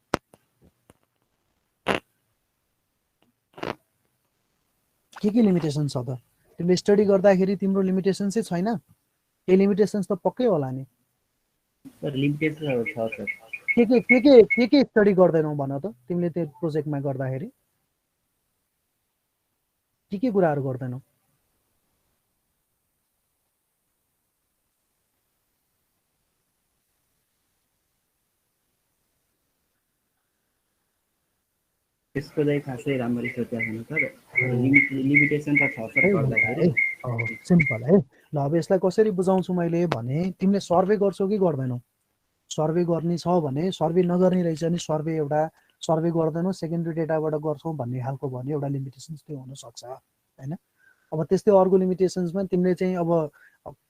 के लिमिटेसन छ त तिमीले स्टडी गर्दाखेरि तिम्रो लिमिटेसन चाहिँ छैन केही लिमिटेसन्स त पक्कै होला नि सर लिमिटेसनहरु छ सर के स्टडी गर्दैनौ भन त तिमीले त्यो प्रोजेक्टमा गर्दाखेरि के कुराहरु गर्दैनौ त्यसको चाहिँ खासै राम्ररी सोचेको छैन सर लिमिटेसन त छ सर गर्दाखेरि सिम्पल है ल अब यसलाई कसरी बुझाउँछु मैले भने तिमीले सर्वे गर्छौ कि गर्दैनौ सर्वे गर्ने छ भने सर्वे नगर्ने रहेछ नि सर्वे एउटा सर्वे गर्दैनौँ सेकेन्डरी डेटाबाट गर्छौँ भन्ने खालको भने एउटा लिमिटेसन्स त्यो हुनसक्छ होइन। अब त्यस्तै अर्को लिमिटेसन्समा तिमीले चाहिँ अब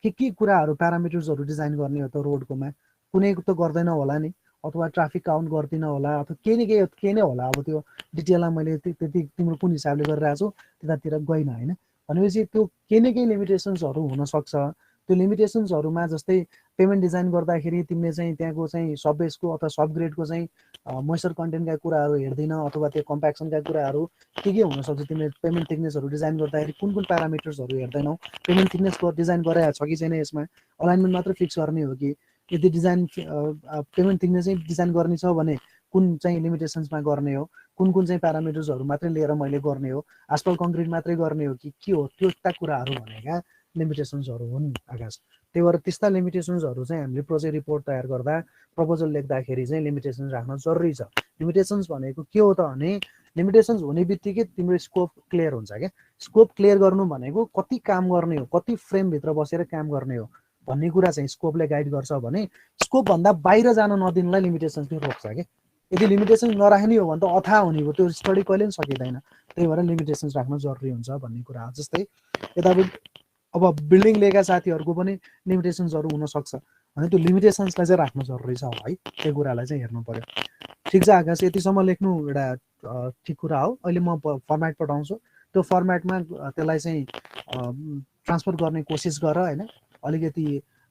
के कुराहरू प्यारामिटर्सहरू डिजाइन गर्ने हो त रोडकोमा, कुनै त गर्दैन होला नि, अथवा ट्राफिक काउन्ट गर्दिन होला, अथवा केही नै होला। अब त्यो डिटेलमा मैले त्यति तिम्रो कुन हिसाबले गरिरहेको छु त्यतातिर गइनँ होइन। भनेपछि त्यो केही न केही लिमिटेसन्सहरू हुनसक्छ। त्यो लिमिटेसन्सहरूमा जस्तै पेमेन्ट डिजाइन गर्दाखेरि तिमीले चाहिँ त्यहाँको चाहिँ सबबेसको अथवा सबग्रेडको चाहिँ मोइस्चर कन्टेन्टका कुराहरू हेर्दैन, अथवा त्यो कम्प्याक्सनका कुराहरू के हुनसक्छ। तिमीले पेमेन्ट थिकनेसहरू डिजाइन गर्दाखेरि कुन प्यारामिटर्सहरू हेर्दैनौ, पेमेन्ट थिकनेस डिजाइन गराएको छ कि छैन, यसमा अलाइनमेन्ट मात्र फिक्स गर्ने हो कि यदि डिजाइन पेमेन्ट थिकनेस चाहिँ डिजाइन गर्ने छ भने कुन चाहिँ लिमिटेसन्समा गर्ने हो, कुन चाहिँ प्यारामिटर्सहरू मात्रै लिएर मैले गर्ने हो, आसपाल कङ्क्रिट मात्रै गर्ने हो कि के हो, त्यस्ता कुराहरू भनेका लिमिटेसन्सहरू हुन् आकाश। त्यही भएर त्यस्ता लिमिटेसन्सहरू चाहिँ हामीले प्रोजेक्ट रिपोर्ट तयार गर्दा प्रपोजल लेख्दाखेरि चाहिँ लिमिटेसन्स राख्न जरुरी छ। लिमिटेसन्स भनेको के हो त भने लिमिटेसन्स हुने बित्तिकै तिम्रो स्कोप क्लियर हुन्छ क्या। स्कोप क्लियर गर्नु भनेको कति काम गर्ने हो, कति फ्रेमभित्र बसेर काम गर्ने हो भन्ने कुरा चाहिँ स्कोपले गाइड गर्छ भने स्कोपभन्दा बाहिर जान नदिनुलाई लिमिटेसन्सले रोक्छ क्या। यदि लिमिटेसन्स नराख्ने हो भने त अथाह हुने हो, त्यो स्टडी कहिले पनि सकिँदैन। त्यही भएर लिमिटेसन्स राख्न जरुरी हुन्छ भन्ने कुरा हो। जस्तै यतापट्टि अब बिल्डिङ लिएका साथीहरूको पनि लिमिटेसन्सहरू हुनसक्छ भने त्यो लिमिटेसन्सलाई चाहिँ राख्न जरुरी छ है, त्यो कुरालाई चाहिँ हेर्नु पर्यो। ठिक छ आकाश, यतिसम्म लेख्नु एउटा ठिक कुरा हो। अहिले म फर्मेट पठाउँछु, त्यो फर्मेटमा त्यसलाई चाहिँ ट्रान्सफर गर्ने कोसिस गर होइन। अलिकति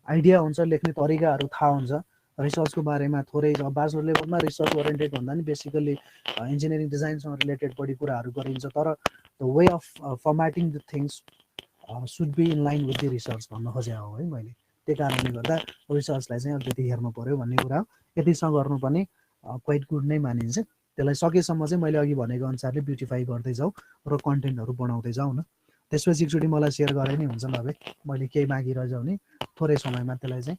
आइडिया हुन्छ, लेख्ने तरिकाहरू थाहा हुन्छ, रिसर्चको बारेमा थोरै ब्याचलर लेभलमा रिसर्च ओरिएन्टेड भन्दा नि बेसिकली इन्जिनियरिङ डिजाइनसँग रिलेटेड बढी कुराहरू गरिन्छ, तर the way of formatting the things should be in line with the research भन्न खोजेको हो है मैले। त्यही कारणले गर्दा रिसर्चलाई चाहिँ अलिकति हेर्नु पर्यो भन्ने कुरा हो। यतिसँग गर्नु पनि क्वाइट गुड नै मानिन्छ। त्यसलाई सकेसम्म चाहिँ मैले अघि भनेको अनुसारले ब्युटिफाई गर्दै जाउँ र कन्टेन्टहरू बनाउँदै जाउँ न। त्यसपछि एकचोटि मलाई सेयर गरे नि हुन्छ, नभए मैले केही मागिरहन्छु भने थोरै समयमा त्यसलाई चाहिँ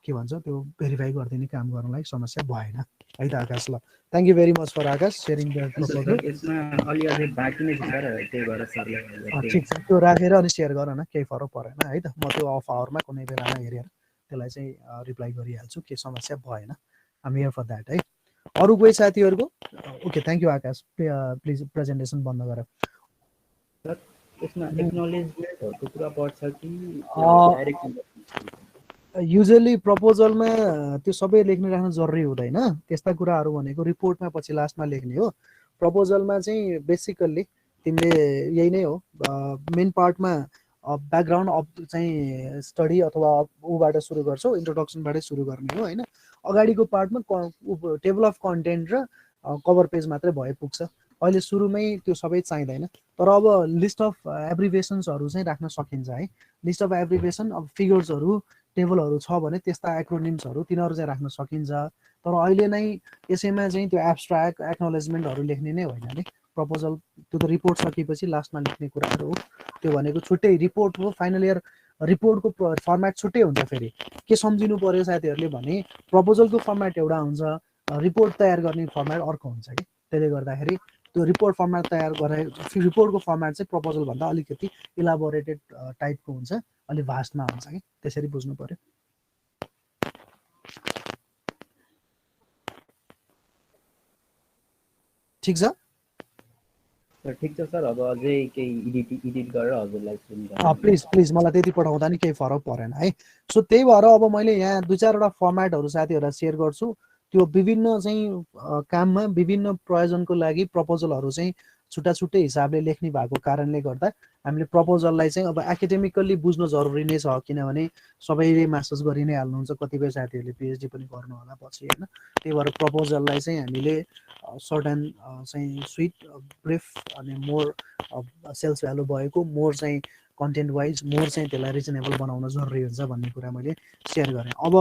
के भन्छ त्यो भेरिफाई गरिदिने काम गर्नलाई समस्या भएन है त आकाश। ल thank you very much for Akash sharing the proposal. यसमा अलि अझै बाँकी नै छ सर, त्यही भएर सरले ठिक छ, त्यो राखेर अनि सेयर गर न, केही फरक परेन है त। म त्यो अफ आवरमा कुनै बेलामा हेरेर त्यसलाई चाहिँ रिप्लाई गरिहाल्छु, केही समस्या भएन। आम हियर फर द्याट है। अरू कोही साथीहरूको? Okay thank you Akash, please presentation बन्द गर। यसमा एक्नोलेजमेन्टहरुको कुरा पर्छ कि डाइरेक्ट? युजली प्रपोजलमा त्यो सबै लेख्न राख्न जरुरी हुँदैन। त्यस्ता कुराहरू भनेको रिपोर्टमा पछि लास्टमा लेख्ने हो। प्रपोजलमा चाहिँ बेसिकल्ली तिमीले यही नै हो, मेन पार्टमा ब्याकग्राउन्ड अफ चाहिँ स्टडी अथवा ऊबाट सुरु गर्छौ, इन्ट्रोडक्सनबाटै सुरु गर्ने हो होइन। अगाडिको पार्टमा टेबल अफ कन्टेन्ट र कभर पेज मात्रै भए पुग्छ। अहिले सुरुमै त्यो सबै चाहिँदैन, तर अब लिस्ट अफ एब्रिभेसन्सहरू चाहिँ राख्न सकिन्छ है। लिस्ट अफ एब्रिभेसन, अब फिगर्सहरू टेबलहरू छ भने त्यस्ता एक्रोनिम्सहरू तिनीहरू चाहिँ राख्न सकिन्छ। तर अहिले नै यसैमा चाहिँ त्यो एब्स्ट्र्याक्ट एक्नोलेजमेन्टहरू लेख्ने नै होइन नि। प्रपोजल त्यो त रिपोर्ट सकेपछि लास्टमा लेख्ने कुराहरू हो। त्यो भनेको छुट्टै रिपोर्ट हो, फाइनल इयर रिपोर्टको फर्मेट छुट्टै हुन्छ। फेरि के सम्झिनु पर्यो साथीहरूले भने प्रपोजलको फर्मेट एउटा हुन्छ, रिपोर्ट तयार गर्ने फर्मेट अर्को हुन्छ कि। त्यसले गर्दाखेरि त्यो रिपोर्ट फर्मेट तयार गरे रिपोर्टको फर्मेट चाहिँ प्रपोजलभन्दा अलिकति इलाबोरेटेड टाइपको हुन्छ, अलिक भास्टमा हुन्छ कि। त्यसरी बुझ्नु पर्यो। ठिक छ? ठिक छ सर, अब अझै केही एडिट गरेर हजुरलाई प्लिज मलाई त्यति पठाउँदा नि केही फरक परेन है। सो त्यही भएर अब मैले यहाँ 2-4वटा फर्मेटहरू साथीहरूलाई सेयर गर्छु। त्यो विभिन्न चाहिँ काममा विभिन्न प्रयोजनको लागि प्रपोजलहरू चाहिँ छुट्टा छुट्टै हिसाबले लेख्ने भएको कारणले गर्दा हामीले प्रपोजललाई चाहिँ अब एकाडेमिकल्ली बुझ्नु जरुरी नै छ, किनभने सबैले मास्टर्स गरि नै हाल्नुहुन्छ, कतिपय साथीहरूले पिएचडी पनि गर्नु होला पछि होइन। त्यही भएर प्रपोजललाई चाहिँ हामीले सर्ट एन्ड चाहिँ स्विट ब्रिफ अनि मोर सेल्स भ्यालु भएको, मोर चाहिँ कन्टेन्ट वाइज मोर चाहिँ त्यसलाई रिजनेबल बनाउन जरुरी हुन्छ भन्ने कुरा मैले सेयर गरेँ। अब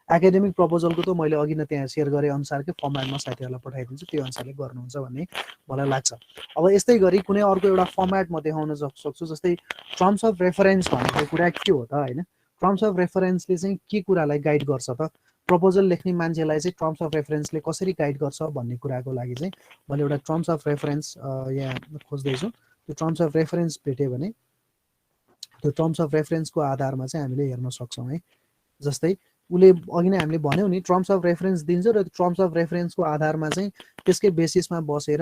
एकाडेमिक प्रपोजलको त मैले अघि नै त्यहाँ सेयर गरे अनुसारकै फर्मेटमा साथीहरूलाई पठाइदिन्छु, त्यो अनुसारले गर्नुहुन्छ भन्ने मलाई लाग्छ। अब यस्तै गरी कुनै अर्को एउटा फर्मेट म देखाउन सक्छु, जस्तै टर्म्स अफ रेफरेन्स भनेको कुरा के हो त होइन। टर्म्स अफ रेफरेन्सले चाहिँ के कुरालाई गाइड गर्छ त, प्रपोजल लेख्ने मान्छेलाई चाहिँ टर्म्स अफ रेफरेन्सले कसरी गाइड गर्छ भन्ने कुराको लागि चाहिँ मैले एउटा टर्म्स अफ रेफरेन्स यहाँ खोज्दैछु। त्यो टर्म्स अफ रेफरेन्स भेट्यो भने त्यो टर्म्स अफ रेफरेन्सको आधारमा चाहिँ हामीले हेर्न सक्छौँ है। जस्तै उसले अघि नै हामीले भन्यौँ नि टर्म्स अफ रेफरेन्स दिन्छ र टर्म्स अफ रेफरेन्सको आधारमा चाहिँ त्यसकै बेसिसमा बसेर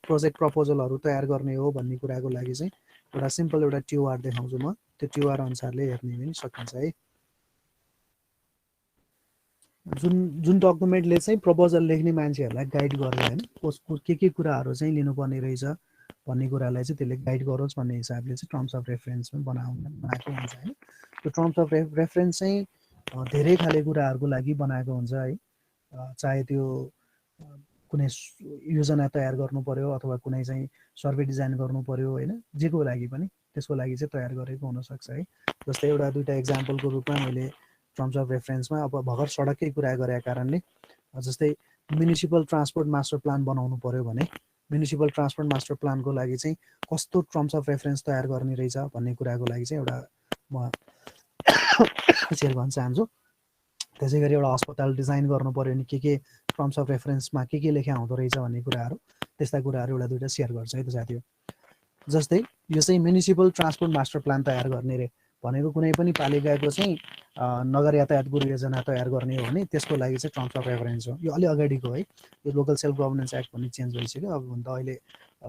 प्रोजेक्ट प्रपोजलहरू तयार गर्ने हो भन्ने कुराको लागि चाहिँ एउटा सिम्पल एउटा ट्युआर देखाउँछु म। त्यो ट्युआर अनुसारले हेर्ने पनि सकिन्छ है। जुन जुन डकुमेन्टले चाहिँ प्रपोजल लेख्ने मान्छेहरूलाई गाइड गर्छ होइन, कसको के कुराहरू चाहिँ लिनुपर्ने रहेछ भन्ने कुरालाई चाहिँ त्यसले गाइड गरोस् भन्ने हिसाबले चाहिँ टर्म्स अफ रेफरेन्स पनि बनाएको हुन्छ होइन। त्यो टर्म्स अफ रेफरेन्स चाहिँ धेरै खाले कुराहरूको लागि बनाएको हुन्छ है। चाहे त्यो कुनै योजना तयार गर्नु पर्यो अथवा कुनै चाहिँ सर्वे डिजाइन गर्नु पर्यो होइन, जेको लागि पनि त्यसको लागि चाहिँ तयार गरेको हुनसक्छ है। जस्तै एउटा दुईवटा इक्जाम्पलको रूपमा मैले टर्म्स अफ रेफरेन्समा अब भर्खर सडककै कुरा गरेका कारणले जस्तै म्युनिसिपल ट्रान्सपोर्ट मास्टर प्लान बनाउनु पर्यो भने म्युनिसिपल ट्रान्सपोर्ट मास्टर प्लानको लागि चाहिँ कस्तो टर्म्स अफ रेफरेन्स तयार गर्ने रहेछ भन्ने कुराको लागि चाहिँ एउटा म सेयर गर्न चाहन्छु। त्यसै गरी एउटा अस्पताल डिजाइन गर्नु पर्यो भने के टर्म्स अफ रेफरेन्समा के लेखा हुँदो रहेछ भन्ने कुराहरू, त्यस्ता कुराहरू एउटा दुईवटा सेयर गर्छु है त साथीहरू। जस्तै यो चाहिँ म्युनिसिपल ट्रान्सपोर्ट मास्टर प्लान तयार गर्ने रे भनेको कुनै पनि पालिकाको चाहिँ नगर यातायातको योजना तयार गर्ने हो भने त्यसको लागि चाहिँ टर्म्स अफ रेफरेन्स हो। यो अलि अगाडिको है, यो लोकल सेल्फ गभर्नेन्स एक्ट भन्ने चेन्ज भइसक्यो। अब भन्दा अहिले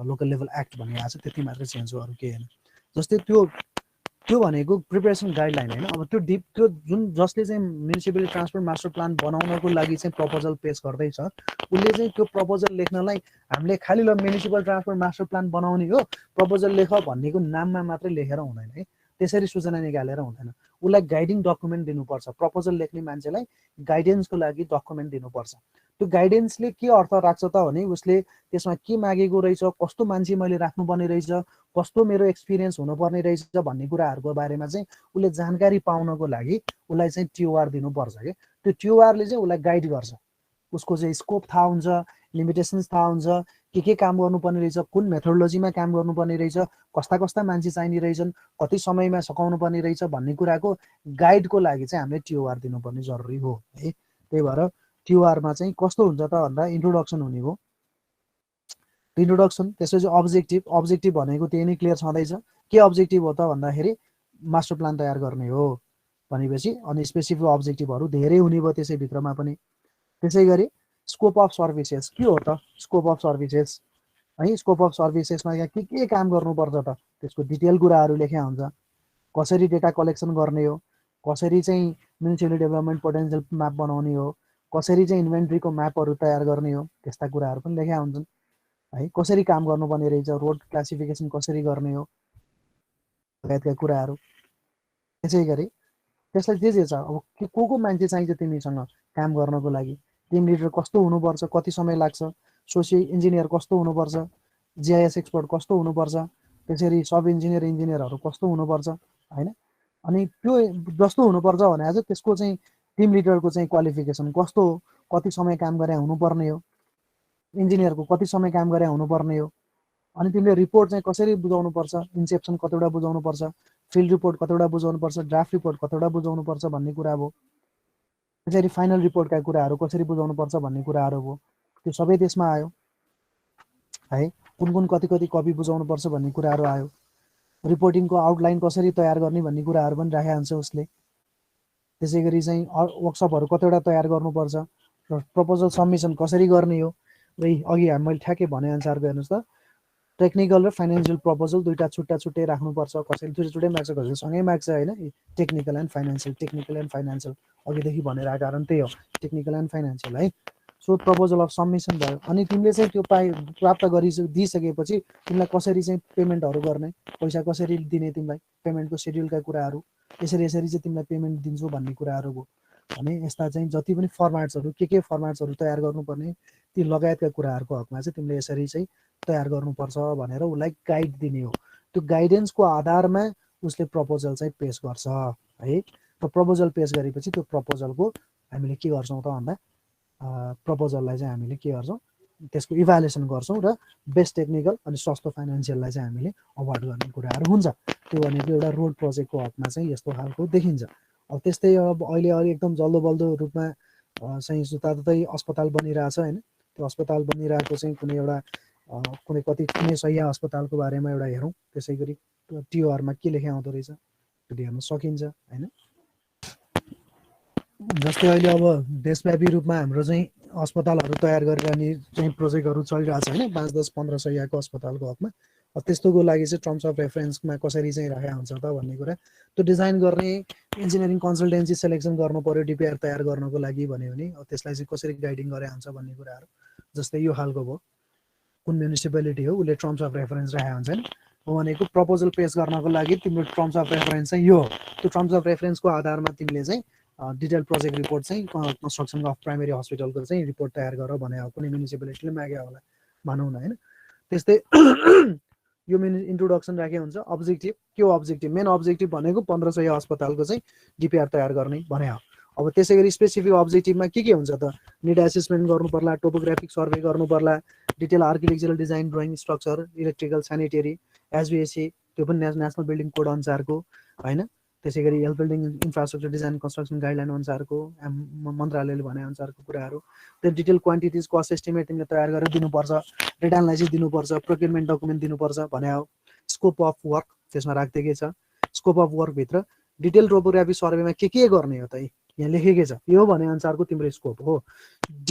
लोकल लेभल एक्ट भन्ने आएको छ, त्यति मात्र चेन्ज हो, अरू केही होइन। जस्तै त्यो भनेको प्रिपेरेसन गाइडलाइन होइन। अब त्यो जुन जसले चाहिँ म्युनिसिपल ट्रान्सपोर्ट मास्टर प्लान बनाउनको लागि चाहिँ प्रपोजल पेस गर्दैछ उसले चाहिँ त्यो प्रपोजल लेख्नलाई हामीले खालि ल म्युनिसिपल ट्रान्सपोर्ट मास्टर प्लान बनाउने हो प्रपोजल लेख भन्नेको नाममा मात्रै लेखेर हुँदैन है, त्यसरी सूचना निकालेर हुँदैन। उसलाई गाइडिङ डकुमेन्ट दिनुपर्छ। प्रपोजल लेख्ने मान्छेलाई गाइडेन्सको लागि डकुमेन्ट दिनुपर्छ। त्यो गाइडेन्सले के अर्थ राख्छ त भने उसले त्यसमा के मागेको रहेछ, कस्तो मान्छे मैले राख्नुपर्ने रहेछ, कस्तो मेरो एक्सपिरियन्स हुनुपर्ने रहेछ भन्ने कुराहरूको बारेमा चाहिँ उसले जानकारी पाउनको लागि उसलाई चाहिँ ट्युआर दिनुपर्छ कि त्यो ट्युआरले चाहिँ उसलाई गाइड गर्छ। उसको चाहिँ स्कोप थाहा हुन्छ, लिमिटेसन्स थाहा हुन्छ, के काम गर्नुपर्ने रहेछ, कुन मेथोडोलोजीमा काम गर्नुपर्ने रहेछ, कस्ता कस्ता मान्छे चाहिने रहेछन्, कति समयमा सकाउनु पर्ने रहेछ भन्ने कुराको गाइडको लागि चाहिँ हामीले ट्युआर दिनुपर्ने जरुरी हो है। त्यही भएर ट्युआरमा चाहिँ कस्तो हुन्छ त भन्दा इन्ट्रोडक्सन हुने हो, इन्ट्रोडक्सन, त्यसपछि अब्जेक्टिभ भनेको त्यही नै क्लियर छँदैछ। के अब्जेक्टिभ हो त भन्दाखेरि मास्टर प्लान तयार गर्ने हो भनेपछि अनि स्पेसिफिक अब्जेक्टिभहरू धेरै हुने भयो त्यसैभित्रमा पनि। त्यसै गरी स्कोप अफ सर्भिसेस के हो त, स्कोप अफ सर्भिसेस है, स्कोप अफ सर्भिसेसमा यहाँ के काम गर्नुपर्छ त त्यसको डिटेल कुराहरू लेखा हुन्छ। कसरी डेटा कलेक्सन गर्ने हो, कसरी चाहिँ म्युनिसिपल डेभलपमेन्ट पोटेन्सियल म्याप बनाउने हो, कसरी चाहिँ इन्भेन्ट्रीको म्यापहरू तयार गर्ने हो, त्यस्ता कुराहरू पनि लेखा हुन्छन् है। कसरी काम गर्नुपर्ने रहेछ, रोड क्लासिफिकेसन कसरी गर्ने हो लगायतका कुराहरू। त्यसै गरी त्यसलाई जे छ अब को मान्छे चाहिन्छ तिमीसँग काम गर्नको लागि, टिम लिडर कस्तो हुनुपर्छ, कति समय लाग्छ, सोसियल इन्जिनियर कस्तो हुनुपर्छ, जिआइएस एक्सपर्ट कस्तो हुनुपर्छ, त्यसरी सब इन्जिनियरहरू कस्तो हुनुपर्छ होइन। अनि त्यो जस्तो हुनुपर्छ भने चाहिँ त्यसको चाहिँ टिम लिडरको चाहिँ क्वालिफिकेसन कस्तो हो, कति समय काम गरे हुनुपर्ने हो, इन्जिनियरको कति समय काम गरे हुनुपर्ने हो, अनि तिमीले रिपोर्ट चाहिँ कसरी बुझाउनुपर्छ, इन्सेप्सन कतिवटा बुझाउनुपर्छ, फिल्ड रिपोर्ट कतिवटा बुझाउनुपर्छ, ड्राफ्ट रिपोर्ट कतिवटा बुझाउनुपर्छ भन्ने कुरा भयो। त्यसरी फाइनल रिपोर्टका कुराहरू कसरी बुझाउनुपर्छ भन्ने कुराहरू भयो, त्यो सबै त्यसमा आयो है। कुन कति कपी बुझाउनुपर्छ भन्ने कुराहरू आयो। रिपोर्टिङको आउटलाइन कसरी तयार गर्ने भन्ने कुराहरू पनि राखेको हुन्छ उसले। त्यसै गरी चाहिँ वर्कसपहरू कतिवटा तयार गर्नुपर्छ, प्रपोजल सबमिसन कसरी गर्ने हो। अघि मैले ठ्याक्कै भनेअनुसार हेर्नुहोस् त, टेक्निकल र फाइनेन्सियल प्रपोजल दुईवटा छुट्टै राख्नुपर्छ। कसैले छुट्टै माग्छ, कसैले सँगै माग्छ होइन। टेक्निकल एन्ड फाइनेन्सियल अघिदेखि भनेर आएको कारण त्यही हो, टेक्निकल एन्ड फाइनेन्सियल है। सो प्रपोजल अफ सबमिसन भयो। अनि तिमीले चाहिँ त्यो प्राप्त दिइसकेपछि तिमीलाई कसरी चाहिँ पेमेन्टहरू गर्ने, पैसा कसरी दिने, तिमीलाई पेमेन्टको सेड्युलका कुराहरू, यसरी चाहिँ तिमीलाई पेमेन्ट दिन्छु भन्ने कुराहरू भयो भने यस्ता चाहिँ जति पनि फर्मेट्सहरू के फर्मेट्सहरू तयार गर्नुपर्ने ती लगायतका कुराहरूको हकमा चाहिँ तिमीले यसरी चाहिँ तयार गर्नुपर्छ भनेर उसलाई गाइड दिने हो। त्यो गाइडेन्सको आधारमा उसले प्रपोजल चाहिँ पेस गर्छ है। र प्रपोजल पेस गरेपछि त्यो प्रपोजलको हामीले के गर्छौँ त भन्दा प्रपोजललाई चाहिँ हामीले के गर्छौँ, त्यसको इभ्यालुएसन गर्छौँ र बेस्ट टेक्निकल अनि सस्तो फाइनेन्सियललाई चाहिँ हामीले अवार्ड गर्ने कुराहरू हुन्छ। त्यो भनेको एउटा रोड प्रोजेक्टको हकमा चाहिँ यस्तो खालको देखिन्छ। अब त्यस्तै अब अहिले एकदम जल्दोबल्दो रूपमा चाहिँ जताततै अस्पताल बनिरहेछ होइन। त्यो अस्पताल बनिरहेको चाहिँ कुनै सही अस्पतालको बारेमा एउटा हेरौँ। त्यसै गरी टिओआरमा के लेखा आउँदो रहेछ त्यो हेर्न सकिन्छ होइन। जस्तै अहिले अब देशव्यापी रूपमा हाम्रो चाहिँ अस्पतालहरू तयार गरेर अनि चाहिँ प्रोजेक्टहरू चलिरहेको छ होइन 5, 10, 1500 यहाँको अस्पतालको हकमा त्यस्तोको लागि चाहिँ टर्म्स अफ रेफरेन्समा कसरी चाहिँ राखेको हुन्छ त भन्ने कुरा त्यो डिजाइन गर्ने इन्जिनियरिङ कन्सल्टेन्सी सेलेक्सन गर्नु पर्यो डिपिआर तयार गर्नको लागि भन्यो भने त्यसलाई चाहिँ कसरी गाइडिङ गरे हुन्छ भन्ने कुराहरू जस्तै यो खालको भयो कुन म्युनिसिपालिटी हो उसले टर्म्स अफ रेफरेन्स राखेको हुन्छ नि भनेको प्रपोजल पेस गर्नको लागि तिम्रो टर्म्स अफ रेफरेन्स चाहिँ यो हो त्यो टर्म्स अफ रेफरेन्सको आधारमा तिमीले चाहिँ डिटेल प्रोजेक्ट रिपोर्ट चाहिँ कन्स्ट्रक्सन अफ प्राइमेरी हस्पिटलको चाहिँ रिपोर्ट तयार गर भने हो कुनै म्युनिसिपालिटीले माग्यो होला भनौँ न होइन त्यस्तै यो इन्ट्रोडक्सन राखे हुन्छ अब्जेक्टिभ के हो अब्जेक्टिभ मेन अब्जेक्टिभ भनेको 1500 अस्पतालको चाहिँ डिपिआर तयार गर्ने भने हो अब त्यसै गरी स्पेसिफिक अब्जेक्टिभमा के हुन्छ त निड एसेसमेन्ट गर्नु पर्ला टोपोग्राफिक सर्वे गर्नु पर्ला detail architectural design drawing structure electrical sanitary SBAC त्यो पनि नेसनल बिल्डिङ कोड अनुसारको होइन त्यसै गरी health building infrastructure design construction guideline अनुसारको मन्त्रालयले भने अनुसारको कुराहरू त्यो डिटेल क्वान्टिटिज कस्ट एस्टिमेट तिमीले तयार गरेर दिनुपर्छ रेट एनालाइसिस दिनुपर्छ प्रोक्युरमेन्ट डकुमेन्ट दिनुपर्छ भने हो स्कोप अफ वर्क त्यसमा राख्दै के छ स्कोप अफ वर्कभित्र डिटेल टोपोग्राफी सर्वेमा के गर्ने हो त यहाँ लेखेकै छ यो भने अनुसारको तिम्रो स्कोप हो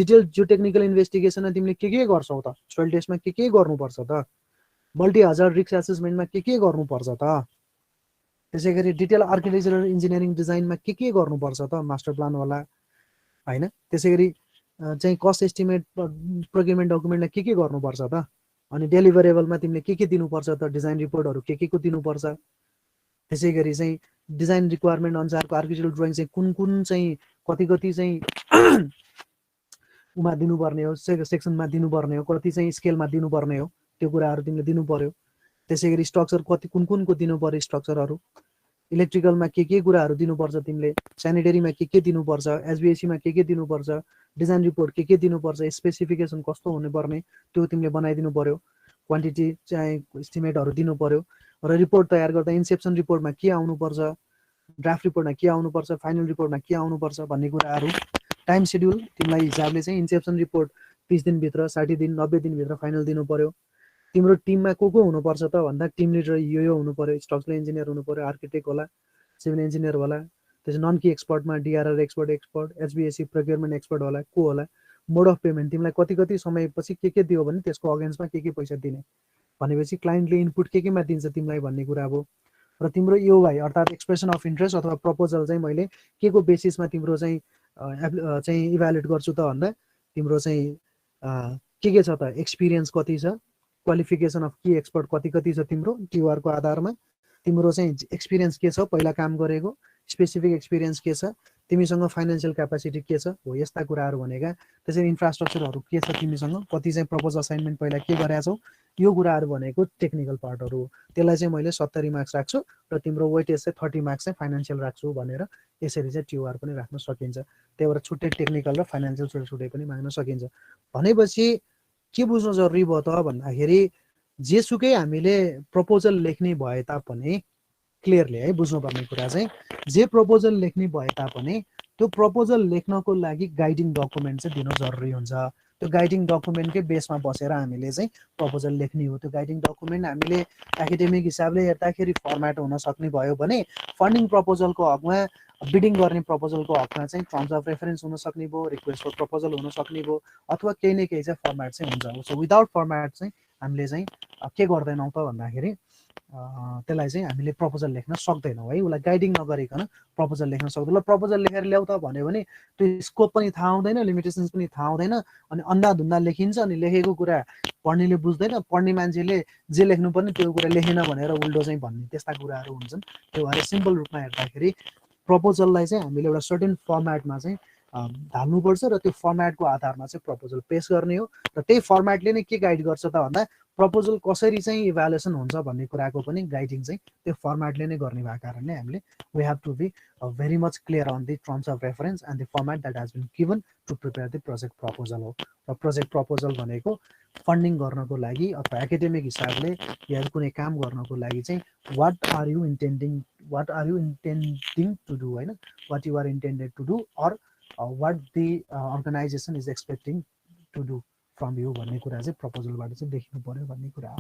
डिटेल जियो टेक्निकल इन्भेस्टिगेसनमा तिमीले के गर्छौ त सोइल टेस्टमा के गर्नुपर्छ त मल्टी हजार्ड रिस्क एसेसमेन्टमा के गर्नुपर्छ त त्यसै गरी डिटेल आर्किटेक्चरल इन्जिनियरिङ डिजाइनमा के गर्नुपर्छ त मास्टर प्लान होला होइन त्यसै गरी चाहिँ कस्ट एस्टिमेट प्रोक्युरमेन्ट डकुमेन्टलाई के गर्नुपर्छ त अनि डेलिभरेबलमा तिमीले के दिनुपर्छ त डिजाइन रिपोर्टहरू के को दिनुपर्छ त्यसै गरी चाहिँ डिजाइन रिक्वायरमेन्ट अनुसारको आर्किटेक्चरल ड्रइङ चाहिँ कुन चाहिँ कति चाहिँ उमा दिनुपर्ने हो सेक्सनमा दिनुपर्ने हो कति चाहिँ स्केलमा दिनुपर्ने हो त्यो कुराहरू तिमीले दिनु पर्यो त्यसै गरी स्ट्रक्चर कति कुनको दिनु पर्यो स्ट्रक्चरहरू इलेक्ट्रिकलमा के कुराहरू दिनुपर्छ तिमीले स्यानिटरीमा के दिनुपर्छ एसबिएसीमा के दिनुपर्छ डिजाइन रिपोर्ट के दिनुपर्छ स्पेसिफिकेसन कस्तो हुनुपर्ने त्यो तिमीले बनाइदिनु पर्यो क्वान्टिटी चाहिँ एस्टिमेटहरू दिनु पर्यो र रिपोर्ट तयार गर्दा इन्सेप्सन रिपोर्टमा के आउनुपर्छ ड्राफ्ट रिपोर्टमा के आउनुपर्छ फाइनल रिपोर्टमा के आउनुपर्छ भन्ने कुराहरू टाइम सेड्युल तिमीलाई हिसाबले चाहिँ इन्सेप्सन रिपोर्ट 30 दिनभित्र 60 दिन 90 दिनभित्र फाइनल दिनु पर्यो तिम्रो टिममा को हुनुपर्छ त भन्दा टिम लिडर यो हुनु पर्यो स्ट्रक्चरल इन्जिनियर हुनु पर्यो आर्किटेक्ट होला सिभिल इन्जिनियर होला त्यसै नन की एक्सपर्टमा डिआरआर एक्सपर्ट एसबिएसी प्रोक्युरमेन्ट एक्सपर्ट होला को होला मोड अफ पेमेन्ट तिमीलाई कति समयपछि के दियो भने त्यसको अगेन्स्टमा के पैसा दिने भनेपछि क्लाइन्टले इनपुट केमा दिन्छ तिमीलाई भन्ने कुरा हो र तिम्रो योवाई अर्थात् एक्सप्रेसन अफ इन्ट्रेस्ट अथवा प्रपोजल चाहिँ मैले के को बेसिसमा तिम्रो चाहिँ इभ्यालुएट गर्छु त भन्दा तिम्रो चाहिँ के छ त एक्सपिरियन्स कति छ क्वालिफिकेसन अफ की एक्सपर्ट कति छ तिम्रो टिआरको आधारमा तिम्रो चाहिँ एक्सपिरियन्स के छ पहिला काम गरेको स्पेसिफिक एक्सपिरियन्स के छ तिमीसँग फाइनेन्शियल क्यापासिटी के छ हो यस्ता कुराहरू भनेका त्यसरी इन्फ्रास्ट्रक्चरहरू के छ तिमीसँग कति चाहिँ प्रपोज असाइनमेन्ट पहिला के गरेका छौ यो कुराहरू भनेको टेक्निकल पार्टहरू त्यसलाई चाहिँ मैले 70 मार्क्स राख्छु र तिम्रो वेटेज चाहिँ 30 मार्क्स चाहिँ फाइनेन्शियल राख्छु भनेर यसरी चाहिँ टिआर पनि राख्न सकिन्छ त्यही भएर छुट्टै टेक्निकल र फाइनेन्शियल छुट्टै पनि माग्न सकिन्छ भनेपछि के बुझ्नु जरुरी भयो त भन्दाखेरि जेसुकै हामीले प्रपोजल लेख्ने भए तापनि क्लियरली है बुझ्नुपर्ने कुरा चाहिँ जे प्रपोजल लेख्ने भए तापनि त्यो प्रपोजल लेख्नको लागि गाइडिङ डकुमेन्ट चाहिँ दिनु जरुरी हुन्छ त्यो गाइडिङ डकुमेन्टकै बेसमा बसेर हामीले चाहिँ प्रपोजल लेख्ने हो त्यो गाइडिङ डकुमेन्ट हामीले एकाडेमिक हिसाबले हेर्दाखेरि फर्मेट हुन सक्ने भयो भने फन्डिङ प्रपोजलको हकमा बिडिङ गर्ने प्रपोजलको हकमा चाहिँ टर्म्स अफ रेफरेन्स हुन सक्ने भयो रिक्वेस्ट फर प्रपोजल हुन सक्ने भयो अथवा केही न केही चाहिँ फर्मेट चाहिँ हुन्छ सो विदाउट फर्मेट चाहिँ हामीले चाहिँ के गर्दैनौँ त भन्दाखेरि त्यसलाई चाहिँ हामीले प्रपोजल लेख्न सक्दैनौँ है उसलाई गाइडिङ नगरिकन प्रपोजल लेख्न सक्दैन ल प्रपोजल लेखेर ल्याउ त भन्यो भने त्यो स्कोप पनि थाहा हुँदैन लिमिटेसन्स पनि थाहा हुँदैन अनि अन्धाधुन्दा लेखिन्छ अनि लेखेको कुरा पढ्नेले बुझ्दैन पढ्ने मान्छेले जे लेख्नु पर्ने त्यो कुरा लेखेन भनेर उल्टो चाहिँ भन्ने त्यस्ता कुराहरू हुन्छन् त्यो भएर सिम्पल रूपमा हेर्दाखेरि प्रपोजललाई चाहिँ हामीले एउटा सर्टेन फर्मेटमा चाहिँ ढाल्नुपर्छ र त्यो फर्मेटको आधारमा चाहिँ प्रपोजल पेश गर्ने हो र त्यही फर्मेटले नै के गाइड गर्छ त भन्दा प्रपोजल कसरी चाहिँ इभ्यालुएसन हुन्छ भन्ने कुराको पनि गाइडिङ चाहिँ त्यो फर्मेटले नै गर्ने भएको कारणले हामीले we have to be very much clear on the terms of reference and the format that has been given to prepare the project proposal हो र प्रोजेक्ट प्रपोजल भनेको फन्डिङ गर्नको लागि अथवा एकाडेमिक हिसाबले या कुनै काम गर्नको लागि चाहिँ what are you intending to do होइन what you are intended to do or what the organization is expecting to do from you भन्ने कुरा चाहिँ प्रपोजलबाट चाहिँ देखिनु पर्यो भन्ने कुरा हो